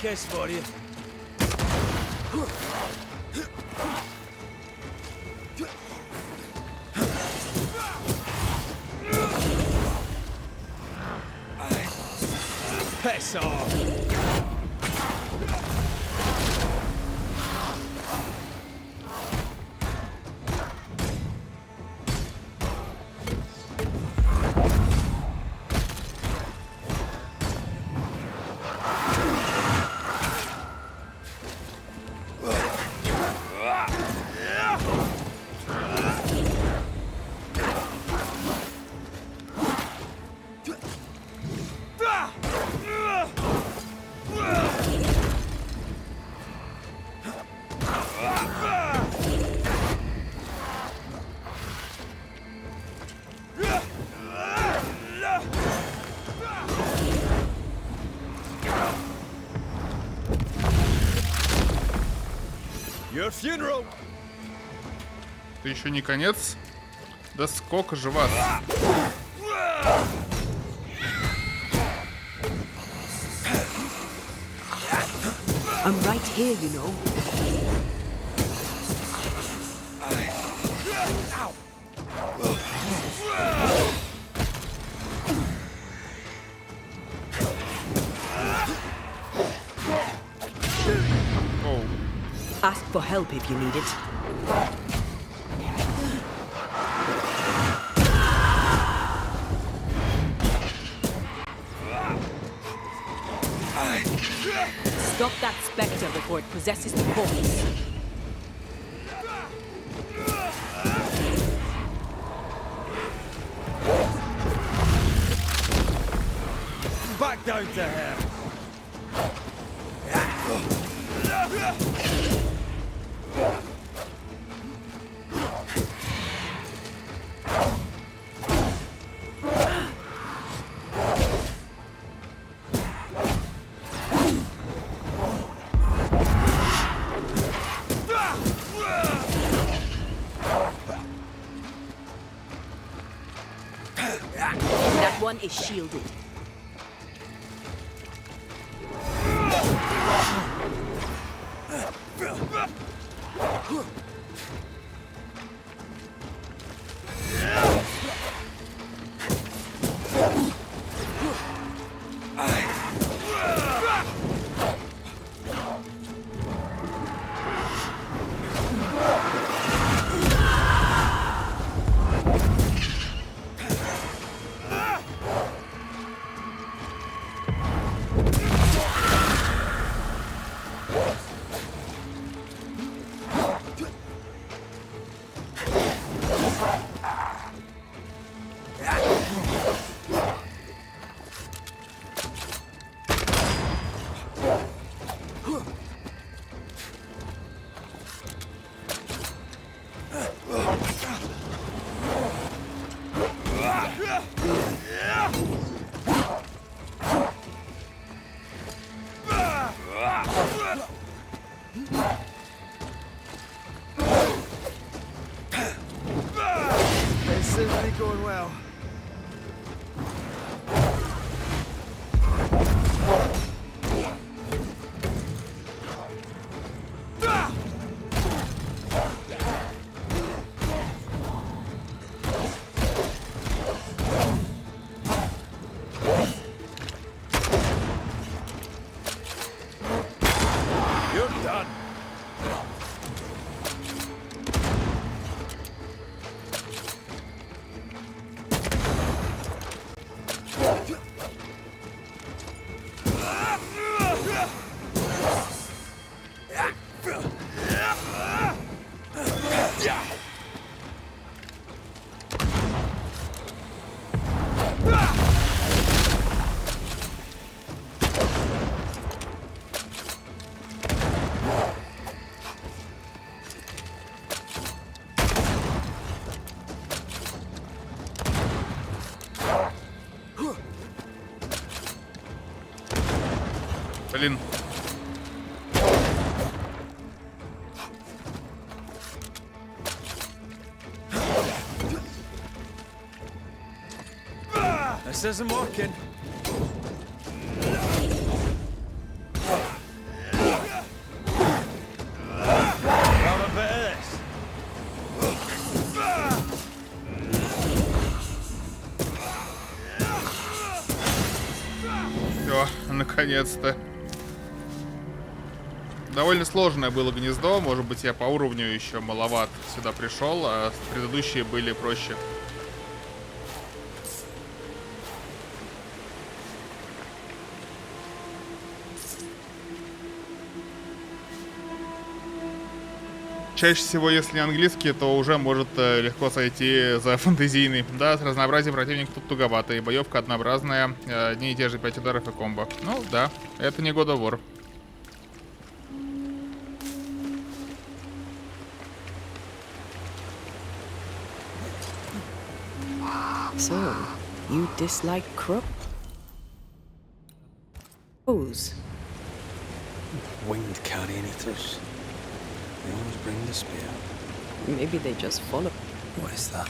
[SPEAKER 15] Kiss for you. Piss off. Your funeral.
[SPEAKER 1] Это еще не конец. Да сколько же вас?
[SPEAKER 17] I'm right here, you know. Ask for help if you need it. Stop that spectre before it possesses the corpse.
[SPEAKER 15] Back down to hell.
[SPEAKER 17] That one is shielded.
[SPEAKER 15] This isn't going well.
[SPEAKER 6] You're done.
[SPEAKER 1] Блин.
[SPEAKER 15] This isn't working. Have a bit of this.
[SPEAKER 1] Все, наконец-то. Довольно сложное было гнездо, может быть, я по уровню еще маловат сюда пришел, а предыдущие были проще. Чаще всего, если английский, то уже может легко сойти за фэнтезийный. Да, с разнообразием противников тут туговато, и боевка однообразная, одни и те же 5 ударов и комбо. Ну да, это не God of War.
[SPEAKER 2] So, you dislike crows?
[SPEAKER 11] Winged carrion eaters. They always bring despair.
[SPEAKER 2] Maybe they just follow.
[SPEAKER 11] What is that?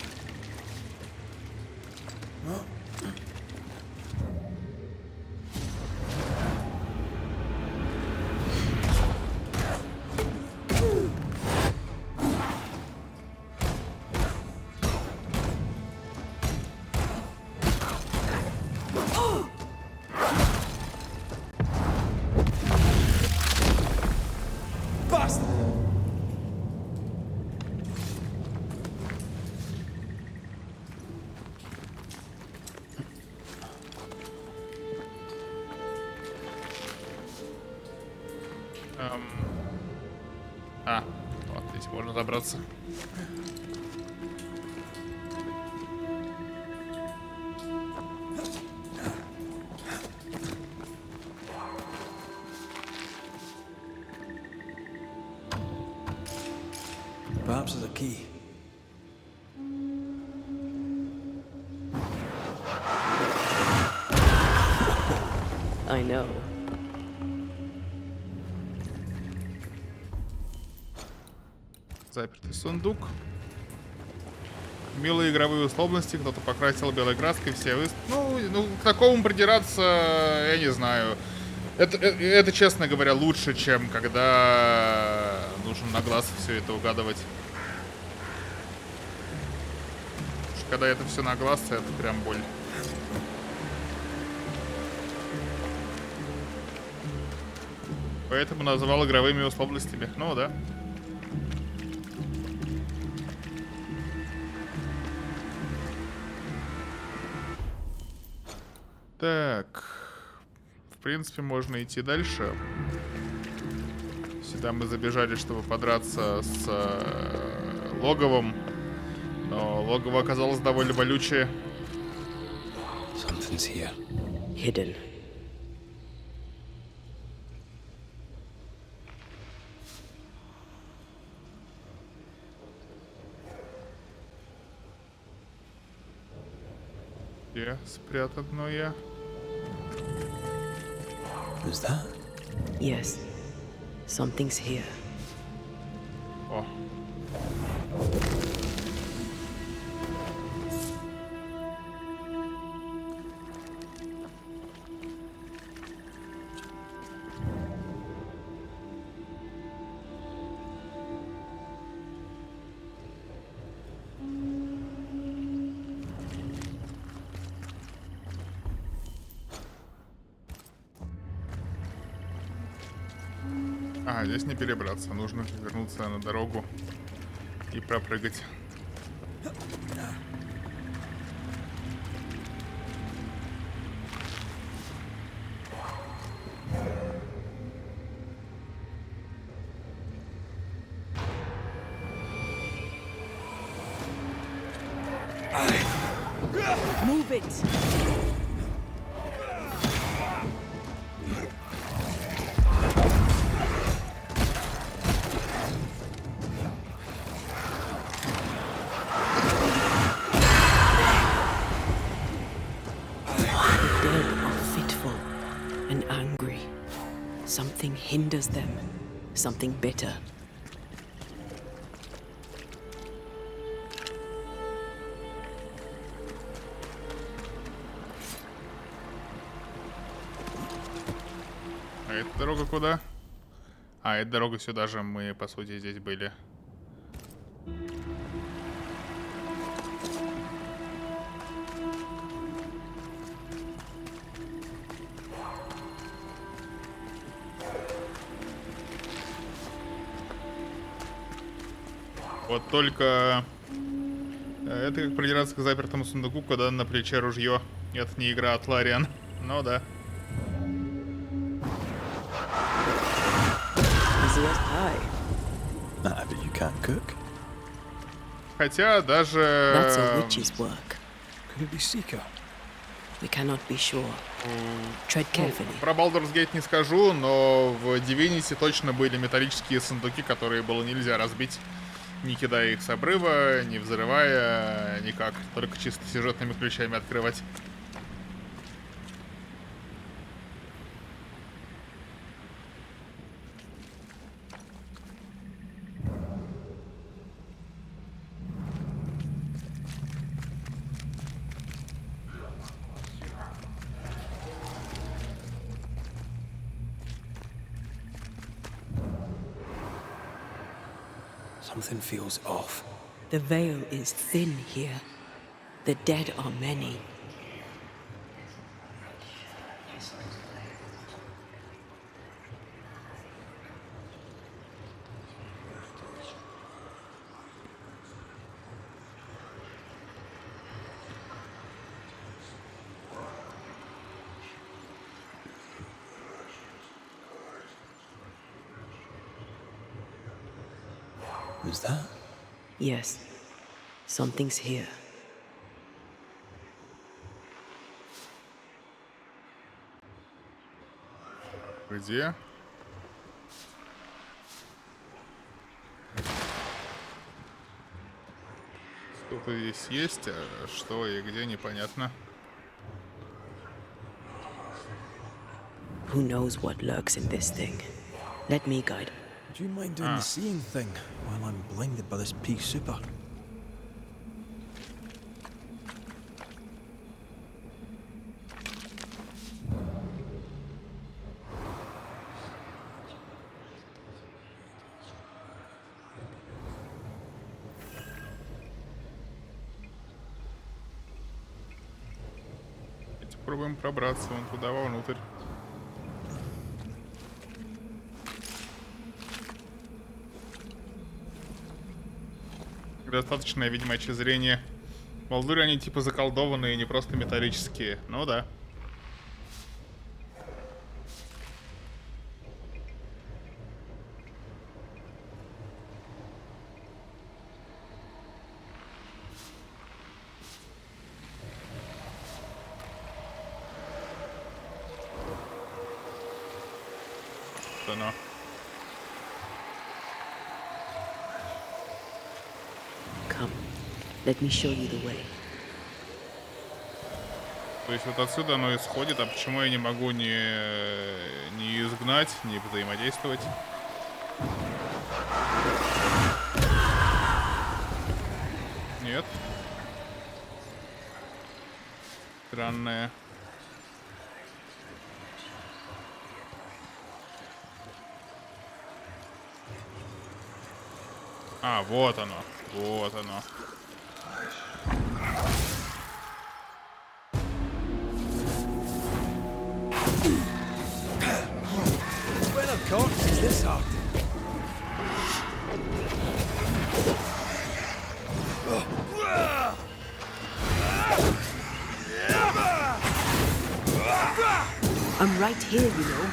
[SPEAKER 11] Oh.
[SPEAKER 1] Вот здесь можно добраться.
[SPEAKER 11] Perhaps there's a key.
[SPEAKER 2] I know.
[SPEAKER 1] Запертый сундук. Милые игровые условности, кто-то покрасил белой краской, все ну, к такому придираться, я не знаю. Это, честно говоря, лучше, чем когда нужно на глаз все это угадывать. Потому что когда это все на глаз, это прям боль. Поэтому назвал игровыми условностями. Ну да. Так. В принципе, можно идти дальше. Сюда мы забежали, чтобы подраться с логовом. Но логово оказалось довольно болючее.
[SPEAKER 3] Something's here.
[SPEAKER 2] Hidden.
[SPEAKER 1] Где спрятанное?
[SPEAKER 11] Is that?
[SPEAKER 2] Yes. Something's here.
[SPEAKER 1] О. Здесь не перебраться, нужно вернуться на дорогу и пропрыгать.
[SPEAKER 17] Move it.
[SPEAKER 2] Something hinders them. Something bitter.
[SPEAKER 1] А эта дорога куда? А, эта дорога сюда же, мы, по сути, здесь были. Вот только это как придираться к запертому сундуку, когда на плече ружье. Это не игра от Лариан. Ну да.
[SPEAKER 11] But you can't cook.
[SPEAKER 1] Хотя даже...
[SPEAKER 2] That's a witch's work.
[SPEAKER 11] Could it be Seeker?
[SPEAKER 2] We cannot be sure. Tread carefully.
[SPEAKER 1] Про Baldur's Gate не скажу, но в Divinity точно были металлические сундуки, которые было нельзя разбить, не кидая их с обрыва, не взрывая, никак. Только чисто сюжетными ключами открывать.
[SPEAKER 11] Something feels off.
[SPEAKER 2] The veil is thin here. The dead are many.
[SPEAKER 11] was that?
[SPEAKER 2] Yes, something's here.
[SPEAKER 1] Где? Что-то здесь есть, а что и где, непонятно.
[SPEAKER 2] Who knows what lurks in this thing? Let me guide.
[SPEAKER 11] Do you mind doing the seeing thing while I'm blinded by this pea super?
[SPEAKER 1] Пробуем пробраться вон туда, вовнутрь. Достаточное ведьмачье зрение. Молдуры они типа заколдованные, не просто металлические. Ну да. Оно.
[SPEAKER 2] Come, let me show you the way.
[SPEAKER 1] То есть вот отсюда оно исходит, а почему я не могу не изгнать, не взаимодействовать? Нет. Странное. А, вот оно. Вот оно.
[SPEAKER 3] Where the corpse is this art?
[SPEAKER 2] I'm right here, you know.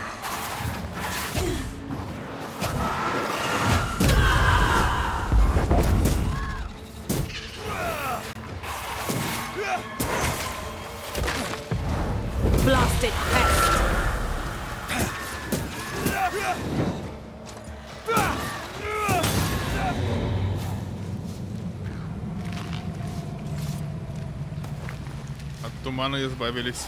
[SPEAKER 2] Blasted pest!
[SPEAKER 1] От тумана избавились.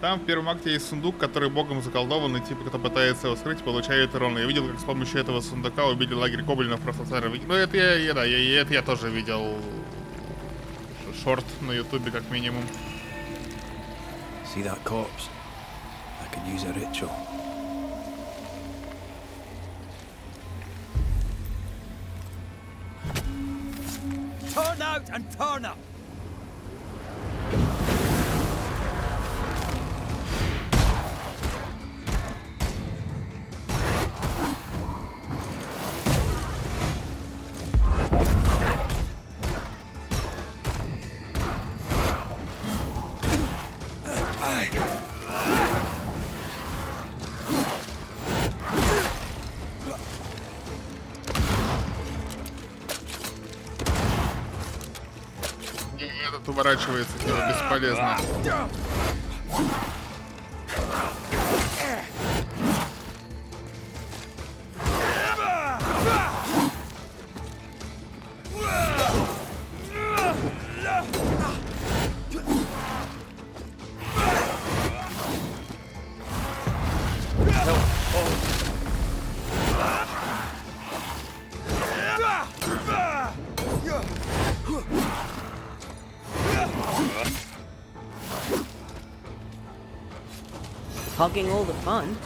[SPEAKER 1] Там в первом акте есть сундук, который богом заколдован, и типа кто пытается его вскрыть, получает урон. Я видел, как с помощью этого сундука убили лагерь гоблинов просто старые. Ну это я тоже видел шорт на ютубе как минимум.
[SPEAKER 11] See that corpse? I could use a ritual.
[SPEAKER 18] Turn out and turn up!
[SPEAKER 1] Этот уворачивается, типа, бесполезно.
[SPEAKER 2] Hogging all the fun.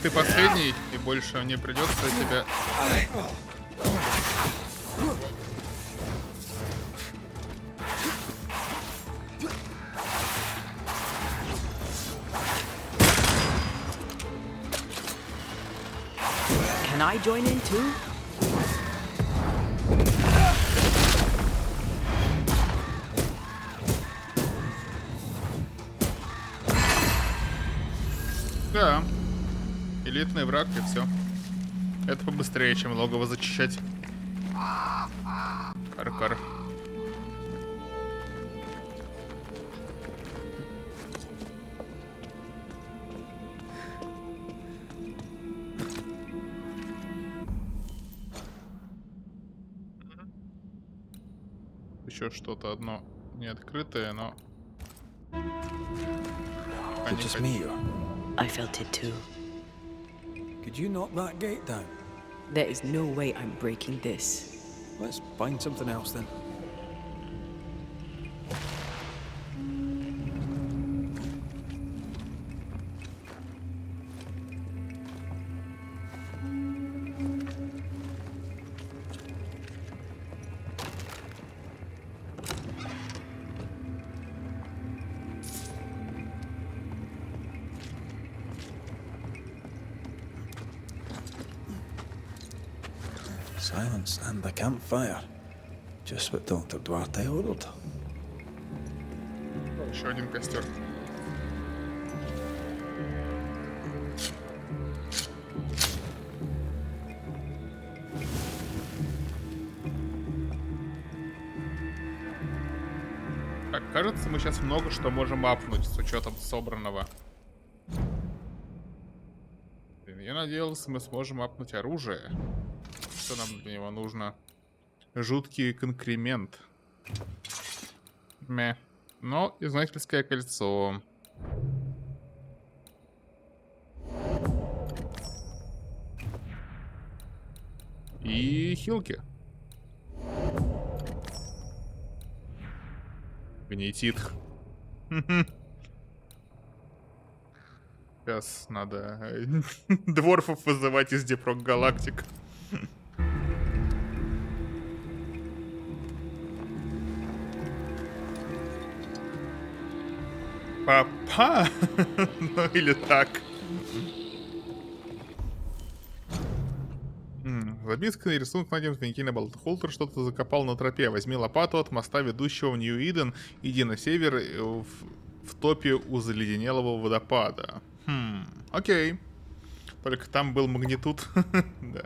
[SPEAKER 1] ты последний, и больше не придется тебя...
[SPEAKER 17] Can I join in too?
[SPEAKER 1] Да. Элитный враг и все. Это побыстрее, чем логово зачищать. Кар-кар. Еще что-то одно не открытое, но...
[SPEAKER 11] It just me, or?
[SPEAKER 2] I felt it too.
[SPEAKER 11] Could you knock that gate down?
[SPEAKER 2] There is no way I'm breaking this.
[SPEAKER 11] Let's find something else then. Silence and the campfire. Just what Dr. Duarte ordered.
[SPEAKER 1] Еще один костер. Так, кажется, мы сейчас много что можем апнуть с учетом собранного. Я надеялся, мы сможем апнуть оружие. Что нам для него нужно? Жуткий конкремент. Мeh. Но изнательское кольцо. И хилки. Гнетит. Сейчас надо дворфов вызывать из Депрок Галактик. Папа? Ну или так. Записка и рисунок найден в тайнике на болот. Холтер что-то закопал на тропе. Возьми лопату от моста, ведущего в Нью-Иден. Иди на север в топе у заледенелого водопада. Окей. Только там был магнитуд. Да.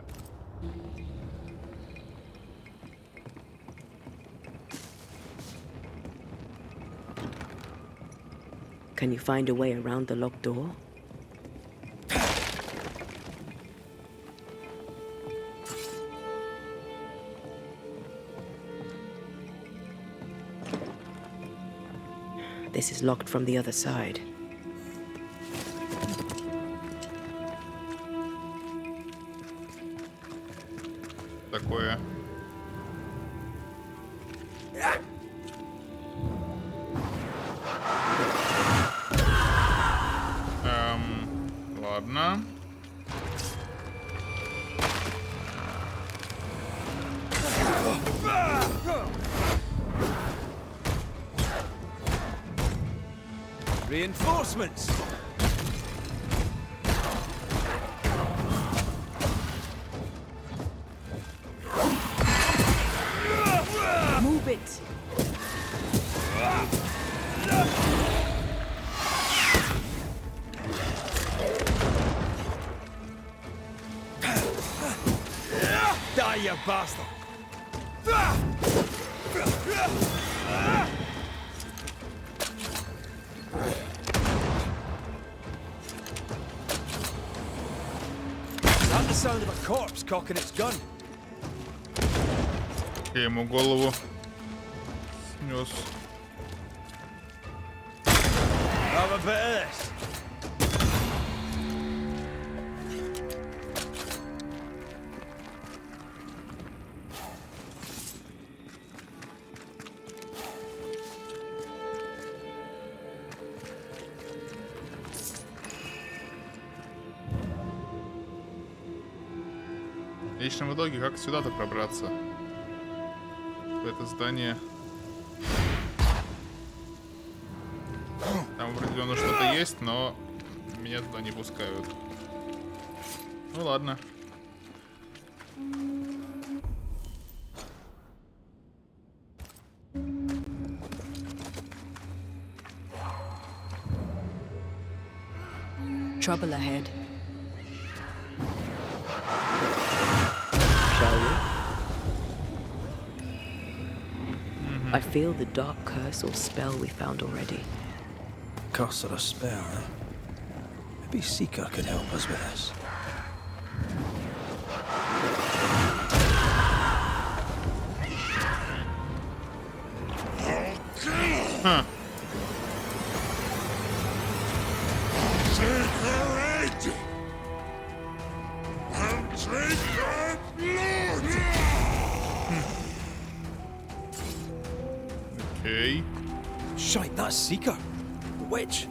[SPEAKER 2] Can you find a way around the locked door? This is locked from the other side.
[SPEAKER 1] Такое. Ладно.
[SPEAKER 15] Reinforcements.
[SPEAKER 17] Move it.
[SPEAKER 15] Die, you bastard! Is that the sound of a corpse cocking its gun?
[SPEAKER 1] Я ему голову снес.
[SPEAKER 15] Have a bit of this.
[SPEAKER 1] В конечном итоге, как сюда-то пробраться? В это здание. Там определенно что-то есть, но меня туда не пускают. Ну ладно.
[SPEAKER 2] Trouble ahead. Shall we? I feel the dark curse or spell we found already.
[SPEAKER 11] Curse or a spell, eh? Maybe Seeker could help us with this.
[SPEAKER 1] Huh. Okay.
[SPEAKER 11] Shite, that's Seeker. The witch.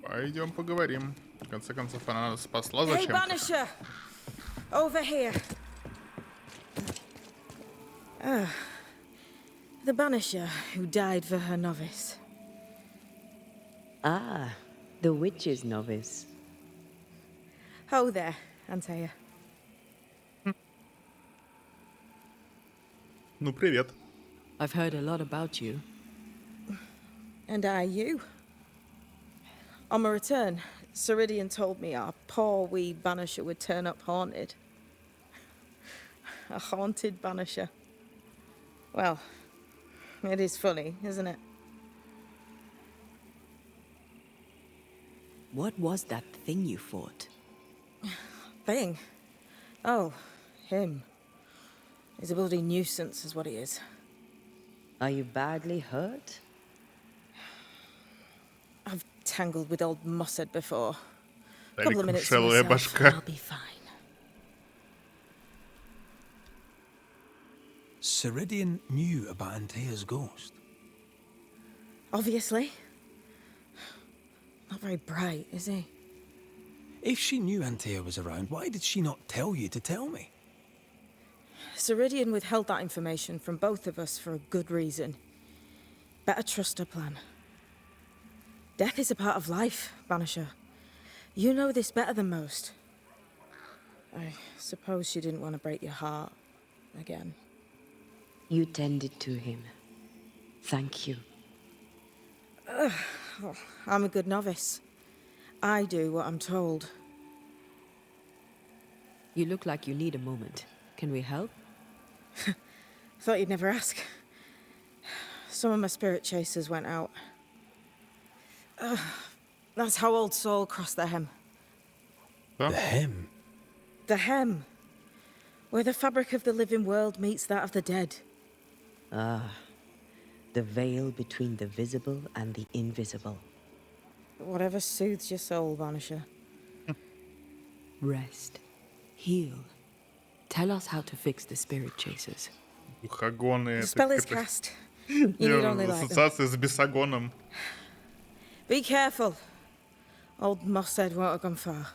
[SPEAKER 1] Пойдем поговорим. В конце концов, она нас спасла
[SPEAKER 8] Hey,
[SPEAKER 1] зачем-то.
[SPEAKER 8] Banisher! Over here. The Banisher who died for her novice.
[SPEAKER 2] Ah, the witch's novice.
[SPEAKER 8] Oh, there, Antea.
[SPEAKER 1] Ну, привет.
[SPEAKER 2] I've heard a lot about you.
[SPEAKER 8] And I you. On my return, Ceridian told me our poor wee Banisher would turn up haunted. A haunted Banisher. Well, it is funny, isn't it?
[SPEAKER 2] What was that thing you fought?
[SPEAKER 8] Thing? Oh, him. He's a bloody nuisance, is what he is.
[SPEAKER 2] Are you badly hurt?
[SPEAKER 8] I've tangled with old Mossad before.
[SPEAKER 1] Дали
[SPEAKER 8] Couple of minutes to
[SPEAKER 1] кушелая
[SPEAKER 8] myself,
[SPEAKER 1] башка.
[SPEAKER 8] I'll be fine.
[SPEAKER 11] Ceridian knew about Antea's ghost.
[SPEAKER 8] Obviously. Not very bright, is he?
[SPEAKER 11] If she knew Antea was around, why did she not tell you to tell me?
[SPEAKER 8] Ceridian withheld that information from both of us for a good reason. Better trust her plan. Death is a part of life, Banisher. You know this better than most. I suppose she didn't want to break your heart again.
[SPEAKER 2] You tended to him. Thank you.
[SPEAKER 8] Oh, I'm a good novice. I do what I'm told.
[SPEAKER 2] You look like you need a moment. Can we help?
[SPEAKER 8] Thought you'd never ask. Some of my spirit chasers went out. That's how old Saul crossed the hem.
[SPEAKER 11] The hem?
[SPEAKER 8] The hem. Where the fabric of the living world meets that of the dead.
[SPEAKER 2] Ah, the veil between the visible and the invisible.
[SPEAKER 8] Whatever soothes your soul, Banisher.
[SPEAKER 2] Rest. Heal. Tell us how to fix the spirit chasers.
[SPEAKER 1] Духогоны.
[SPEAKER 8] The spell is cast. You need only light them.
[SPEAKER 1] Ассоциация с бесогоном.
[SPEAKER 8] Be careful. Old Mossad won't have gone far.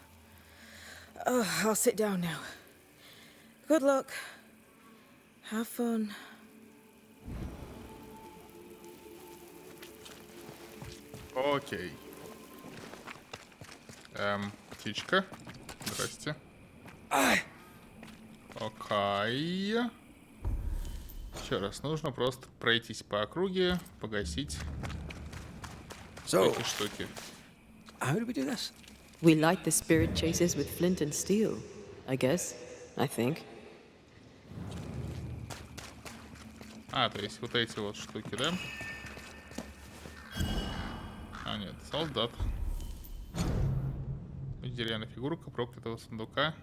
[SPEAKER 8] Oh, I'll sit down now. Good luck. Have fun.
[SPEAKER 1] Окей. Птичка. Здрасте. Окей. Еще раз, нужно просто пройтись по округе, погасить эти штуки.
[SPEAKER 11] How do we do this?
[SPEAKER 2] We light the spirit chasers with flint and steel, I guess. I think.
[SPEAKER 1] А, то есть вот эти вот штуки, да? А, нет, солдат. Деревянная фигурка проклятого сундука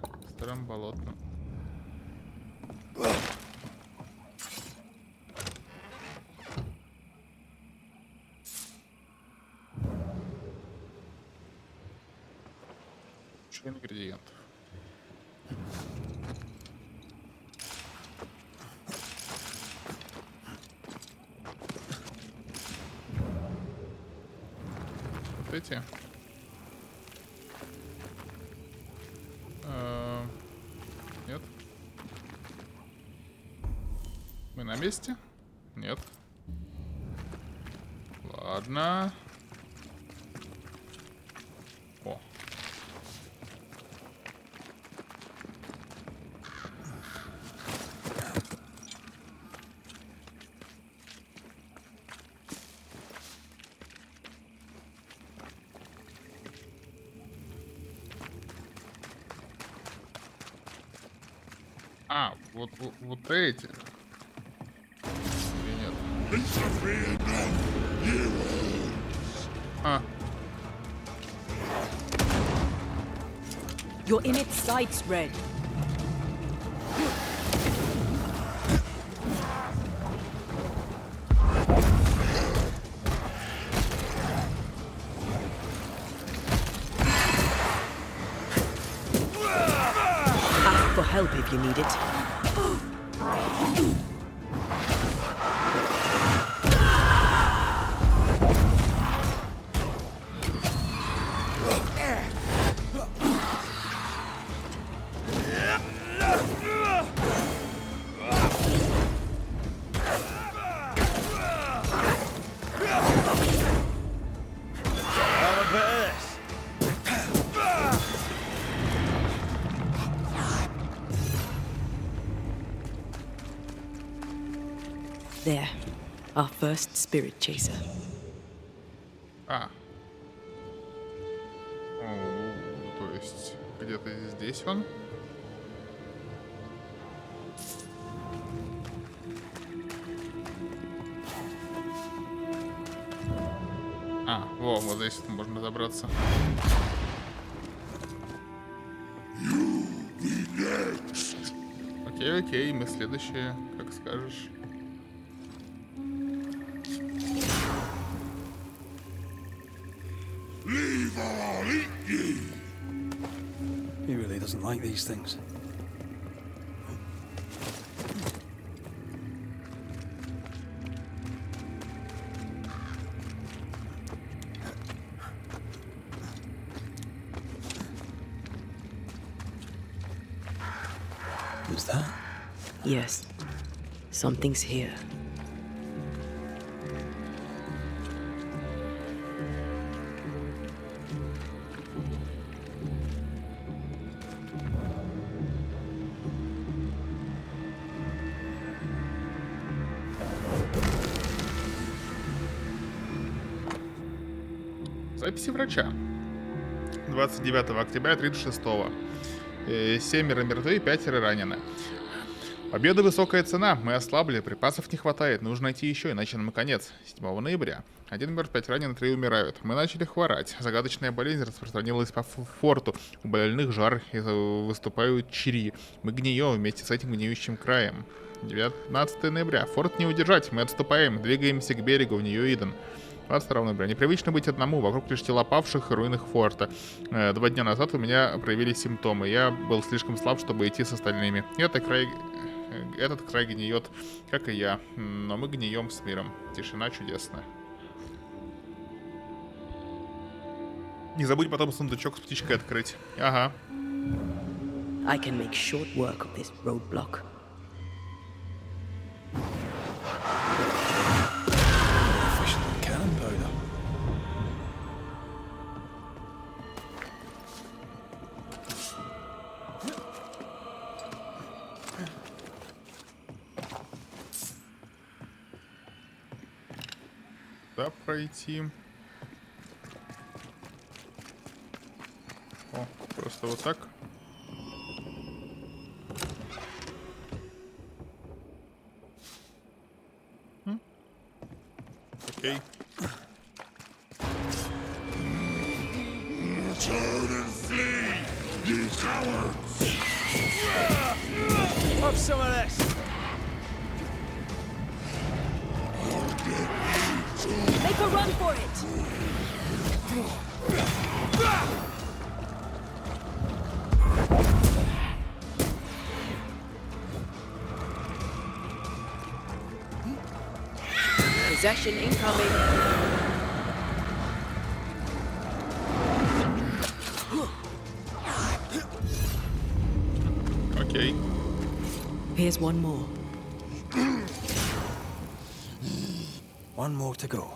[SPEAKER 1] в старом болотном. Куча ингредиентов. эти. Нет. Мы на месте? Нет. Ладно. О. А, вот эти. Или нет? А.
[SPEAKER 17] You're in its sights, Red. Ask for help if you need it. There, our first spirit chaser.
[SPEAKER 1] А. О, то есть где-то здесь он. А, вот здесь можно забраться. Окей, мы следующие, как скажешь.
[SPEAKER 11] He really doesn't like these things. What's that?
[SPEAKER 2] Yes, something's here.
[SPEAKER 1] Записи врача. 29 октября 36-го. 7 мертвы, 5 ранены. Победа высокая цена. Мы ослабли, припасов не хватает. Нужно найти еще, иначе нам конец. 7 ноября. 1 мертв, 5 ранены, 3 умирают. Мы начали хворать. Загадочная болезнь распространилась по форту. У больных жар и выступают чири. Мы гнием вместе с этим гниющим краем. 19 ноября. Форт не удержать. Мы отступаем. Двигаемся к берегу в Нью-Иден. 22 ноября. Непривычно быть одному, вокруг лишь тела павших и руинах форта. 2 дня назад у меня проявились симптомы. Я был слишком слаб, чтобы идти с остальными. Этот край гниет, как и я. Но мы гнием с миром. Тишина чудесная. Не забудь потом сундучок с птичкой открыть. Ага.
[SPEAKER 2] I can make short work of this roadblock.
[SPEAKER 1] Да, пройти. О, просто вот так. Окей.
[SPEAKER 15] Have some of this.
[SPEAKER 17] Make a run for it! Possession incoming.
[SPEAKER 1] Окей.
[SPEAKER 2] Here's one more.
[SPEAKER 3] One more to go.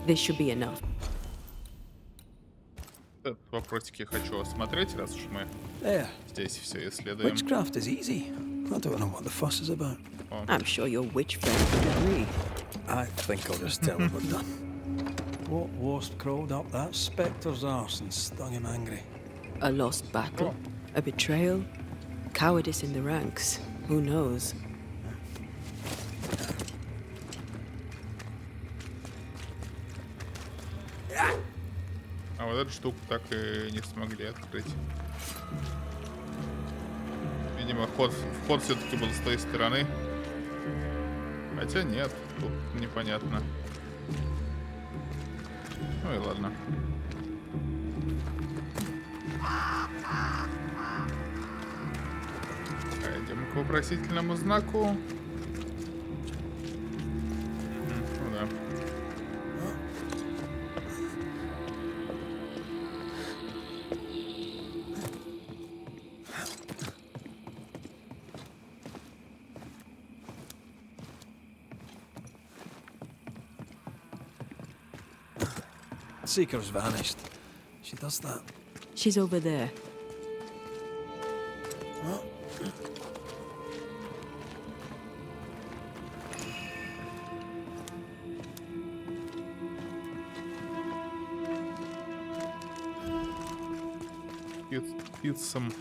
[SPEAKER 2] This should be enough.
[SPEAKER 1] Этот вопросик я хочу осмотреть, раз уж мы
[SPEAKER 3] There.
[SPEAKER 1] здесь все исследуем.
[SPEAKER 3] Witchcraft is easy. I don't know what the fuss is about.
[SPEAKER 2] I'm sure your witch friend would agree.
[SPEAKER 3] I think I'll just tell him we're done. What wasp crawled up that spectre's arse and stung him angry?
[SPEAKER 2] A lost battle, a betrayal, cowardice in the ranks. Who knows?
[SPEAKER 1] А вот эту штуку так и не смогли открыть. Видимо, вход все-таки был с той стороны. Хотя нет, тут непонятно. Ну и ладно. Пойдем к вопросительному знаку. Ну да.
[SPEAKER 3] Seeker's vanished. She does that.
[SPEAKER 2] She's over there.
[SPEAKER 1] Пиццам.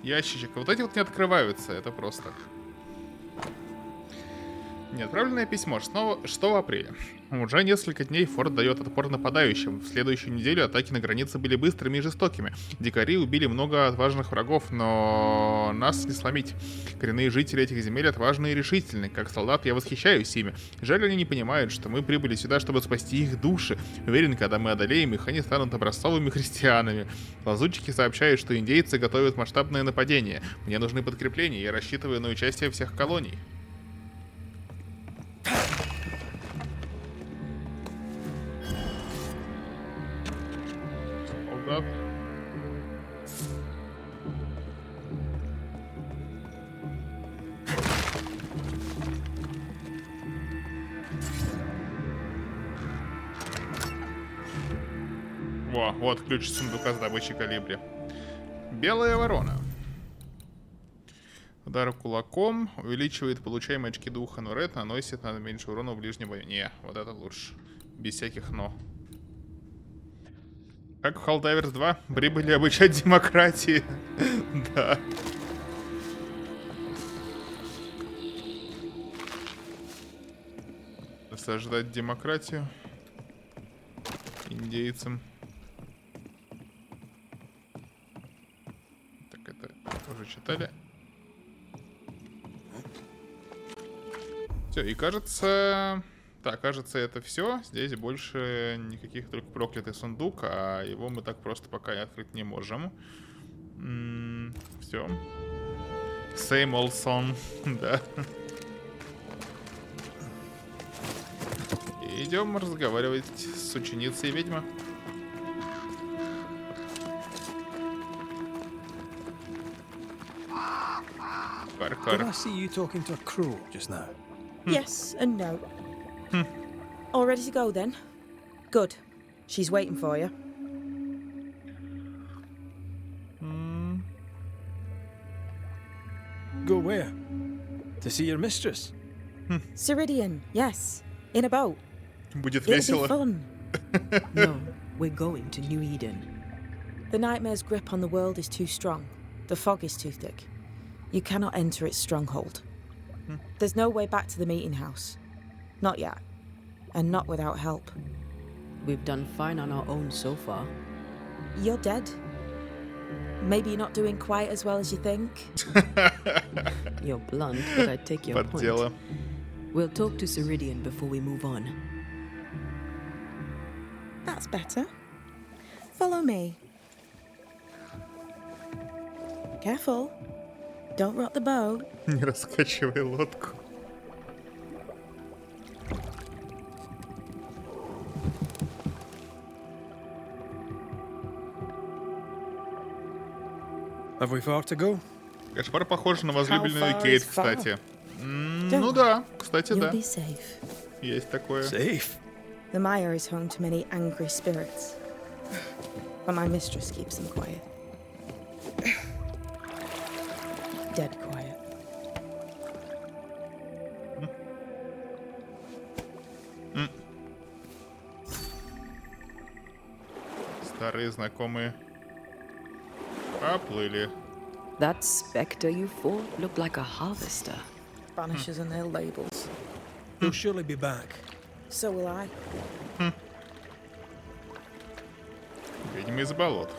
[SPEAKER 1] Ящичек. Вот эти вот не открываются. Это просто. Неотправленное письмо 6 апреля. Уже несколько дней форт дает отпор нападающим. В следующую неделю атаки на границе были быстрыми и жестокими. Дикари убили много отважных врагов, но нас не сломить. Коренные жители этих земель отважны и решительны. Как солдат я восхищаюсь ими. Жаль, они не понимают, что мы прибыли сюда, чтобы спасти их души. Уверен, когда мы одолеем их, они станут образцовыми христианами. Лазутчики сообщают, что индейцы готовят масштабное нападение. Мне нужны подкрепления, я рассчитываю на участие всех колоний. Солдат. Во, вот ключ сундука с добычей калибри. Белая ворона. Удар кулаком увеличивает получаемые очки духа, но ред наносит на меньше урона в ближнем бою. Не, вот это лучше. Без всяких но. Как в Helldivers 2, прибыли обучать демократии. Да. Насаждать демократию индейцам. Так, это уже читали. Все, и кажется... Так, кажется, это все. Здесь больше никаких, только проклятый сундук, а его мы так просто пока открыть не можем. Все. Same old song, да. И идем разговаривать с ученицей ведьмы.
[SPEAKER 3] Did I see you talking to a crow just now?
[SPEAKER 8] Yes and no. All ready to go then? Good. She's waiting for you.
[SPEAKER 3] Go where? To see your mistress?
[SPEAKER 8] Ceridian, yes. In a boat.
[SPEAKER 1] Будет
[SPEAKER 8] It'll
[SPEAKER 1] весело.
[SPEAKER 8] be fun.
[SPEAKER 2] No, we're going to New Eden.
[SPEAKER 8] The nightmare's grip on the world is too strong. The fog is too thick. You cannot enter its stronghold. There's no way back to the meeting house. Not yet. And not without help.
[SPEAKER 2] We've done fine on our own so far.
[SPEAKER 8] You're dead. Maybe you're not doing quite as well as you think.
[SPEAKER 2] You're blunt, but I take your
[SPEAKER 1] Под дело.
[SPEAKER 2] point. We'll talk to Ceridian before we move on.
[SPEAKER 8] That's better. Follow me. Careful. Don't rock the boat.
[SPEAKER 1] Не раскачивай лодку.
[SPEAKER 11] Have we far to go?
[SPEAKER 1] Кошмар похож на возлюбленную
[SPEAKER 8] How far
[SPEAKER 1] Кейт,
[SPEAKER 8] is far?
[SPEAKER 1] кстати.
[SPEAKER 8] Don't
[SPEAKER 1] Ну
[SPEAKER 8] worry.
[SPEAKER 1] да, кстати,
[SPEAKER 8] You'll
[SPEAKER 1] да.
[SPEAKER 8] be safe.
[SPEAKER 1] Есть такое.
[SPEAKER 11] Safe?
[SPEAKER 8] The mire is home to many angry spirits. But my mistress keeps them quiet. Dead quiet.
[SPEAKER 1] Старые знакомые. Поплыли.
[SPEAKER 2] That spectre you fought looked like a harvester.
[SPEAKER 8] Banishers and their labels.
[SPEAKER 11] He'll surely be back.
[SPEAKER 8] So will I.
[SPEAKER 1] Ведьма из болот.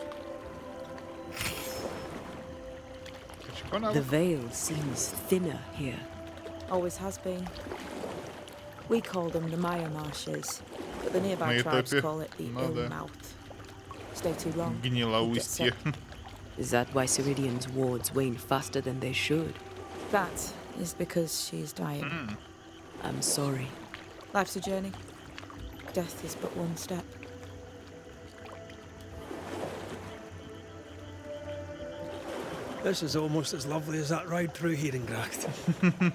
[SPEAKER 2] The veil seems thinner here.
[SPEAKER 8] Always has been. We call them the Maya Marshes, but the nearby
[SPEAKER 1] На
[SPEAKER 8] tribes
[SPEAKER 1] этапе.
[SPEAKER 8] call it the
[SPEAKER 1] Ну
[SPEAKER 8] ill
[SPEAKER 1] да.
[SPEAKER 8] mouth. Stay too long.
[SPEAKER 1] Гнилоустье.
[SPEAKER 2] Is that why Ceridian's wards wane faster than they should?
[SPEAKER 8] That is because she is dying.
[SPEAKER 2] I'm sorry.
[SPEAKER 8] Life's a journey. Death is but one step.
[SPEAKER 11] This is almost as lovely as that ride through Herengracht.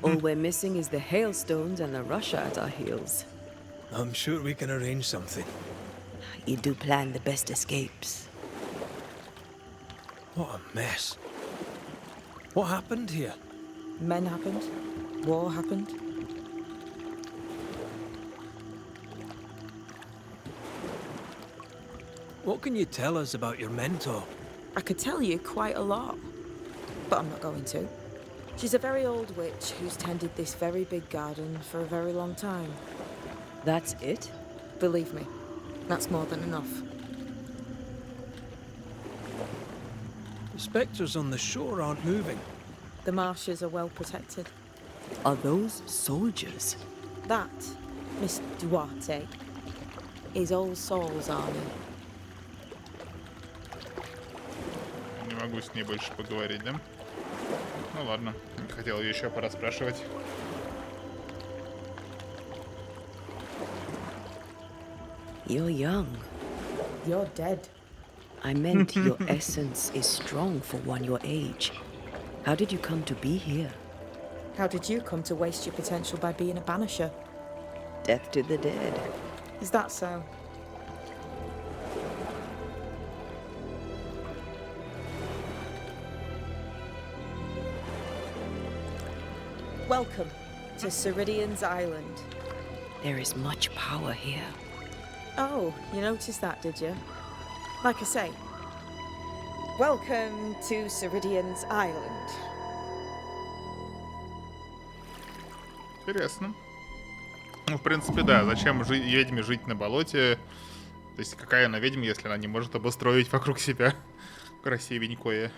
[SPEAKER 2] All we're missing is the hailstones and the Russia at our heels.
[SPEAKER 11] I'm sure we can arrange something.
[SPEAKER 2] You do plan the best escapes.
[SPEAKER 11] What a mess. What happened here?
[SPEAKER 8] Men happened. War happened.
[SPEAKER 11] What can you tell us about your mentor?
[SPEAKER 8] I could tell you quite a lot, but I'm not going to. She's a very old witch who's tended this very big garden for a very long time.
[SPEAKER 2] That's it?
[SPEAKER 8] Believe me, that's more than enough.
[SPEAKER 11] The spectres on the shore aren't moving.
[SPEAKER 8] The marshes are well protected.
[SPEAKER 2] Are those soldiers?
[SPEAKER 8] That, Miss Duarte, is All Souls Army.
[SPEAKER 1] Не могу с ней больше поговорить, да? Ну ладно, не хотел ее еще порасспрашивать.
[SPEAKER 2] You're young.
[SPEAKER 8] You're dead.
[SPEAKER 2] I meant your essence is strong for one your age. How did you come to be here?
[SPEAKER 8] How did you come to waste your potential by being a banisher?
[SPEAKER 2] Death to the dead.
[SPEAKER 8] Is that so? Welcome to Ceridian's Island.
[SPEAKER 2] There is much power here.
[SPEAKER 8] Oh, you noticed that, did you? Like I say, welcome to Ceridian's Island.
[SPEAKER 1] Интересно. Ну, в принципе, да. Зачем ведьме жить на болоте? То есть, какая она ведьма, если она не может обустроить вокруг себя красивенькое?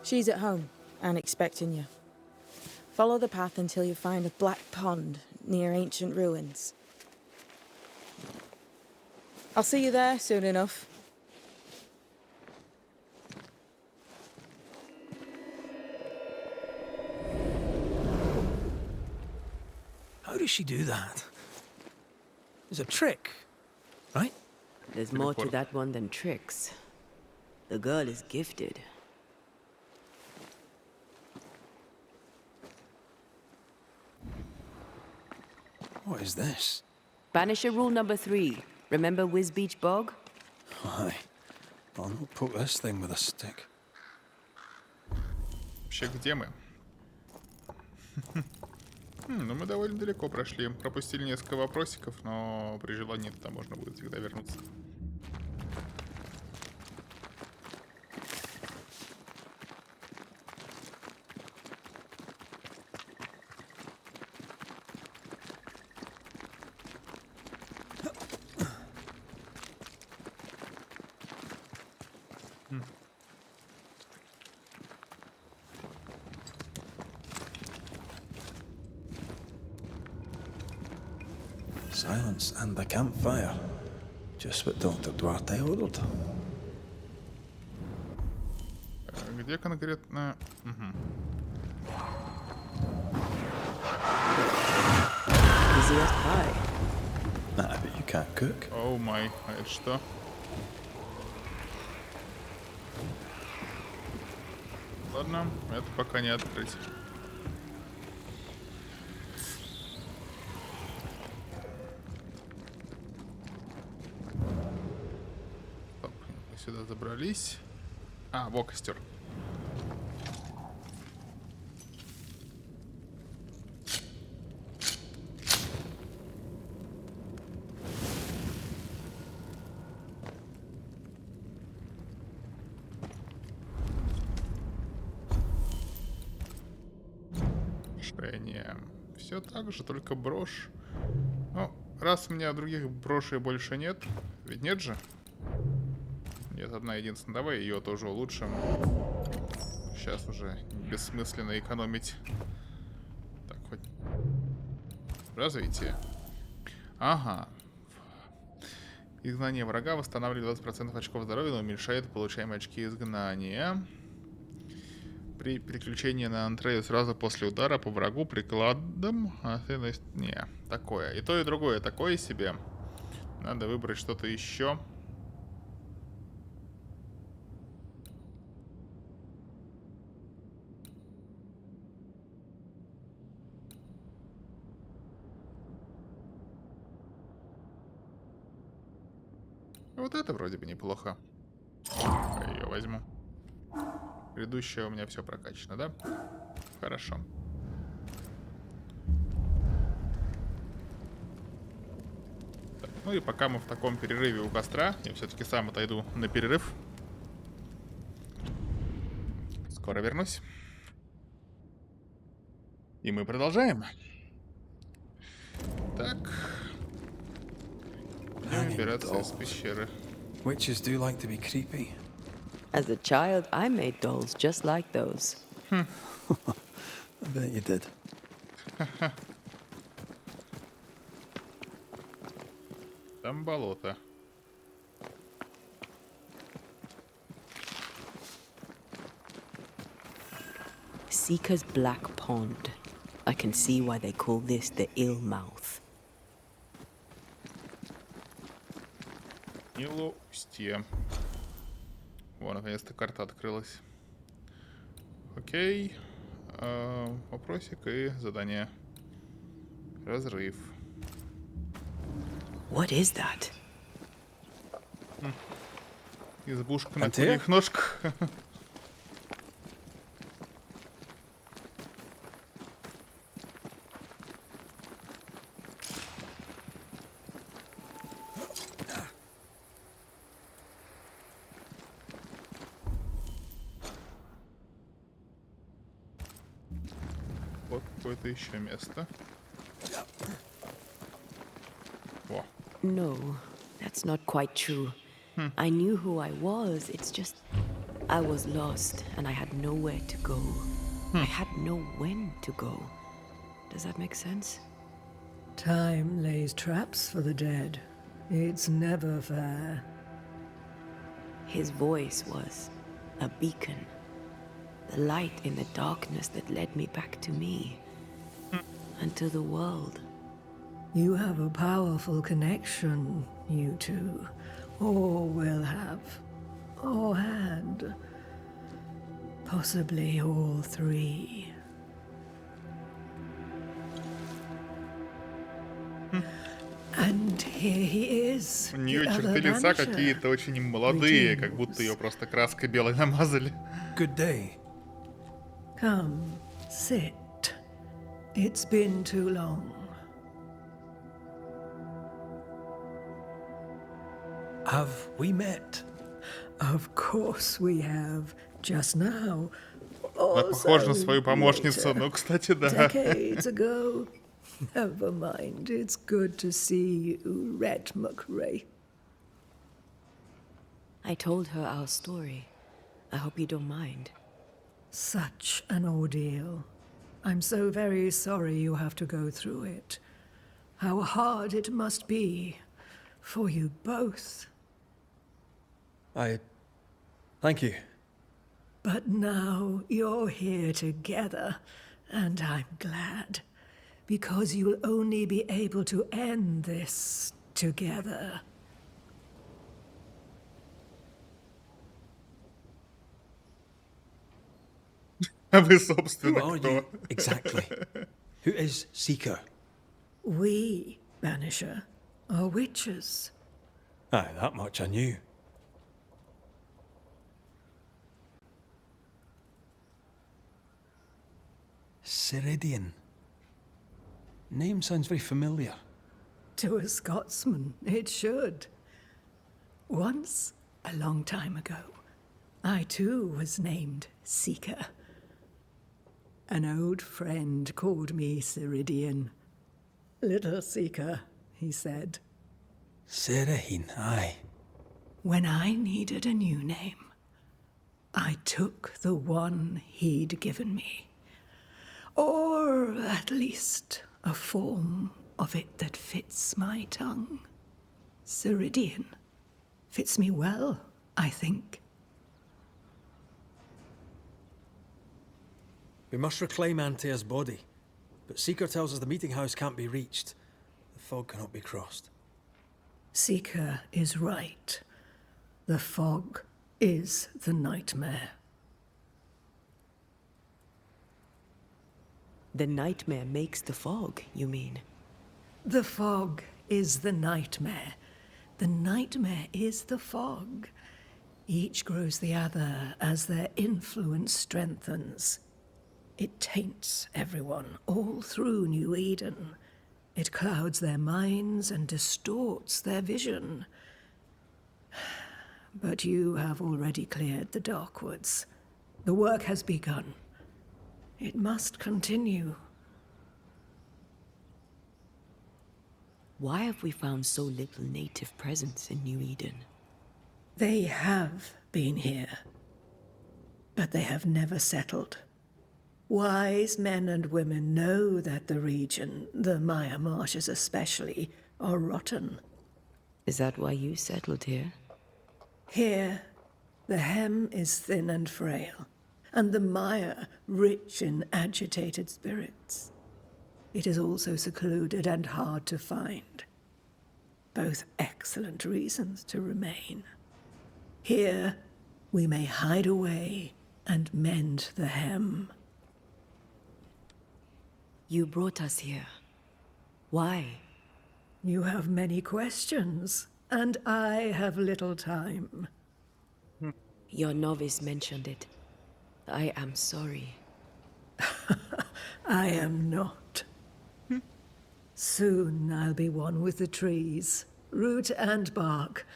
[SPEAKER 8] She's at home and expecting you. Follow the path until you find a black pond near ancient ruins. I'll see you there soon enough.
[SPEAKER 11] How does she do that? It's a trick, right?
[SPEAKER 2] There's more to that one than tricks. The girl is gifted.
[SPEAKER 11] What is this?
[SPEAKER 2] Banisher rule number 3. Remember Wisbeach Bog?
[SPEAKER 11] Aye. I'll not poke this thing with a stick.
[SPEAKER 1] Вообще, где мы? Ну, мы довольно далеко прошли. Пропустили несколько вопросиков, но при желании туда можно будет всегда вернуться.
[SPEAKER 11] Silence and the campfire. Just what Dr. Duarte ordered.
[SPEAKER 1] Где конкретно? Угу.
[SPEAKER 2] Easiest pie.
[SPEAKER 11] Nah, but you can't cook.
[SPEAKER 1] Оу май, а это что? Ладно, это пока не открыть. Стоп, мы сюда забрались. А, во, костер. Все так же, только брошь. Ну, раз у меня других брошей больше нет, ведь нет же? Нет, одна единственная. Давай ее тоже улучшим. Сейчас уже бессмысленно экономить. Так, хоть... Развитие. Ага. Изгнание врага восстанавливает 20% очков здоровья, но уменьшает получаемые очки изгнания. При переключении на антрею сразу после удара по врагу прикладом. Не, такое. И то, и другое такое себе. Надо выбрать что-то еще. Вот это вроде бы неплохо. Я ее возьму. Предыдущее у меня все прокачано, да? Хорошо. Так, ну и пока мы в таком перерыве у костра, я все-таки сам отойду на перерыв. Скоро вернусь. И мы продолжаем. Так. Будем выбираться из пещеры.
[SPEAKER 11] Witches do like to be creepy.
[SPEAKER 2] As a child, I made dolls just like those.
[SPEAKER 11] I bet you did.
[SPEAKER 1] Там болото.
[SPEAKER 2] Seeker's Black Pond. I can see why they call this the ill mouth.
[SPEAKER 1] Нило устье. Во, наконец-то карта открылась. Окей. Вопросик и задание. Разрыв.
[SPEAKER 2] What is that?
[SPEAKER 1] Избушка на курьих ножках. Вот какое-то еще место. Во.
[SPEAKER 2] No, that's not quite true. I knew who I was. It's just I was lost and I had nowhere to go. I had no when to go. Does that make sense?
[SPEAKER 19] Time lays traps for the dead. It's never fair.
[SPEAKER 2] His voice was a beacon. The light in the darkness that led me back to me. And to the world.
[SPEAKER 19] You have a powerful connection, you two. Or will have. Or had. Possibly all three. And here he is.
[SPEAKER 1] У нее черты лица какие-то очень молодые, как будто ее просто краской белой намазали.
[SPEAKER 11] Good day.
[SPEAKER 19] Come, sit. It's been too long.
[SPEAKER 11] Have we met?
[SPEAKER 19] Of course we have. Just now.
[SPEAKER 1] Она похожа на свою помощницу, ну, кстати, да.
[SPEAKER 19] Decades ago. Never mind. It's good to see you, Red McRae.
[SPEAKER 2] I told her our story. I hope you don't mind.
[SPEAKER 19] Such an ordeal. I'm so very sorry you have to go through it. how hard it must be for you both.
[SPEAKER 11] Thank you.
[SPEAKER 19] But now you're here together, and I'm glad, because you'll only be able to end this together.
[SPEAKER 1] А вы,
[SPEAKER 11] Who
[SPEAKER 1] собственно,
[SPEAKER 11] are
[SPEAKER 1] кто?
[SPEAKER 11] you exactly? Who is Seeker?
[SPEAKER 19] We, Banisher, are witches.
[SPEAKER 11] Aye, that much I knew. Ceridian. Name sounds very familiar.
[SPEAKER 19] To a Scotsman, it should. Once, a long time ago, I too was named Seeker. An old friend called me Ceridian. Little Seeker, he said.
[SPEAKER 11] Serahine, aye.
[SPEAKER 19] When I needed a new name, I took the one he'd given me. Or at least a form of it that fits my tongue. Ceridian. Fits me well, I think.
[SPEAKER 11] We must reclaim Antea's body, but Seeker tells us the meeting house can't be reached. The fog cannot be crossed.
[SPEAKER 19] Seeker is right. The fog is the nightmare.
[SPEAKER 2] The nightmare makes the fog, you mean?
[SPEAKER 19] The fog is the nightmare. The nightmare is the fog. Each grows the other as their influence strengthens. It taints everyone all through New Eden. It clouds their minds and distorts their vision. But you have already cleared the Darkwoods. The work has begun. It must continue.
[SPEAKER 2] Why have we found so little native presence in New Eden?
[SPEAKER 19] They have been here, but they have never settled. Wise men and women know that the region, the Maya Marshes especially, are rotten.
[SPEAKER 2] Is that why you settled here?
[SPEAKER 19] Here, the hem is thin and frail, and the mire rich in agitated spirits. It is also secluded and hard to find. Both excellent reasons to remain. Here, we may hide away and mend the hem.
[SPEAKER 2] You brought us here. Why?
[SPEAKER 19] You have many questions, and I have little time.
[SPEAKER 2] Your novice mentioned it. I am sorry.
[SPEAKER 19] I am not. Soon I'll be one with the trees, root and bark.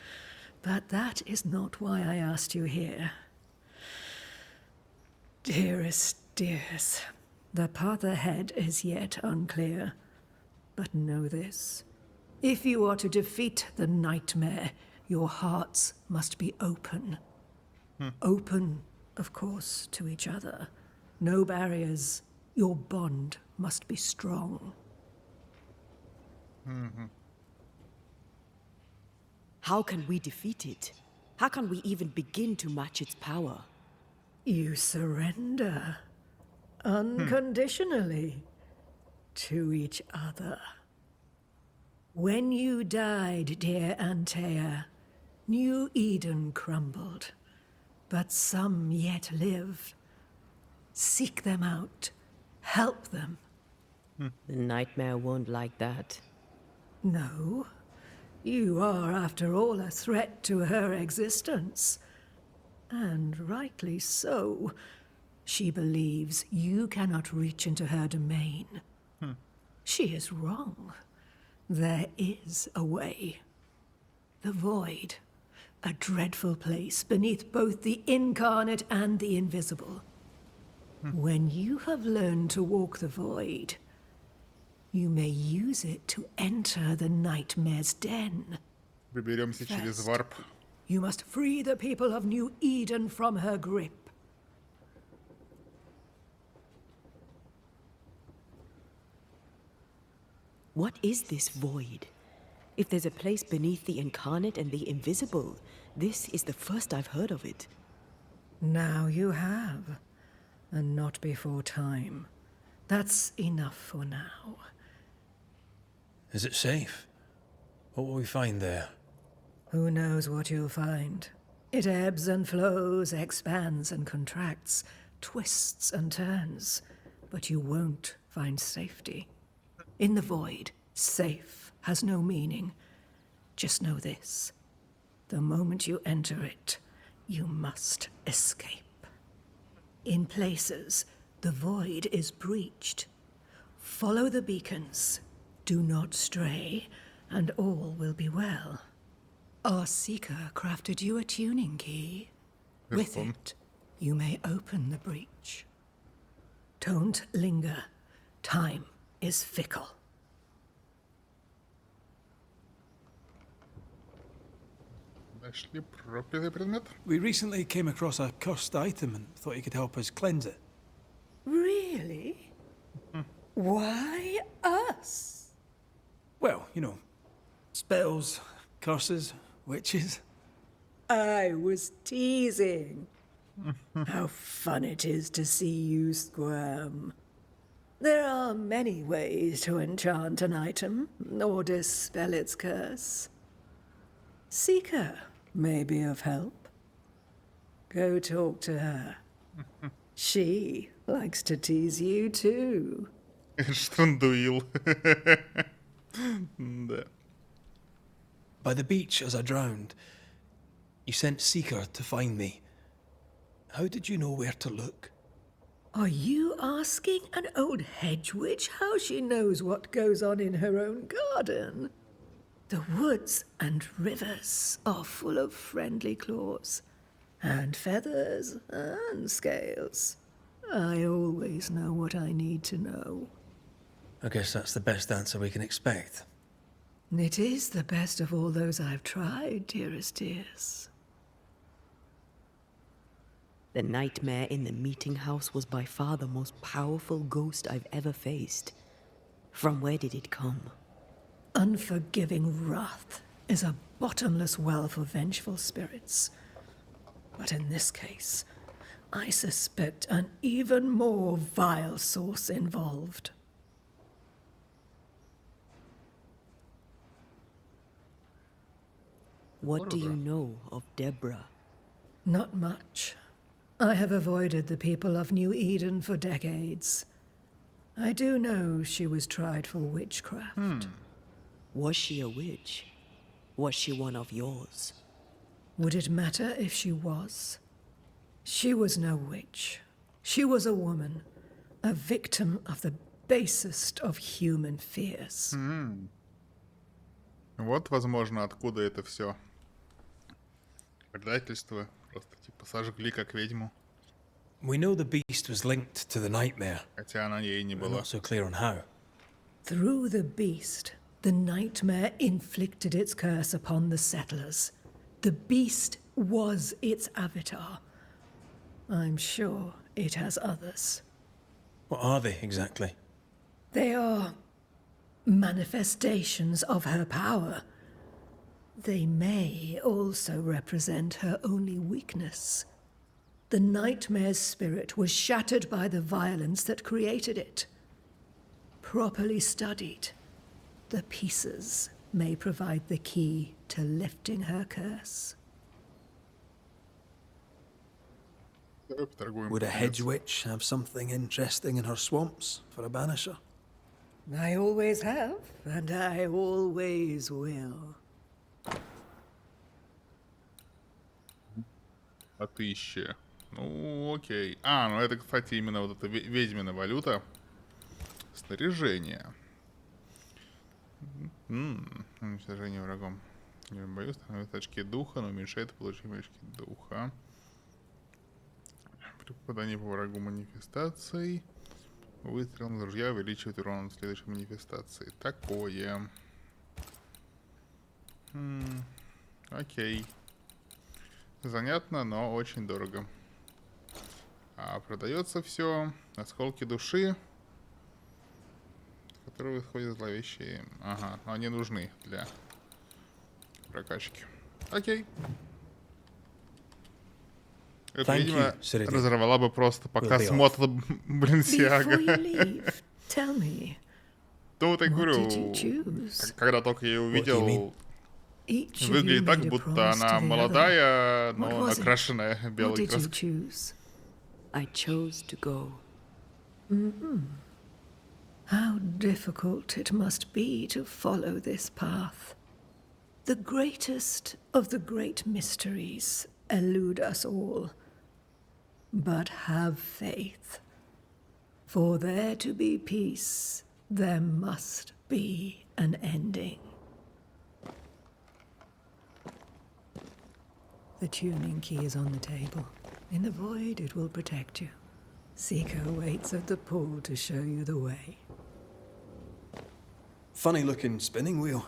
[SPEAKER 19] But that is not why I asked you here. Dearest dears, the path ahead is yet unclear. But know this. If you are to defeat the nightmare, your hearts must be open. Open, of course, to each other. No barriers. Your bond must be strong.
[SPEAKER 2] How can we defeat it? How can we even begin to match its power?
[SPEAKER 19] You surrender. Unconditionally. To each other. When you died, dear Antea, New Eden crumbled. But some yet live. Seek them out. Help them.
[SPEAKER 2] The nightmare won't like that.
[SPEAKER 19] No. You are, after all, a threat to her existence. And rightly so. She believes you cannot reach into her domain. She is wrong. There is a way. The void. A dreadful place beneath both the incarnate and the invisible. When you have learned to walk the void, you may use it to enter the nightmare's den.
[SPEAKER 1] Выберемся через варп.
[SPEAKER 19] You must free the people of New Eden from her grip.
[SPEAKER 2] What is this void? If there's a place beneath the incarnate and the invisible, this is the first I've heard of it.
[SPEAKER 19] Now you have, and not before time. That's enough for now.
[SPEAKER 11] Is it safe? What will we find there?
[SPEAKER 19] Who knows what you'll find? It ebbs and flows, expands and contracts, twists and turns, but you won't find safety. In the void, safe has no meaning. Just know this. The moment you enter it, you must escape. In places, the void is breached. Follow the beacons. Do not stray, and all will be well. Our seeker crafted you a tuning key. With it, you may open the breach. Don't linger. Time is fickle.
[SPEAKER 11] We recently came across a cursed item and thought you could help us cleanse it.
[SPEAKER 19] Really? Why us?
[SPEAKER 11] Well, you know, spells, curses, witches.
[SPEAKER 19] I was teasing. How fun it is to see you squirm. There are many ways to enchant an item or dispel its curse. Seeker may be of help. Go talk to her. She likes to tease you too.
[SPEAKER 1] Штундуил. Да.
[SPEAKER 11] By the beach as I drowned, you sent Seeker to find me. How did you know where to look?
[SPEAKER 19] Are you asking an old hedge witch how she knows what goes on in her own garden? The woods and rivers are full of friendly claws, and feathers and scales. I always know what I need to know.
[SPEAKER 11] I guess that's the best answer we can expect.
[SPEAKER 19] It is the best of all those I've tried, dearest dears.
[SPEAKER 2] The nightmare in the meeting house was by far the most powerful ghost I've ever faced. From where did it come?
[SPEAKER 19] Unforgiving wrath is a bottomless well for vengeful spirits. But in this case, I suspect an even more vile source involved.
[SPEAKER 2] What do you know of Deborah?
[SPEAKER 19] Not much. I have avoided the people of New Eden for decades. I do know she was tried for witchcraft.
[SPEAKER 2] Was she a witch? Was she one of yours?
[SPEAKER 19] Would it matter if she was? She was no witch. She was a woman, a victim of the basest of human fears.
[SPEAKER 1] Вот, возможно, откуда это все. Предательство. Просто типа сожгли как ведьму.
[SPEAKER 11] We know the beast was linked to the nightmare.
[SPEAKER 1] Хотя она ей не
[SPEAKER 11] We're
[SPEAKER 1] была.
[SPEAKER 11] not so clear on how.
[SPEAKER 19] Through the beast, the nightmare inflicted its curse upon the settlers. The beast was its avatar. I'm sure it has others.
[SPEAKER 11] What are they exactly?
[SPEAKER 19] They are manifestations of her power. They may also represent her only weakness. The nightmare's spirit was shattered by the violence that created it. Properly studied, the pieces may provide the key to lifting her curse.
[SPEAKER 11] Would a hedge witch have something interesting in her swamps for a banisher?
[SPEAKER 19] I always have, and I always will.
[SPEAKER 1] А 1000. Ну, окей. А, ну это, кстати, именно вот эта ведьмина валюта. Снаряжение. Уничтожение врагом. Не боюсь, становится очки духа, но уменьшает получение очки духа. При попадании по врагу манифестаций. Выстрелом из ружья увеличивает урон в следующей манифестации. Такое. Окей. Занятно, но очень дорого. А продается все. Осколки души. которые выходят зловещие. Ага, но они нужны для прокачки. Окей. Эта
[SPEAKER 11] Thank
[SPEAKER 1] ведьма
[SPEAKER 11] you, Ceridian.
[SPEAKER 1] разорвала бы просто, пока
[SPEAKER 11] We'll be
[SPEAKER 1] смотрит Блинсиага.
[SPEAKER 19] Before you leave, tell me,
[SPEAKER 1] То вот я
[SPEAKER 19] what
[SPEAKER 1] говорю,
[SPEAKER 19] did you choose?
[SPEAKER 1] когда только я ее увидел,
[SPEAKER 19] Each of you
[SPEAKER 1] выглядит так,
[SPEAKER 19] made a
[SPEAKER 1] будто
[SPEAKER 19] promise
[SPEAKER 1] она
[SPEAKER 19] to the
[SPEAKER 1] молодая,
[SPEAKER 19] other.
[SPEAKER 1] но
[SPEAKER 19] What was it?
[SPEAKER 1] накрашенная
[SPEAKER 19] What
[SPEAKER 1] белой
[SPEAKER 19] did you
[SPEAKER 1] краской.
[SPEAKER 19] choose?
[SPEAKER 2] I chose to go.
[SPEAKER 19] How difficult it must be to follow this path. The greatest of the great mysteries elude us all. But have faith. For there to be peace, there must be an ending. The tuning key is on the table. In the void, it will protect you. Seeker waits at the pool to show you the way.
[SPEAKER 11] Funny looking spinning wheel.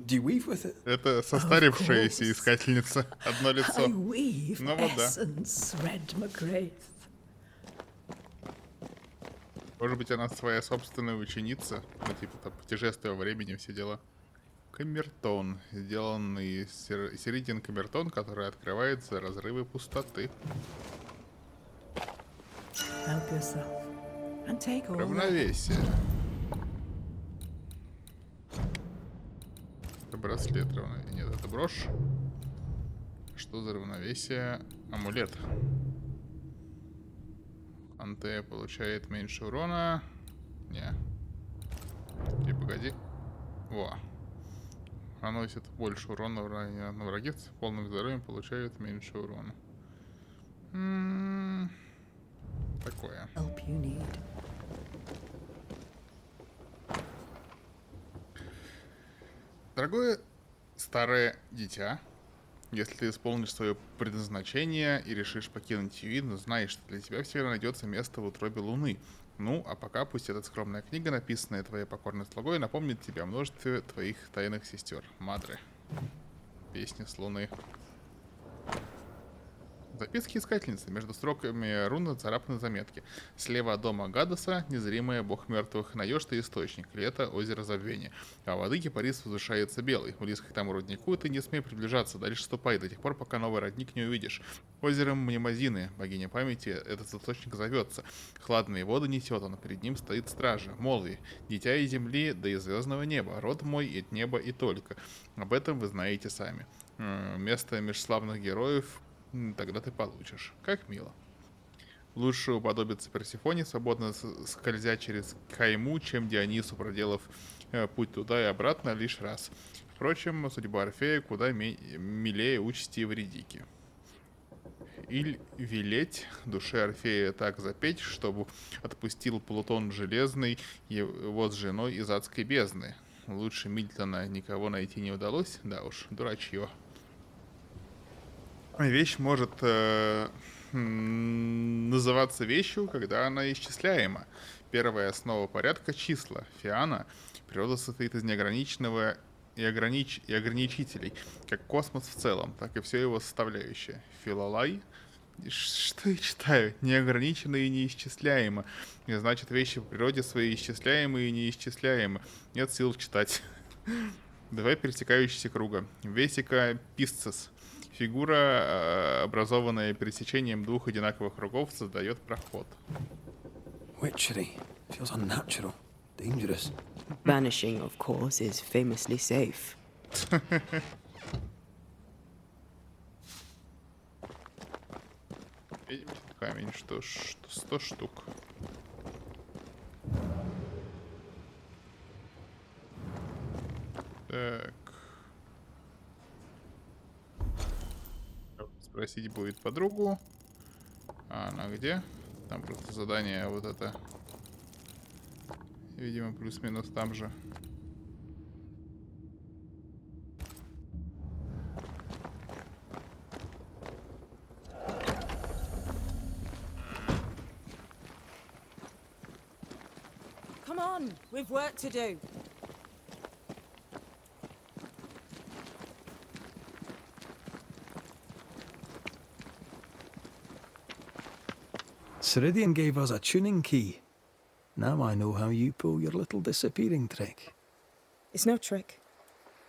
[SPEAKER 11] Do you weave with it?
[SPEAKER 1] Это состарившаяся искательница. Одно лицо.
[SPEAKER 19] I weave
[SPEAKER 1] Ну вот да.
[SPEAKER 19] essence, Red McGrath.
[SPEAKER 1] Может быть, она своя собственная ученица, ну, типа там путешествие во времени, все дела. Камертон, сделанный середин камертон, который открывается разрывы пустоты.
[SPEAKER 19] Help yourself and take all.
[SPEAKER 1] Равновесие. Это браслет равновесия. Нет, это брошь. Что за равновесие? Амулет. Анте получает меньше урона. Не. И погоди. Во. Наносит больше урона на врагов с полным здоровьем, получает меньше урона. Такое. Дорогое старое дитя, если ты исполнишь свое предназначение и решишь покинуть Юин, знай, что для тебя всегда найдется место в утробе Луны. Ну, а пока пусть эта скромная книга, написанная твоей покорной слугой, напомнит тебе о множестве твоих тайных сестер. Мадры. Песни с Луны. Записки искательницы. Между строками руны царапаны заметки. Слева от дома Гадоса незримая бог мертвых. Наёшь-то источник. Лето, озеро забвения. А воды кипарис возвышается белый. Близко к тому роднику ты не смей приближаться. Дальше ступай до тех пор, пока новый родник не увидишь. Озером Мнемозины, богиня памяти, этот источник зовется. Хладные воды несет он. Перед ним стоит стража. Молви. Дитя и земли, да и звездного неба. Род мой и неба и только. Об этом вы знаете сами. Место межславных героев тогда ты получишь. Как мило. Лучше уподобиться Персефоне, свободно скользя через Кайму, чем Дионису, проделав путь туда и обратно лишь раз. Впрочем, судьба Орфея куда милее участи Евредики. Иль велеть душе Орфея так запеть, чтобы отпустил Плутон Железный его с женой из адской бездны. Лучше Мильтона никого найти не удалось, да уж, дурачье. Вещь может называться вещью, когда она исчисляема. Первая основа порядка — числа. Фиана. Природа состоит из неограниченного и ограничителей, как космос в целом, так и все его составляющее. Филолай. Что я читаю? Неограниченно и неисчисляемо. И значит, вещи в природе свои исчисляемые и неисчисляемы. Нет сил читать. Два пересекающиеся круга. Весика писцес. Фигура, образованная пересечением двух одинаковых кругов, создает проход.
[SPEAKER 11] Witchery. Feels unnatural. Dangerous.
[SPEAKER 2] Banishing, of course, is famously safe.
[SPEAKER 1] Камень, что 100 штук. Так. Спросить будет подругу. А она где? Там просто задание вот это. Видимо, плюс-минус там же.
[SPEAKER 8] Come on, we've work to do.
[SPEAKER 3] Ceridian gave us a tuning key. Now I know how you pull your little disappearing trick.
[SPEAKER 8] It's no trick.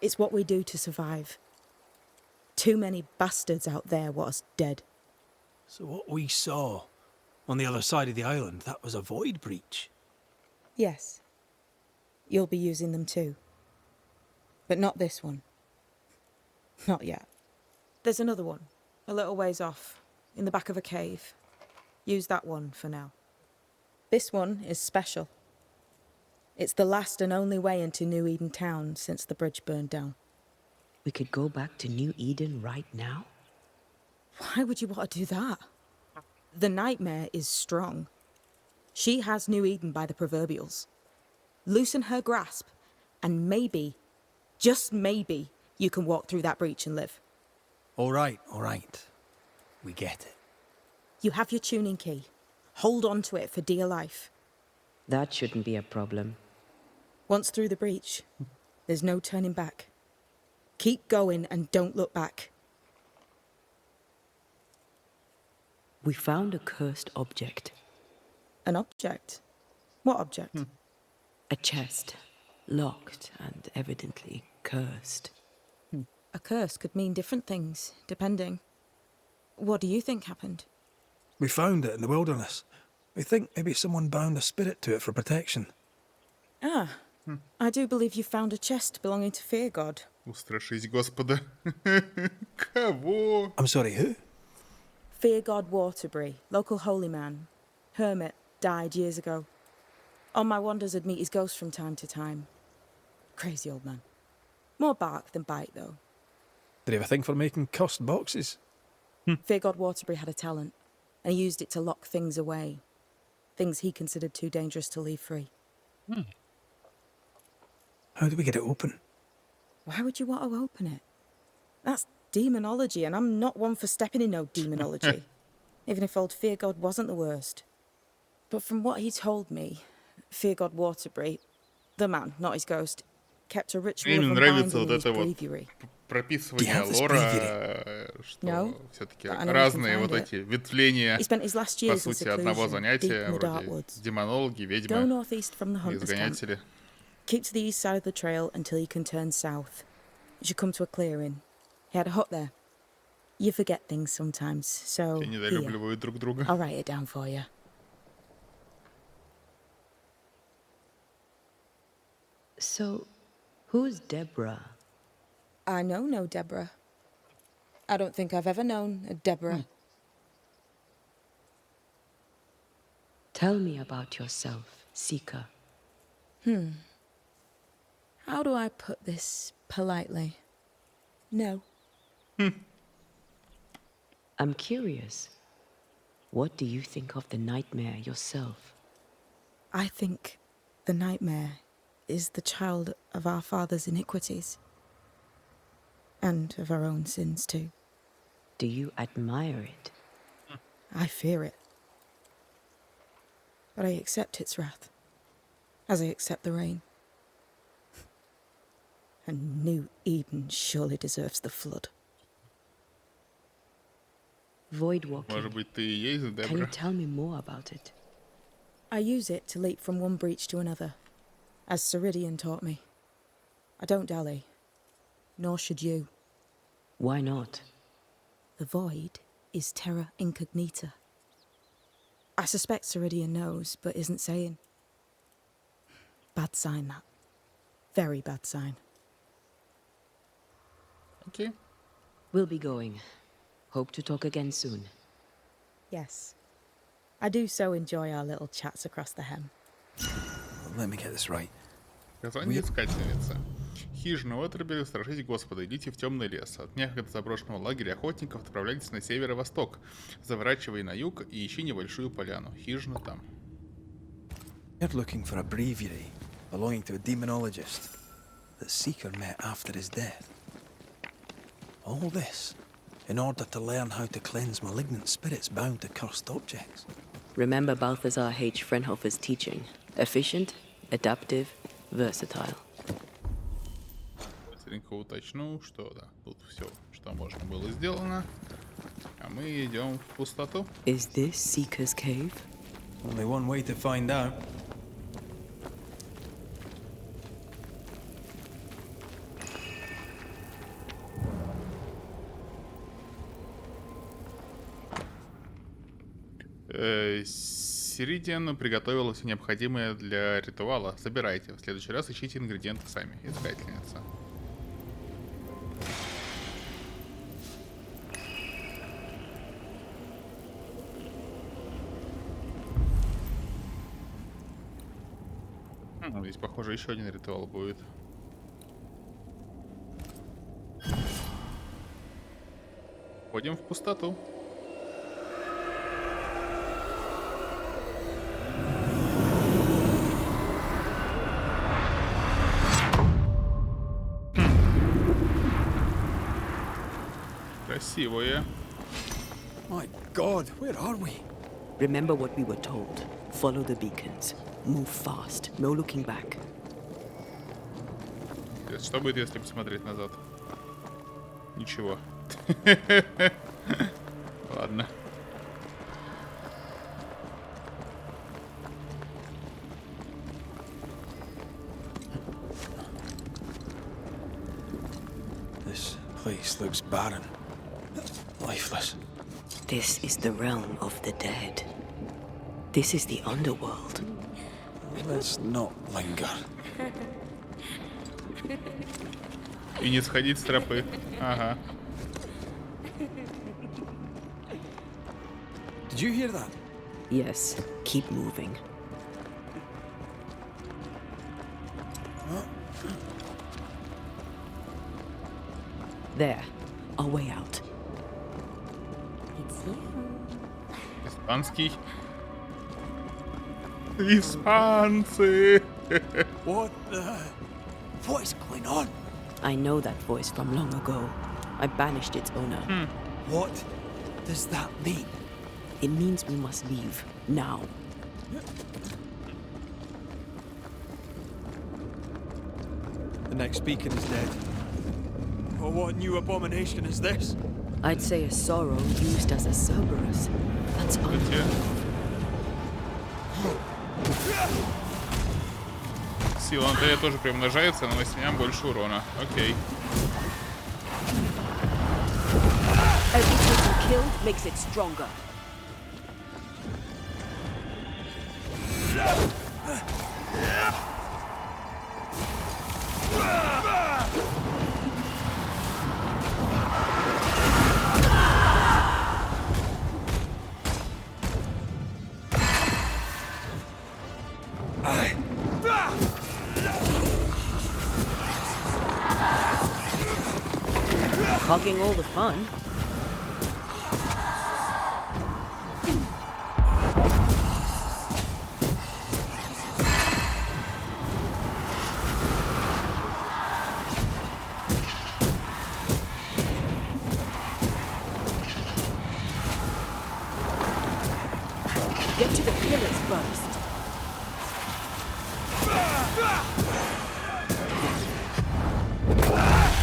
[SPEAKER 8] It's what we do to survive. Too many bastards out there want us dead.
[SPEAKER 11] So what we saw on the other side of the island, that was a void breach?
[SPEAKER 8] Yes. You'll be using them too. But not this one. Not yet. There's another one, a little ways off, in the back of a cave. Use that one for now. This one is special. It's the last and only way into New Eden town since the bridge burned down.
[SPEAKER 2] We could go back to New Eden right now?
[SPEAKER 8] Why would you want to do that? The nightmare is strong. She has New Eden by the proverbials. Loosen her grasp, and maybe, just maybe, you can walk through that breach and live.
[SPEAKER 11] All right. We get it.
[SPEAKER 8] You have your tuning key. Hold on to it for dear life.
[SPEAKER 2] That shouldn't be a problem.
[SPEAKER 8] Once through the breach, there's no turning back. Keep going and don't look back.
[SPEAKER 2] We found a cursed object.
[SPEAKER 8] An object? What object?
[SPEAKER 2] A chest, locked and evidently cursed.
[SPEAKER 8] A curse could mean different things, depending. What do you think happened?
[SPEAKER 11] We found it in the wilderness. We think maybe someone bound a spirit to it for protection.
[SPEAKER 8] Ah, I do believe you found a chest belonging to Fear God.
[SPEAKER 1] Устрашись Господа. Кого?
[SPEAKER 11] I'm sorry, who?
[SPEAKER 8] Fear God Waterbury, local holy man. Hermit, died years ago. On my wanders I'd meet his ghost from time to time. Crazy old man. More bark than bite, though.
[SPEAKER 11] Did he have a thing for making cursed boxes?
[SPEAKER 8] Fear God Waterbury had a talent, and he used it to lock things away. Things he considered too dangerous to leave free.
[SPEAKER 11] How do we get it open?
[SPEAKER 8] Why would you want to open it? That's demonology, and I'm not one for stepping in no demonology. Even if old Fear God wasn't the worst. But from what he told me, Fear God Waterbury, the man, not his ghost, kept a ritual of unbinding in his breviary.
[SPEAKER 1] Прописывание лора, что все-таки разные вот эти ветвления, по сути, одного занятия, вроде демонологи, ведьмы, изгонятели.
[SPEAKER 8] Keep to the east side of the trail until you can turn south. You should come to a clearing. He had a hut there. You forget things sometimes, so here, I'll write it down for you.
[SPEAKER 2] So, who's Deborah?
[SPEAKER 8] I know no Deborah. I don't think I've ever known a Deborah.
[SPEAKER 2] Tell me about yourself, Seeker.
[SPEAKER 8] How do I put this politely? No.
[SPEAKER 2] I'm curious. What do you think of the nightmare yourself?
[SPEAKER 8] I think the nightmare is the child of our father's iniquities. And of our own sins, too.
[SPEAKER 2] Do you admire it?
[SPEAKER 8] I fear it. But I accept its wrath, as I accept the rain. And New Eden surely deserves the flood.
[SPEAKER 2] Void walking.
[SPEAKER 1] Может быть, ты и есть Дебра?
[SPEAKER 2] Can you tell me more about it?
[SPEAKER 8] I use it to leap from one breach to another, as Ceridian taught me. I don't dally, nor should you.
[SPEAKER 2] Why not?
[SPEAKER 8] The void is terra incognita. I suspect Ceridian knows, but isn't saying. Bad sign, that. Very bad sign.
[SPEAKER 1] Okay.
[SPEAKER 2] We'll be going. Hope to talk again soon.
[SPEAKER 8] Yes. I do so enjoy our little chats across the hem.
[SPEAKER 11] Let me get this right.
[SPEAKER 1] Сказание искательницы. Хижина в отрубе, сторожите Господа, идите в темный лес. От некогда заброшенного лагеря охотников отправляйтесь на северо-восток. Заворачивай на юг и ищи небольшую поляну. Хижина там.
[SPEAKER 11] You're looking for a breviary belonging to a demonologist that Seeker met after his death. All this in order to learn how to cleanse malignant spirits bound to cursed objects.
[SPEAKER 2] Remember Balthazar H. Frenhofer's teaching. Efficient, adaptive, versatile.
[SPEAKER 1] Быстренько уточню, что да, тут все, что можно было сделано. А мы идем в пустоту.
[SPEAKER 2] Is this Seeker's cave?
[SPEAKER 11] Only one way to find out.
[SPEAKER 1] Сиридиан приготовила все необходимое для ритуала. Забирайте. В следующий раз ищите ингредиенты сами. Искательница. Здесь, похоже, еще один ритуал будет. Входим в пустоту. Красивое.
[SPEAKER 11] My God, where are we?
[SPEAKER 2] Remember what we were told. Follow the beacons. Move fast. No looking back.
[SPEAKER 1] Что будет, если посмотреть назад? Ничего. Ладно.
[SPEAKER 11] This place looks barren. Lifeless.
[SPEAKER 2] This is the realm of the dead. This is the underworld.
[SPEAKER 11] Let's not linger.
[SPEAKER 1] И не сходить с тропы. Ага.
[SPEAKER 11] Did you hear that?
[SPEAKER 2] Yes, keep moving. There, our way out.
[SPEAKER 14] It's you.
[SPEAKER 1] Испанский. Испанцы.
[SPEAKER 11] What is going on?
[SPEAKER 2] I know that voice from long ago. I banished its owner.
[SPEAKER 11] What does that mean?
[SPEAKER 2] It means we must leave now.
[SPEAKER 11] The next beacon is dead. Well, what new abomination is this?
[SPEAKER 2] I'd say a sorrow used as a Cerberus. That's unfair.
[SPEAKER 1] Сила Андрея тоже приумножается, но наносим больше урона. Окей.
[SPEAKER 2] Every person killed makes it stronger. Hogging all the fun. Get to the pillars first.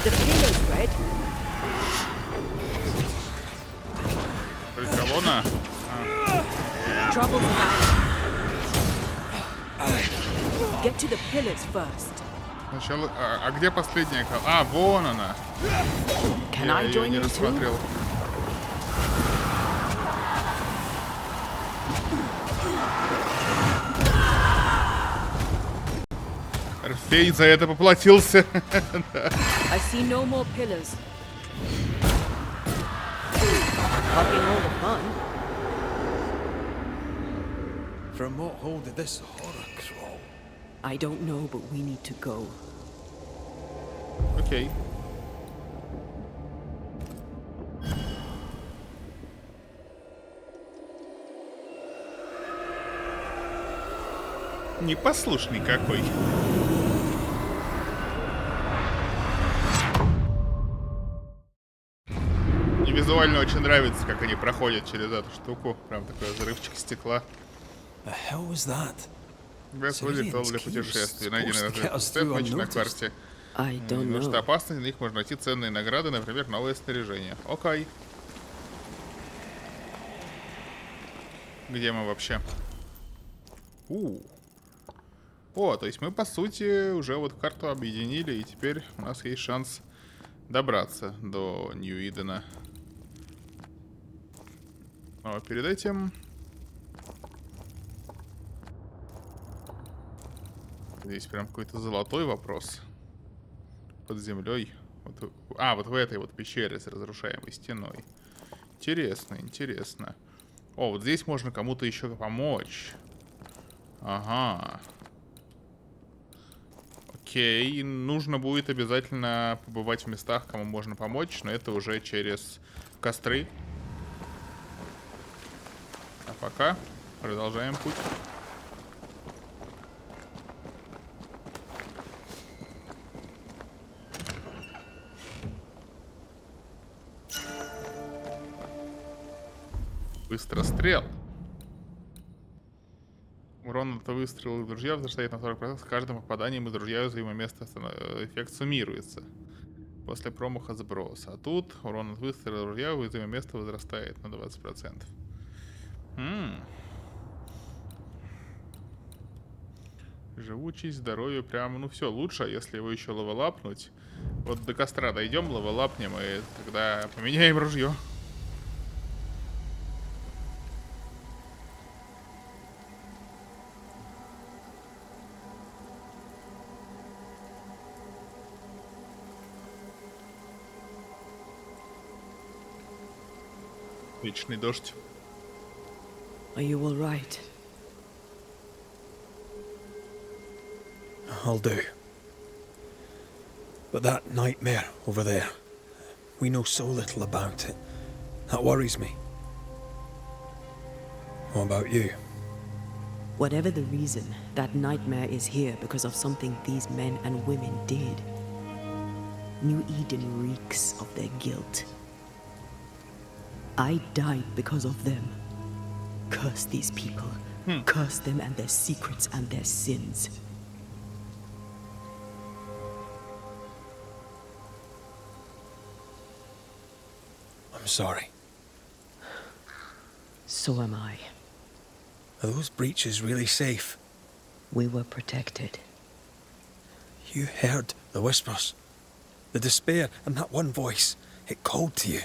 [SPEAKER 2] The pillars, Red.
[SPEAKER 1] Только вон.
[SPEAKER 2] Trouble's ahead. Get to the pillars first.
[SPEAKER 1] Сначала. А где последняя? А, вон она. Я ее не рассмотрел. Орфей за это поплатился.
[SPEAKER 2] I see no more pillars. Hogging all the fun.
[SPEAKER 11] From what hole did this horror crawl?
[SPEAKER 2] I don't know, but we need to go.
[SPEAKER 1] Окей. Непослушный какой. Мне визуально очень нравится, как они проходят через эту штуку. Прям такой взрывчик стекла.
[SPEAKER 11] The hell was that?
[SPEAKER 1] Вроде то для путешествий. Найденный разрыв на карте. Потому что опасность, на них можно найти ценные награды, например, новое снаряжение. Окей. Где мы вообще? О, то есть мы, по сути, уже вот карту объединили, и теперь у нас есть шанс добраться до Нью-Идена. Но перед этим Здесь прям какой-то золотой вопрос. Под землей. Вот, вот в этой вот пещере с разрушаемой стеной. Интересно, интересно. О, вот здесь можно кому-то еще помочь. Ага. Окей, нужно будет обязательно побывать в местах, кому можно помочь, но это уже через костры. А пока продолжаем путь. Быстрострел. Урон от выстрела из ружья возрастает на 40%. С каждым попаданием из ружья уязвимое место эффект суммируется. После промаха сброса. А тут урон от выстрела из ружья уязвимое место возрастает на 20%. Живучесть, здоровье, прям, ну все, лучше, если его еще левелапнуть. Вот до костра дойдем, левелапнем, и тогда поменяем ружье. Вечный дождь.
[SPEAKER 2] Are you all right?
[SPEAKER 11] I'll do. But that nightmare over there, we know so little about it. That worries me. What about you?
[SPEAKER 2] Whatever the reason, that nightmare is here because of something these men and women did. New Eden reeks of their guilt. I died because of them. Curse these people. Curse them and their secrets and their sins.
[SPEAKER 11] I'm sorry.
[SPEAKER 2] So am I.
[SPEAKER 11] Are those breaches really safe?
[SPEAKER 2] We were protected.
[SPEAKER 11] You heard the whispers, the despair, and that one voice. It called to you.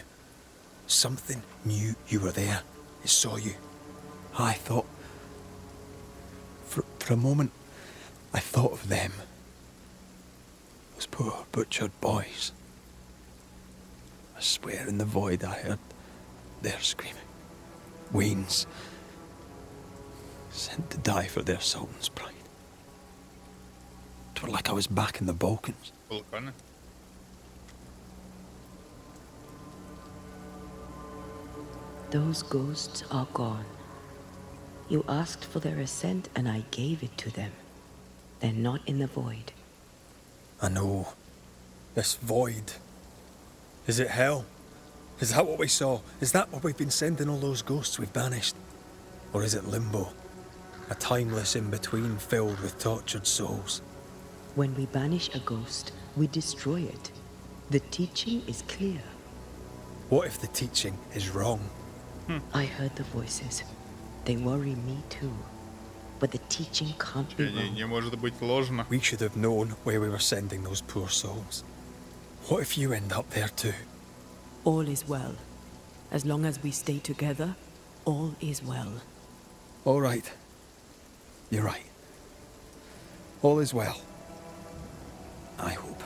[SPEAKER 11] Something knew you were there. It saw you. I thought... For a moment, I thought of them. Those poor butchered boys. I swear in the void I heard their screaming. Wains. Sent to die for their sultan's pride. It was like I was back in the Balkans.
[SPEAKER 2] Those ghosts are gone. You asked for their ascent and I gave it to them. They're not in the void.
[SPEAKER 11] I know. This void. Is it hell? Is that what we saw? Is that where we've been sending all those ghosts we've banished? Or is it limbo? A timeless in-between filled with tortured souls?
[SPEAKER 2] When we banish a ghost, we destroy it. The teaching is clear.
[SPEAKER 11] What if the teaching is wrong?
[SPEAKER 2] I heard the voices. They worry me too. But the teaching can't be wrong.
[SPEAKER 1] Не может быть ложно.
[SPEAKER 11] We should have known where we were sending those poor souls. What if you end up there too?
[SPEAKER 2] All is well. As long as we stay together, all is well.
[SPEAKER 11] All right. You're right. All is well. I hope.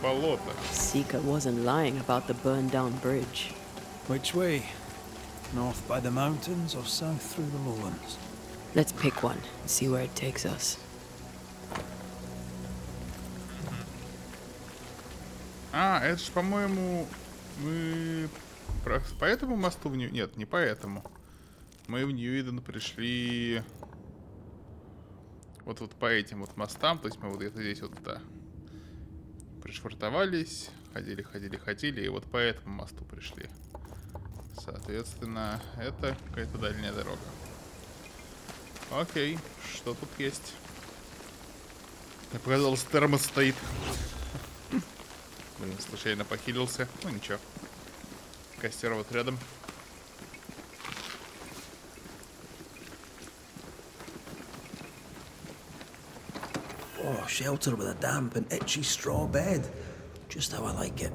[SPEAKER 1] Болото.
[SPEAKER 2] Seeker wasn't lying about the burned-down bridge.
[SPEAKER 11] Which way? North by the mountains or south through the lowlands?
[SPEAKER 2] Let's pick one and see where it takes us.
[SPEAKER 1] Это ж, по-моему, мы по этому мосту в Нью... Нет, не по этому. Мы в Нью-Иден пришли вот по этим вот мостам. То есть мы вот где-то здесь вот пришвартовались, ходили, и вот по этому мосту пришли. Соответственно, это какая-то дальняя дорога. Окей, что тут есть? Мне показалось, термос стоит. Блин, случайно похилился. Ну ничего. Костер вот рядом.
[SPEAKER 11] Oh, shelter with a damp and itchy straw bed. Just how I like it.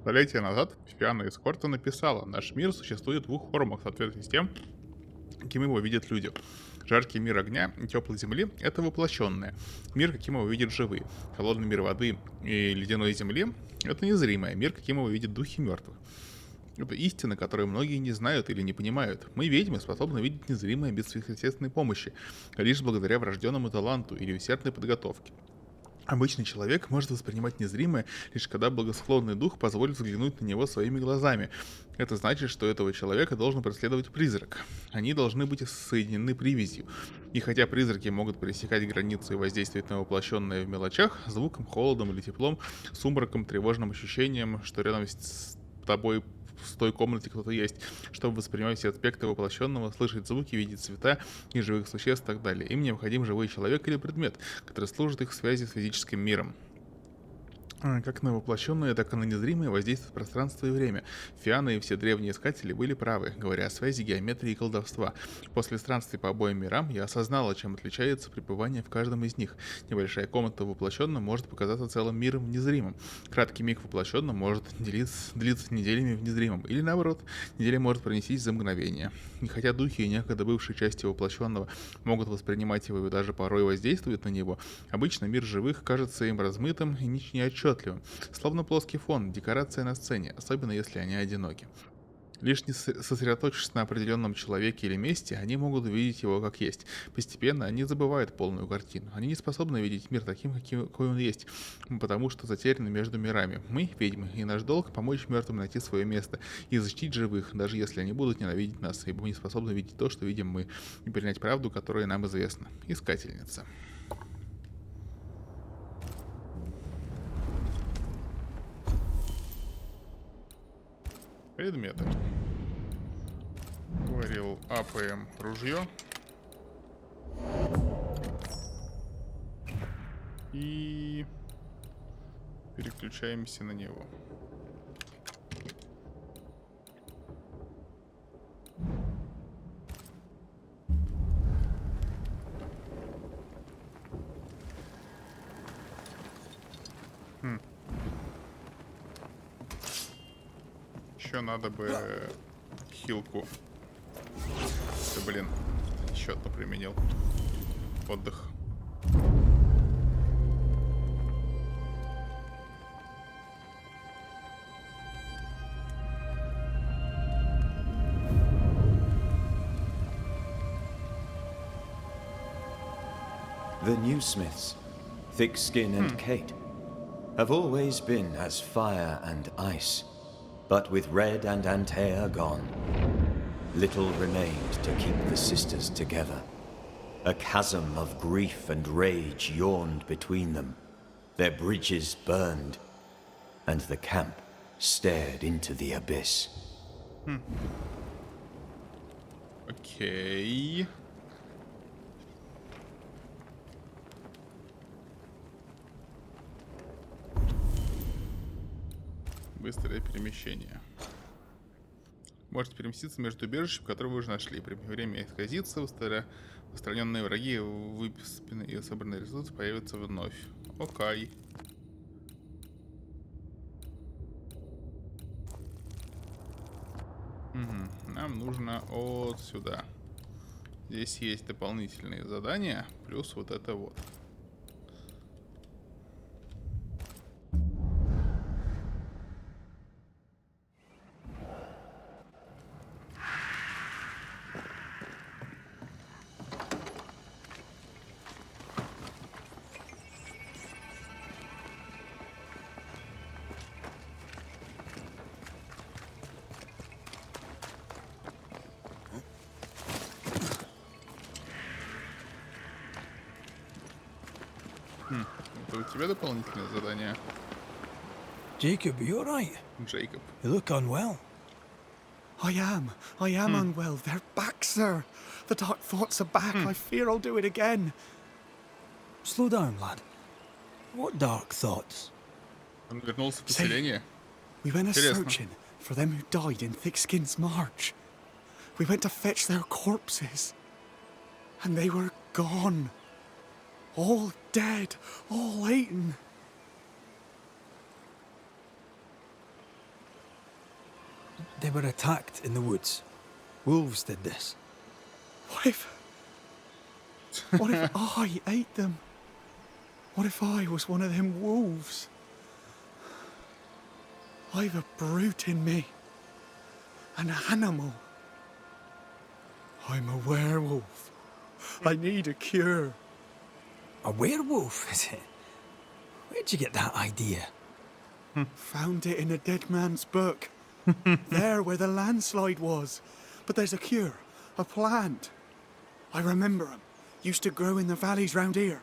[SPEAKER 1] Столетия назад Фиана из Корта написала: «Наш мир существует в двух формах, в соответствии с тем, каким его видят люди. Жаркий мир огня и теплой земли — это воплощенное. Мир, каким его видят живые. Холодный мир воды и ледяной земли — это незримое. Мир, каким его видят духи мертвых. Это истина, которую многие не знают или не понимают. Мы, ведьмы, способны видеть незримое без сверхъестественной помощи, лишь благодаря врожденному таланту или усердной подготовке. Обычный человек может воспринимать незримое, лишь когда благосклонный дух позволит взглянуть на него своими глазами. Это значит, что этого человека должен преследовать призрак. Они должны быть соединены привязью. И хотя призраки могут пересекать границы и воздействовать на воплощенное в мелочах, звуком, холодом или теплом, сумраком, тревожным ощущением, что рядом с тобой в той комнате кто-то есть, чтобы воспринимать все аспекты воплощенного, слышать звуки, видеть цвета и живых существ и так далее. Им необходим живой человек или предмет, который служит их связи с физическим миром. Как на воплощенное, так и на незримое воздействует пространство и время. Фиана и все древние искатели были правы, говоря о связи геометрии и колдовства. После странствий по обоим мирам я осознала, чем отличается пребывание в каждом из них. Небольшая комната в воплощенном может показаться целым миром в незримом. Краткий миг в воплощенном может длиться неделями в незримом. Или наоборот, неделя может пронестись за мгновение. И хотя духи и некогда бывшие части воплощенного могут воспринимать его и даже порой воздействуют на него, обычно мир живых кажется им размытым и неотчетливым. Словно плоский фон, декорация на сцене, особенно если они одиноки. Лишь не сосредоточившись на определенном человеке или месте, они могут увидеть его как есть. Постепенно они забывают полную картину. Они не способны видеть мир таким, какой он есть, потому что затеряны между мирами. Мы, ведьмы, и наш долг — помочь мертвым найти свое место и защитить живых, даже если они будут ненавидеть нас, ибо мы не способны видеть то, что видим мы, и принять правду, которая нам известна. Искательница. Предметы. Говорил, апаем ружье. И переключаемся на него. Еще надо бы хилку. Да блин, еще одну применил. Отдых.
[SPEAKER 20] The new Smiths, Thickskin and Kate, have always been as fire and ice. But with Red and Antea gone, little remained to keep the sisters together. A chasm of grief and rage yawned between them. Their bridges burned, and the camp stared into the abyss.
[SPEAKER 1] Окей. Быстрое перемещение. Можете переместиться между убежищем, которое вы уже нашли. Время исказится, устраненные враги, выписанные и собранные ресурсы появятся вновь. Окей. Нам нужно вот сюда. Здесь есть дополнительные задания, плюс вот это вот. Это у тебя дополнительное задание?
[SPEAKER 3] Jacob, you alright?
[SPEAKER 1] Jacob.
[SPEAKER 3] You look unwell.
[SPEAKER 12] I am unwell. They're back, sir. The dark thoughts are back. I fear I'll do it again.
[SPEAKER 3] Slow down, lad. What dark thoughts?
[SPEAKER 1] Он вернулся в поселение.
[SPEAKER 12] We went a-searching for them who died in Thickskin's march. We went to fetch their corpses. And they were gone. All dead, all eaten.
[SPEAKER 11] They were attacked in the woods. Wolves did this.
[SPEAKER 12] What if I ate them? What if I was one of them wolves? I've a brute in me. An animal. I'm a werewolf. I need a cure.
[SPEAKER 11] A werewolf, is it? Where'd you get that idea?
[SPEAKER 12] Found it in a dead man's book. There where the landslide was. But there's a cure. A plant. I remember 'em. Used to grow in the valleys round here.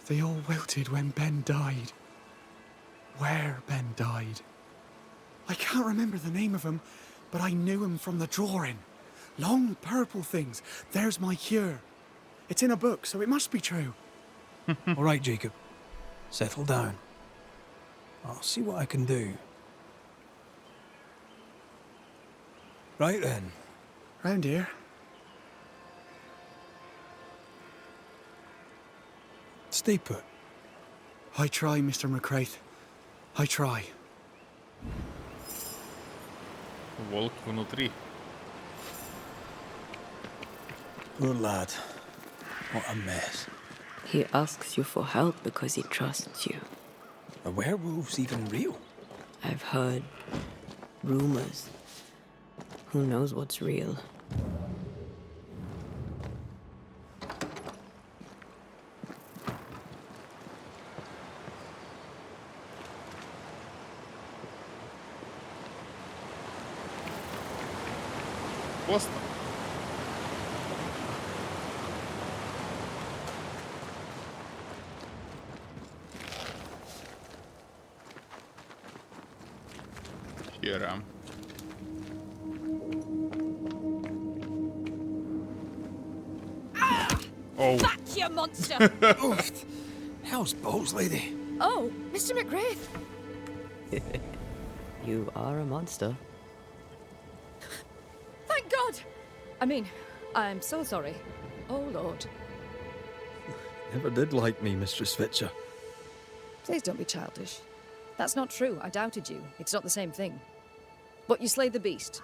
[SPEAKER 12] They all wilted when Ben died. Where Ben died. I can't remember the name of them, but I knew him from the drawing. Long purple things. There's my cure. It's in a book, so it must be true.
[SPEAKER 11] All right, Jacob. Settle down. I'll see what I can do. Right then.
[SPEAKER 12] Round here.
[SPEAKER 11] Stay put.
[SPEAKER 12] I try, Mr. McCraith. I try.
[SPEAKER 1] Волк внутри.
[SPEAKER 11] Poor lad. What a mess.
[SPEAKER 2] He asks you for help because he trusts you.
[SPEAKER 11] Are werewolves even real?
[SPEAKER 2] I've heard rumors. Who knows what's real?
[SPEAKER 1] Поздно. Хера. Oh.
[SPEAKER 8] Back, you monster!
[SPEAKER 11] Hell's balls, lady.
[SPEAKER 8] Oh, Mr. McGrath.
[SPEAKER 2] You are a monster.
[SPEAKER 8] Thank God! I mean, I'm so sorry. Oh, Lord.
[SPEAKER 11] Never did like me, Mistress Fitcher.
[SPEAKER 21] Please don't be childish. That's not true. I doubted you. It's not the same thing. But you slayed the beast.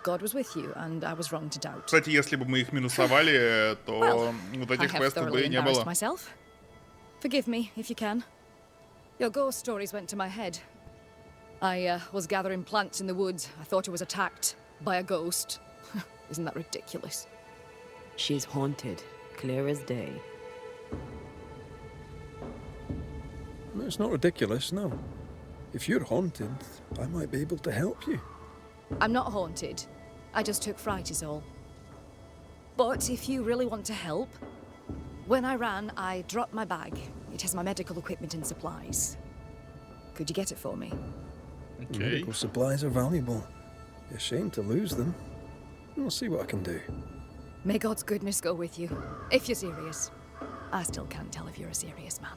[SPEAKER 21] God was with you, and I was wrong to doubt.
[SPEAKER 1] Кстати, если бы мы их минусовали, то вот этих квестов бы и не было.
[SPEAKER 21] Myself. Forgive me, if you can. Your ghost stories went to my head. I was gathering plants in the woods. I thought I was attacked by a ghost. Isn't that ridiculous?
[SPEAKER 2] She's haunted, clear as day.
[SPEAKER 11] It's not ridiculous, no. If you're haunted, I might be able to help you.
[SPEAKER 21] I'm not haunted. I just took fright is all. But if you really want to help, when I ran, I dropped my bag. It has my medical equipment and supplies. Could you get it for me?
[SPEAKER 11] Okay. Medical supplies are valuable. Be a shame to lose them. I'll see what I can do.
[SPEAKER 21] May God's goodness go with you, if you're serious. I still can't tell if you're a serious man.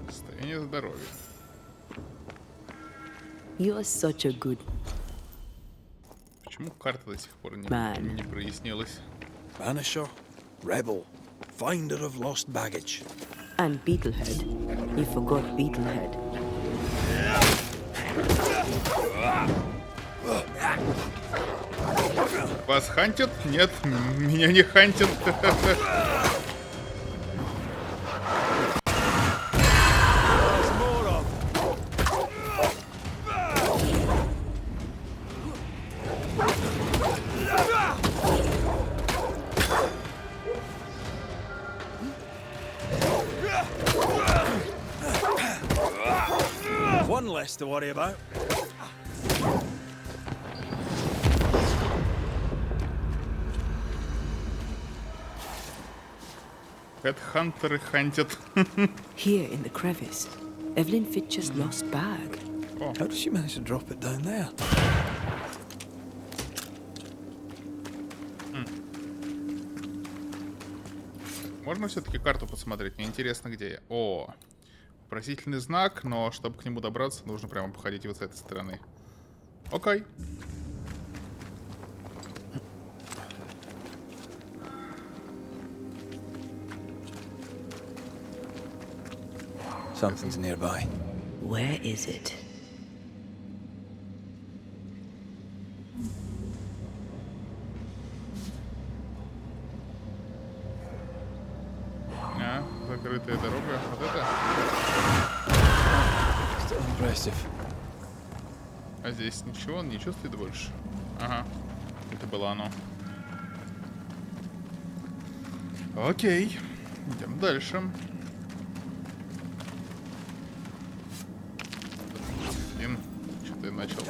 [SPEAKER 1] Состояние здоровья.
[SPEAKER 2] You're such a good...
[SPEAKER 1] Почему карта до сих пор не прояснилась?
[SPEAKER 11] Banisher, rebel, finder of lost baggage.
[SPEAKER 2] And Beetlehead. You forgot Beetlehead.
[SPEAKER 1] Вас хантят? Нет, меня не хантят.
[SPEAKER 11] One less to worry about.
[SPEAKER 1] Headhunter хантят.
[SPEAKER 2] Here in the crevice, Evelyn Fitcher's lost bag.
[SPEAKER 11] Oh. How did she manage to drop it down there?
[SPEAKER 1] Можно все-таки карту посмотреть? Мне интересно, где я. О, вопросительный знак, но чтобы к нему добраться, нужно прямо походить вот с этой стороны. Окей.
[SPEAKER 11] Something's nearby.
[SPEAKER 2] Where is it?
[SPEAKER 1] Открытая дорога. Вот это? А здесь ничего, он не чувствует больше. Ага. Это было оно. Окей. Идем дальше. Блин, что-то я начал.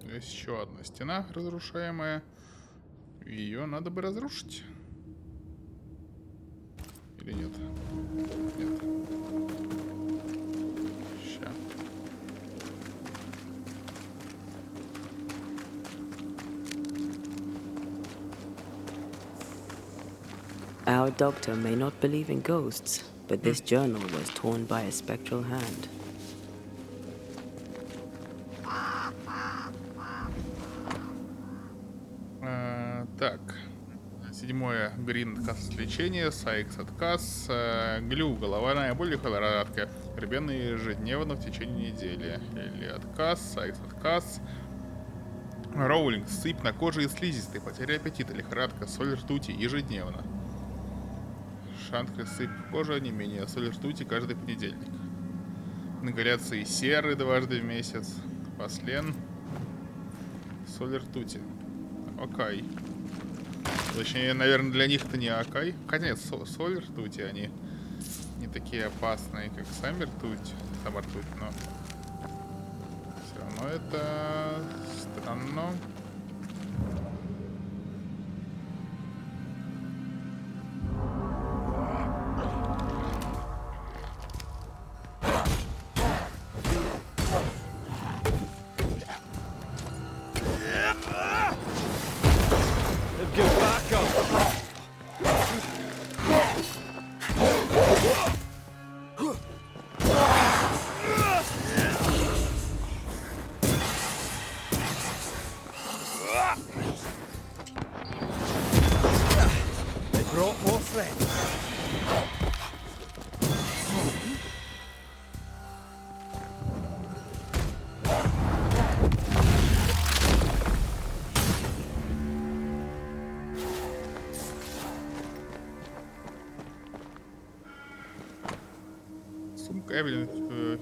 [SPEAKER 1] Есть еще одна стена разрушаемая. Ее надо бы разрушить. Или нет? Нет. Ща.
[SPEAKER 2] Our doctor may not believe in ghosts, but this journal was torn by a spectral hand.
[SPEAKER 1] Так. Седьмое. Грин отказ от лечения. Сайкс отказ. Глю. Головная боль и лихорадка. Ребенные ежедневно в течение недели. Или отказ. Сайкс отказ. Роулинг. Сыпь на коже и слизистой. Потеря аппетита. Лихорадка. Соль ртути. Ежедневно. Шанкры. Сыпь кожа. Не менее. Соль ртути каждый понедельник. Ингаляции серы дважды в месяц. Послен. Соль ртути. Окей. Точнее, наверное, для них-то не окей. Хотя нет, соль ртути, они не такие опасные, как сами ртуть. Сама ртуть, но все равно это странно.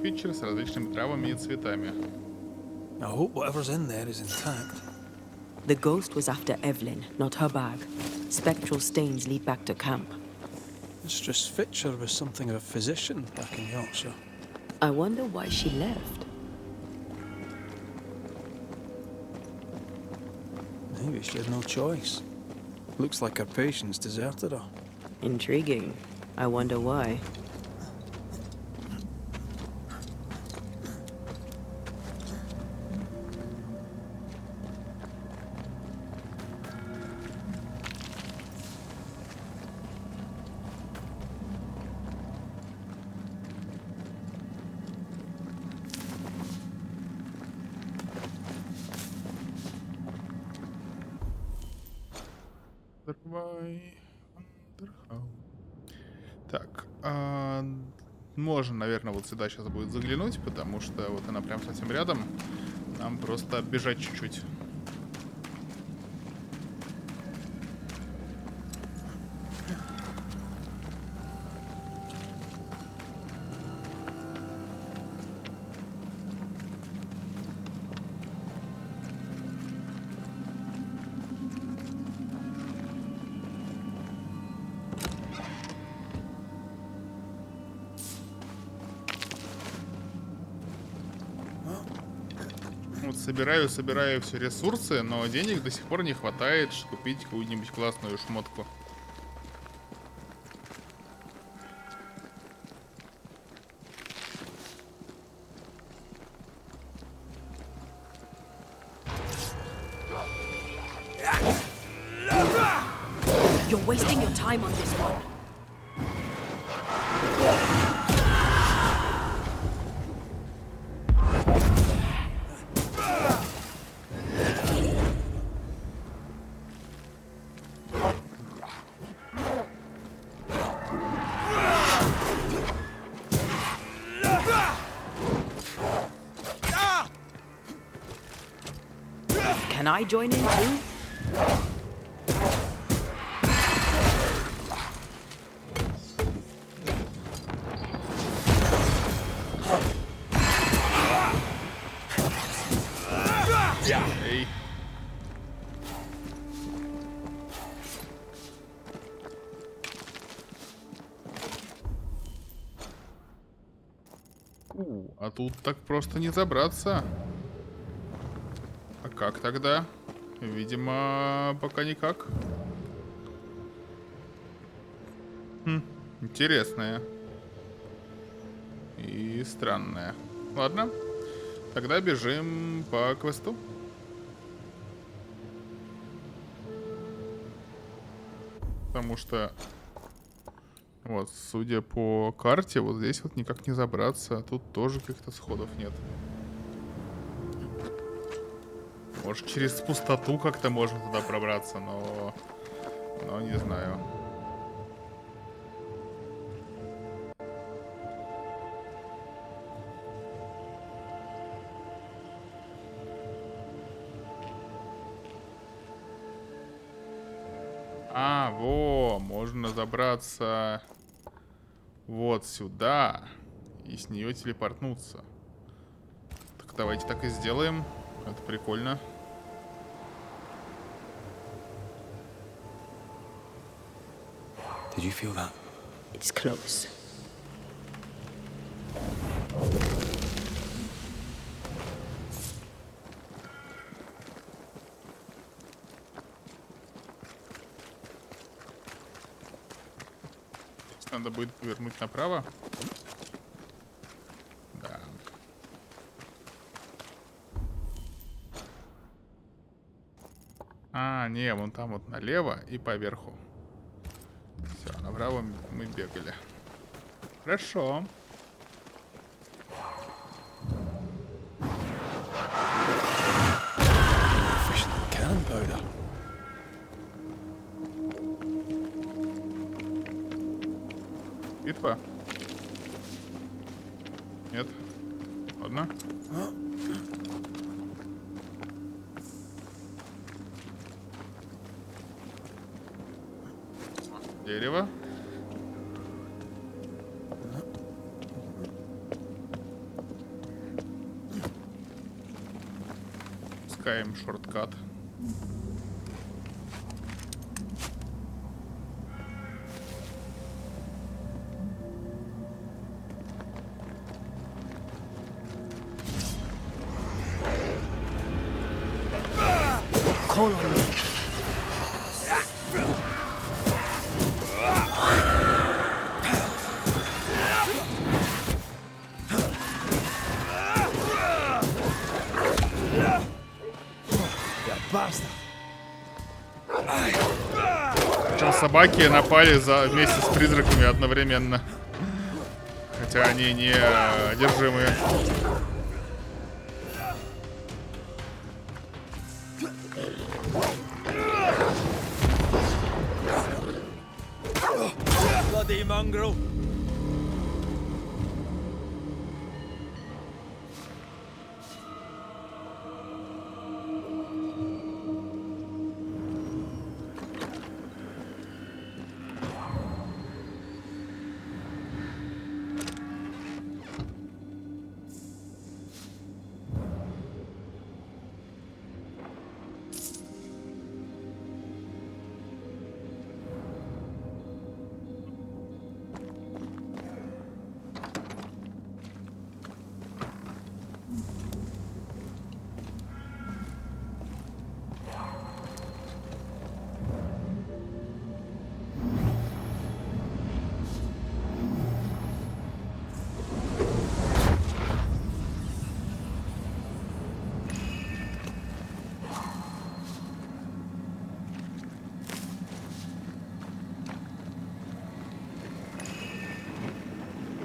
[SPEAKER 1] Фитчер с различными травами и цветами.
[SPEAKER 11] I hope whatever's in there is intact.
[SPEAKER 2] The ghost was after Evelyn, not her bag. Spectral stains lead back to camp.
[SPEAKER 11] Mistress Fitcher was something of a physician back in Yorkshire.
[SPEAKER 2] I wonder why she left.
[SPEAKER 11] Maybe she had no choice. Looks like her patients deserted her.
[SPEAKER 2] Intriguing. I wonder why.
[SPEAKER 1] Так, можно, наверное, вот сюда сейчас будет заглянуть, потому что вот она прям совсем рядом. Нам просто бежать чуть-чуть. Собираю все ресурсы, но денег до сих пор не хватает, чтобы купить какую-нибудь классную шмотку.
[SPEAKER 17] wasting your time on this one. Can I join in too?
[SPEAKER 1] Эй. А тут так просто не забраться. А как тогда? Видимо, пока никак. Интересное. И странное. Ладно. Тогда бежим по квесту. Потому что... Вот, судя по карте, вот здесь вот никак не забраться. Тут тоже каких-то сходов нет. Может, через пустоту как-то можно туда пробраться, но не знаю. А, во, можно забраться вот сюда и с нее телепортнуться. Так давайте так и сделаем. Это прикольно.
[SPEAKER 11] Did you feel that?
[SPEAKER 2] It's close.
[SPEAKER 1] Надо будет повернуть направо. Да. А, не, вон там вот налево и поверху. Все, направо мы бегали. Хорошо. Битва? Нет? Ладно. Дерево. Пускаем шорткат.
[SPEAKER 17] Call on me.
[SPEAKER 1] Причем собаки напали вместе с призраками одновременно. Хотя они не одержимые.
[SPEAKER 18] Bloody mongrel!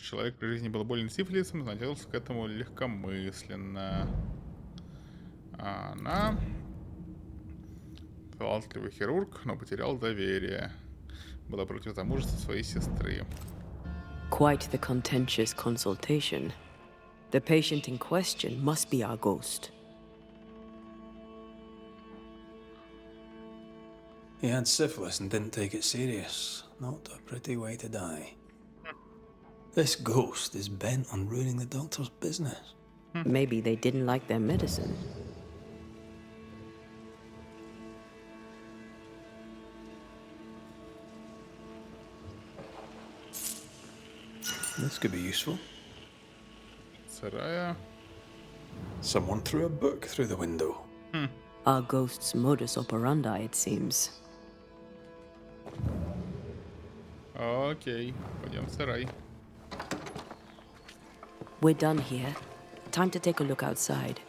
[SPEAKER 1] Человек при жизни был болен сифилисом, но относился к этому легкомысленно. А она... талантливый хирург, но потерял доверие. Была против замужества своей сестры.
[SPEAKER 2] Quite the contentious consultation. The patient in question must be our ghost.
[SPEAKER 11] He had syphilis and didn't take it serious. Not a pretty way to die. This ghost is bent on ruining the doctor's business.
[SPEAKER 2] Maybe they didn't like their medicine.
[SPEAKER 11] This could be useful.
[SPEAKER 1] Сырая.
[SPEAKER 11] Someone threw a book through the window.
[SPEAKER 2] Our ghost's modus operandi, it seems.
[SPEAKER 1] Окей, пойдем в сарай.
[SPEAKER 2] We're done here. Time to take a look outside.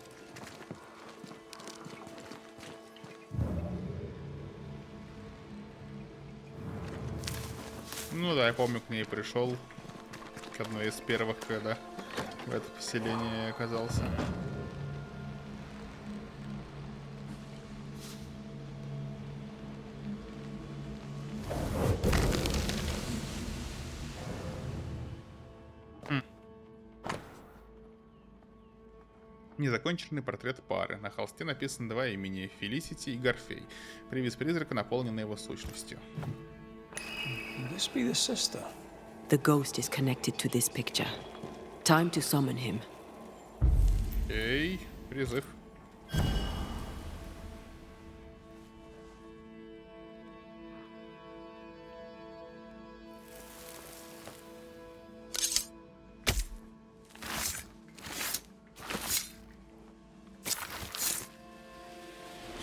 [SPEAKER 1] Ну да, я помню, к ней пришел. К одной из первых, когда в это поселение оказался. Незаконченный портрет пары. На холсте написано два имени — Фелисити и Горфей. Привид призрака наполнен его сущностью.
[SPEAKER 11] This be the sister.
[SPEAKER 2] The ghost is connected to this picture. Time to summon him.
[SPEAKER 1] Окей, призыв.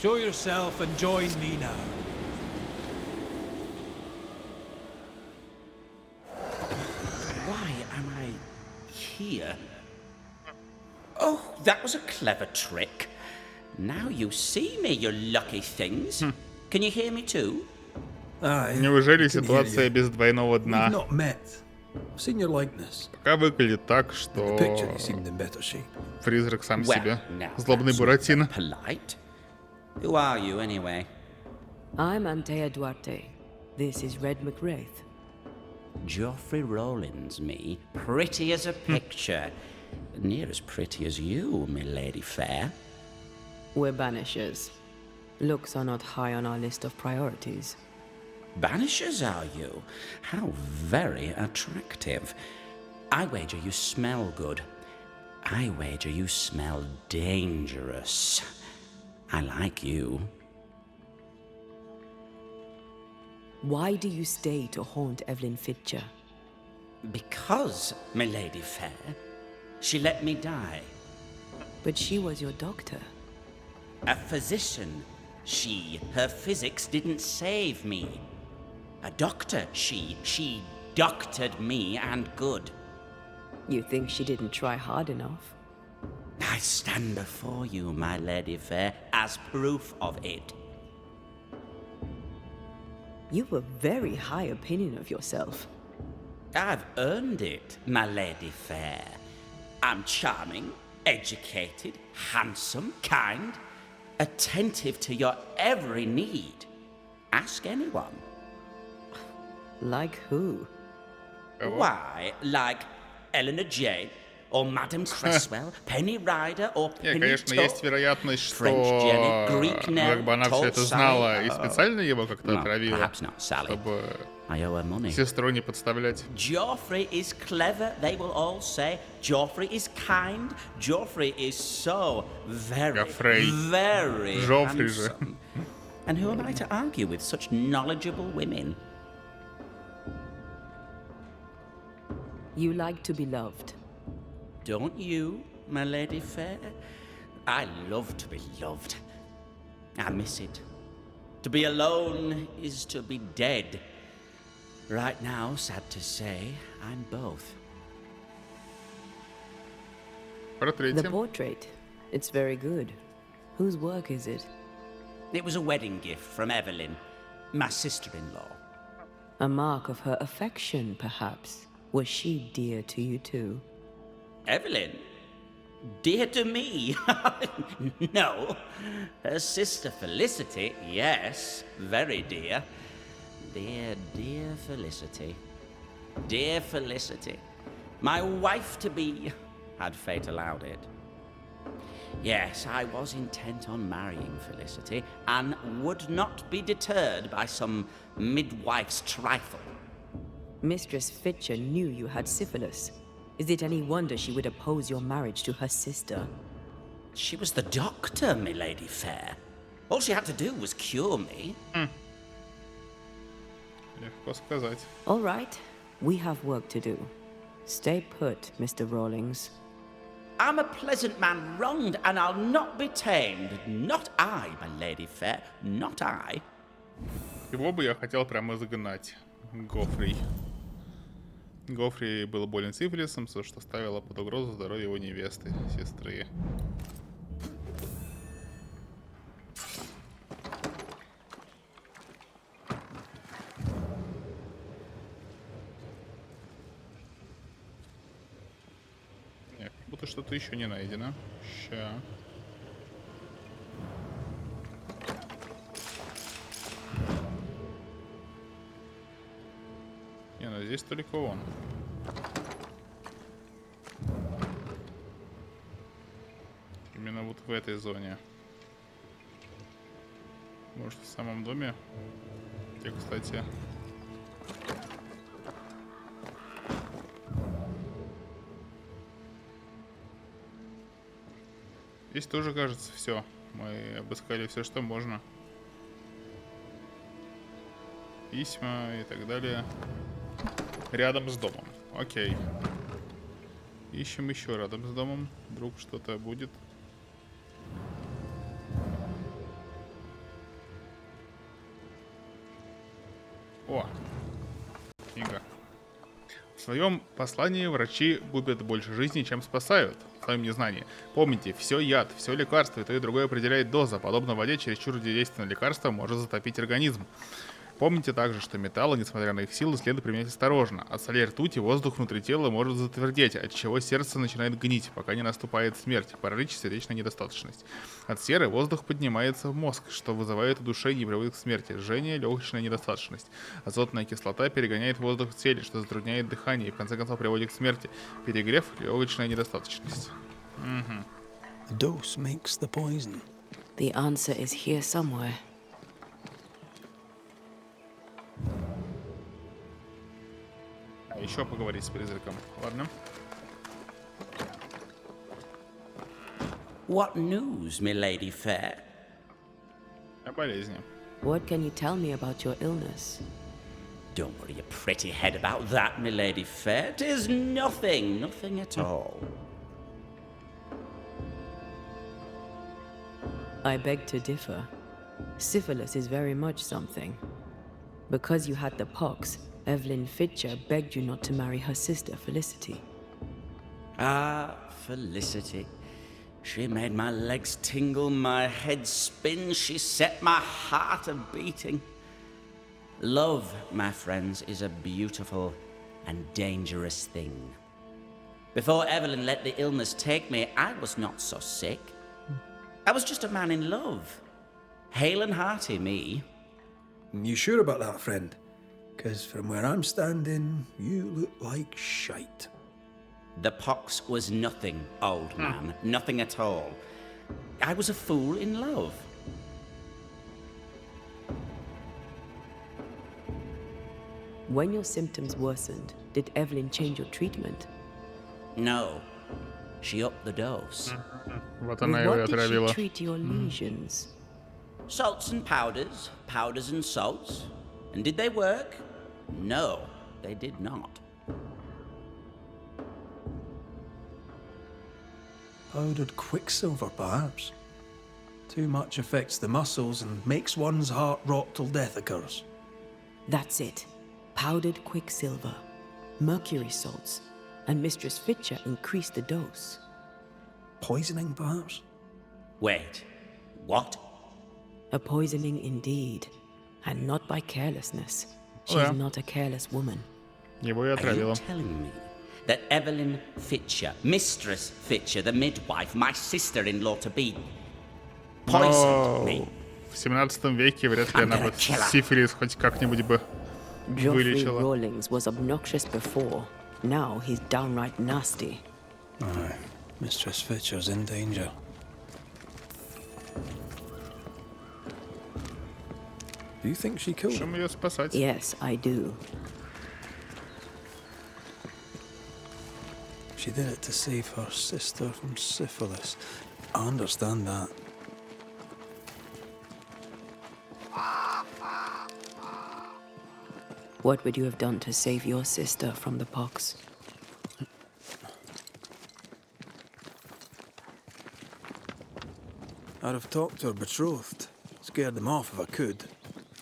[SPEAKER 18] Show yourself and join me now.
[SPEAKER 7] Why am I here? Oh, that was a clever trick. Now you see me, you lucky things. Can you hear me too?
[SPEAKER 1] Неужели ситуация без двойного дна?
[SPEAKER 11] We've not met. I've seen your likeness.
[SPEAKER 1] Пока выглядит так, что
[SPEAKER 11] The picture you seemed in better shape.
[SPEAKER 1] призрак сам себе.
[SPEAKER 7] now
[SPEAKER 1] Злобный
[SPEAKER 7] that's
[SPEAKER 1] Буратино.
[SPEAKER 7] polite. Who are you, anyway?
[SPEAKER 2] I'm Antea Duarte. This is Red McWraith.
[SPEAKER 7] Geoffrey Rollins, me. Pretty as a picture. Near as pretty as you, my lady fair.
[SPEAKER 2] We're Banishers. Looks are not high on our list of priorities.
[SPEAKER 7] Banishers, are you? How very attractive. I wager you smell good. I wager you smell dangerous. I like you.
[SPEAKER 2] Why do you stay to haunt Evelyn Fitcher?
[SPEAKER 7] Because, my lady fair, she let me die.
[SPEAKER 2] But she was your doctor.
[SPEAKER 7] A physician. Her physics didn't save me. A doctor, she doctored me and good.
[SPEAKER 2] You think she didn't try hard enough?
[SPEAKER 7] I stand before you, my lady fair, as proof of it.
[SPEAKER 2] You have a very high opinion of yourself.
[SPEAKER 7] I've earned it, my lady fair. I'm charming, educated, handsome, kind, attentive to your every need. Ask anyone.
[SPEAKER 2] Like who?
[SPEAKER 7] Why, like Eleanor Jane, or Madame Cresswell, Penny Ryder, or
[SPEAKER 1] Нет,
[SPEAKER 7] Penny
[SPEAKER 1] конечно, есть вероятность, что как бы она все это знала и специально его как-то отравила, чтобы сестру не подставлять.
[SPEAKER 7] Geoffrey is clever, they will all say. Geoffrey is kind. Geoffrey is so very, very handsome. And who am I to argue with such knowledgeable women?
[SPEAKER 2] You like to be loved.
[SPEAKER 7] Don't you, my lady fair? I love to be loved. I miss it. To be alone is to be dead. Right now, sad to say, I'm both.
[SPEAKER 2] The portrait. It's very good. Whose work is it?
[SPEAKER 7] It was a wedding gift from Evelyn, my sister-in-law.
[SPEAKER 2] A mark of her affection, perhaps. Was she dear to you too?
[SPEAKER 7] Evelyn? Dear to me? No. Her sister Felicity, yes, very dear. Dear, dear Felicity. Dear Felicity. My wife-to-be, had fate allowed it. Yes, I was intent on marrying Felicity, and would not be deterred by some midwife's trifle.
[SPEAKER 2] Mistress Fitcher knew you had syphilis. Is it any wonder she would oppose your marriage to her sister?
[SPEAKER 7] She was the doctor, milady fair. All she had to do was cure me.
[SPEAKER 1] Легко сказать.
[SPEAKER 2] All right, we have work to do. Stay put, Mr. Rawlings.
[SPEAKER 7] I'm a pleasant man wronged, and I'll not be tamed. Not I, my lady fair, not I.
[SPEAKER 1] Его бы я хотел прямо загнать. Гофрей. Гофрей был болен сифилисом, что ставило под угрозу здоровье его невесты, сестры. Нет, как будто что-то еще не найдено. Ща. Не, ну здесь только он. Именно вот в этой зоне. Может, в самом доме? Где, кстати... Здесь тоже, кажется, все. Мы обыскали все, что можно. Письма и так далее. Рядом с домом. Окей. Ищем еще рядом с домом. Вдруг что-то будет. О! Книга. В своем послании врачи губят больше жизни, чем спасают. В своем незнании. Помните, все яд, все лекарство, и то и другое определяет доза. Подобно воде, чересчур действенное лекарство может затопить организм. Помните также, что металлы, несмотря на их силу, следует применять осторожно. От солей ртути воздух внутри тела может затвердеть, от чего сердце начинает гнить, пока не наступает смерть, паралич, сердечная недостаточность. От серы воздух поднимается в мозг, что вызывает удушение и приводит к смерти, жжение, легочная недостаточность. Азотная кислота перегоняет воздух в теле, что затрудняет дыхание и в конце концов приводит к смерти. Перегрев, легочная недостаточность.
[SPEAKER 11] The dose makes the poison.
[SPEAKER 2] The answer is here somewhere.
[SPEAKER 1] Еще поговорить с призраком. Ладно.
[SPEAKER 7] What news, milady fair?
[SPEAKER 1] О болезни.
[SPEAKER 2] What can you tell me about your illness?
[SPEAKER 7] Don't worry your pretty head about that, milady fair. 'Tis nothing, nothing at all.
[SPEAKER 2] I beg to differ. Syphilis is very much something. Because you had the pox, Evelyn Fitcher begged you not to marry her sister, Felicity.
[SPEAKER 7] Ah, Felicity. She made my legs tingle, my head spin, she set my heart a-beating. Love, my friends, is a beautiful and dangerous thing. Before Evelyn let the illness take me, I was not so sick. I was just a man in love. Hale and hearty, me.
[SPEAKER 11] You sure about that, friend? Because from where I'm standing, you look like shite.
[SPEAKER 7] The pox was nothing, old man. Nothing at all. I was a fool in love.
[SPEAKER 2] When your symptoms worsened, did Evelyn change your treatment?
[SPEAKER 7] No. She upped the dose.
[SPEAKER 1] Вот
[SPEAKER 2] With
[SPEAKER 1] она его и
[SPEAKER 2] what did she
[SPEAKER 1] отравила.
[SPEAKER 2] treat your lesions?
[SPEAKER 7] Salts and powders, powders and salts. And did they work? No, they did not.
[SPEAKER 11] Powdered quicksilver, perhaps. Too much affects the muscles and makes one's heart rot till death occurs.
[SPEAKER 2] That's it. Powdered quicksilver, mercury salts, and Mistress Fitcher increased the dose.
[SPEAKER 11] Poisoning, perhaps?
[SPEAKER 7] Wait, what?
[SPEAKER 2] A poisoning indeed, and not by carelessness. She's
[SPEAKER 1] yeah.
[SPEAKER 2] not a careless woman.
[SPEAKER 1] Его и
[SPEAKER 7] Are you
[SPEAKER 1] отравило.
[SPEAKER 7] telling me that Evelyn Fitcher, Mistress Fitcher, the midwife, my sister-in-law to be, poisoned me?
[SPEAKER 1] В 17 веке вряд ли она бы сифилис хоть как-нибудь бы
[SPEAKER 2] Geoffrey
[SPEAKER 1] вылечила.
[SPEAKER 2] Rawlings was obnoxious before. Now he's downright nasty.
[SPEAKER 11] Aye, Mistress Fitcher's in danger. Do you think she killed him?
[SPEAKER 1] Чем ее спасать?
[SPEAKER 2] Yes, I do.
[SPEAKER 11] She did it to save her sister from syphilis. I understand that.
[SPEAKER 2] What would you have done to save your sister from the pox?
[SPEAKER 11] I'd have talked to her betrothed. Scared them off if I could.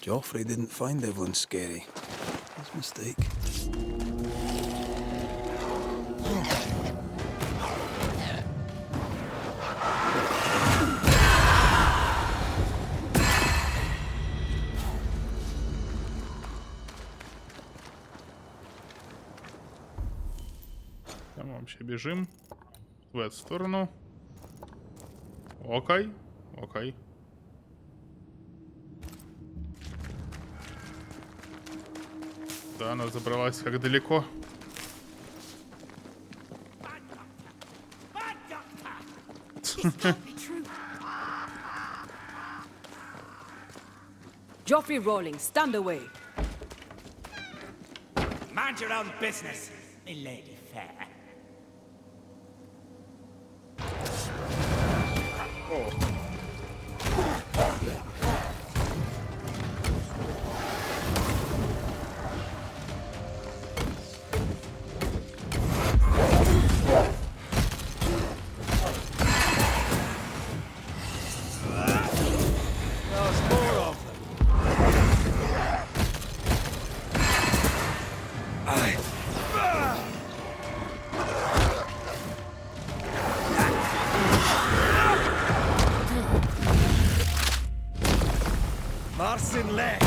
[SPEAKER 11] Joffrey didn't find Evelyn scary. His mistake.
[SPEAKER 1] Там вообще бежим в эту сторону. Окей, окей. Да, она забралась как далеко.
[SPEAKER 17] Geoffrey Rawlings, stand away.
[SPEAKER 7] Mind your own business, my lady fair.
[SPEAKER 15] Marcin left.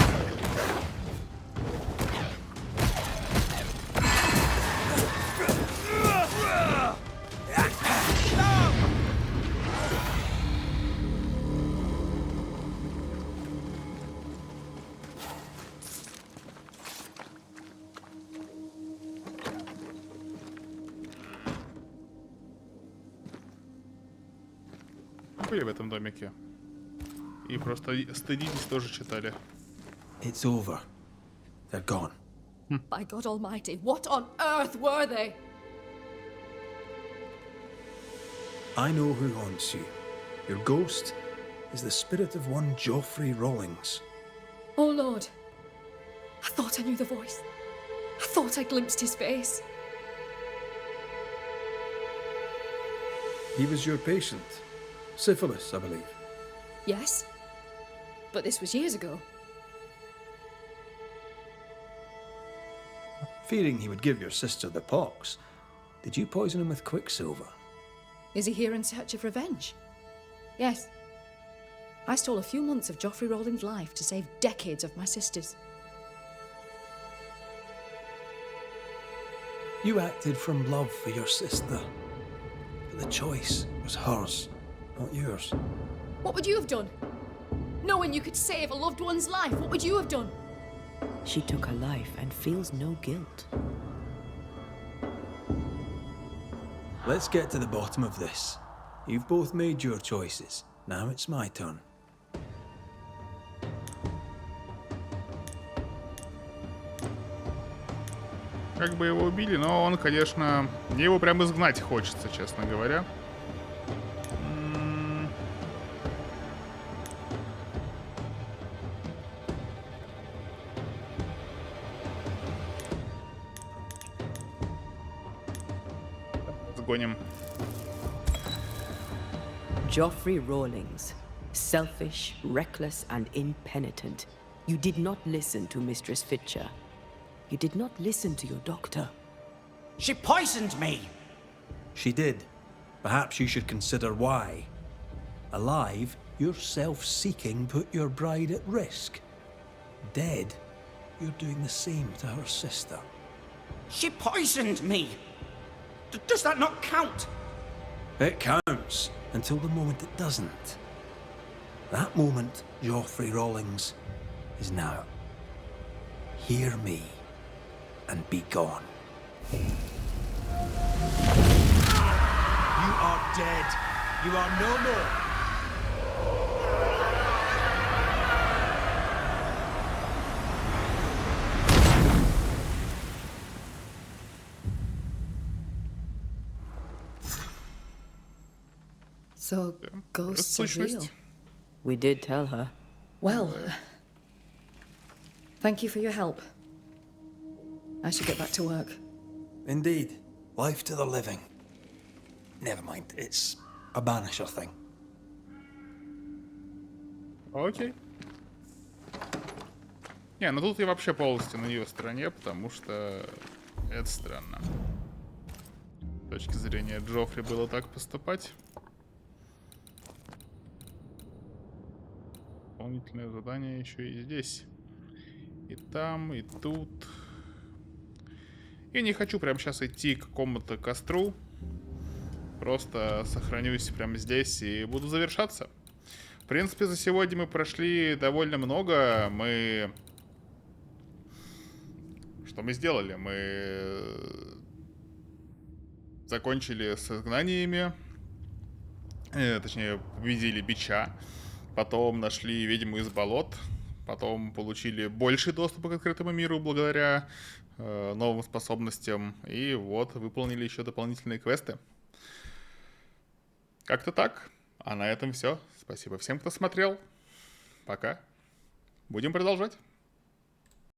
[SPEAKER 1] Были в этом домике. И просто стыдитесь тоже читали.
[SPEAKER 11] It's over. They're gone.
[SPEAKER 14] By God Almighty, what on earth were they?
[SPEAKER 11] I know who haunts you. Your ghost is the spirit of one Geoffrey Rawlings.
[SPEAKER 14] Oh Lord. I thought I knew the voice. I thought I glimpsed his face.
[SPEAKER 11] He was your patient. Syphilis, I believe.
[SPEAKER 14] Yes. But this was years ago.
[SPEAKER 11] Fearing he would give your sister the pox, did you poison him with quicksilver?
[SPEAKER 14] Is he here in search of revenge? Yes. I stole a few months of Geoffrey Rawlings' life to save decades of my sister's.
[SPEAKER 11] You acted from love for your sister, but the choice was hers, not yours.
[SPEAKER 14] What would you have done? Knowing you could save a loved one's life, what would you have done?
[SPEAKER 2] She took her life and feels no guilt.
[SPEAKER 11] Let's get to the bottom of this. You've both made your choices. Now it's my turn.
[SPEAKER 1] Как бы его убили, но он, конечно... Мне его прям изгнать хочется, честно говоря. Сгоним.
[SPEAKER 2] Geoffrey Rawlings, selfish, reckless, and impenitent. You did not listen to Mistress Fitcher. You did not listen to your doctor.
[SPEAKER 7] She poisoned me!
[SPEAKER 11] She did. Perhaps you should consider why. Alive, your self-seeking put your bride at risk. Dead, you're doing the same to her sister.
[SPEAKER 7] She poisoned me. Does that not count?
[SPEAKER 3] It counts until the moment it doesn't. That moment, Joffrey Rawlings, is now. Hear me and be gone.
[SPEAKER 15] You are dead. You are no more.
[SPEAKER 14] So, ghosts are real.
[SPEAKER 2] We did tell her.
[SPEAKER 14] Well, thank you for your help. I should get back to work.
[SPEAKER 3] Indeed. Life to the living. Never mind, it's a Banisher thing.
[SPEAKER 1] Окей. Не, ну тут я вообще полностью на ее стороне, потому что это странно. С точки зрения Джоффри было так поступать. Дополнительное задание еще и здесь. И там, и тут. И не хочу прямо сейчас идти к какому-то костру. Просто сохранюсь прямо здесь и буду завершаться. В принципе, за сегодня мы прошли довольно много. Что мы сделали? Мы закончили с изгнаниями. Точнее, победили бича. Потом нашли ведьму из болот. Потом получили больший доступ к открытому миру благодаря новым способностям. И вот, выполнили еще дополнительные квесты. Как-то так. А на этом все. Спасибо всем, кто смотрел. Пока. Будем продолжать.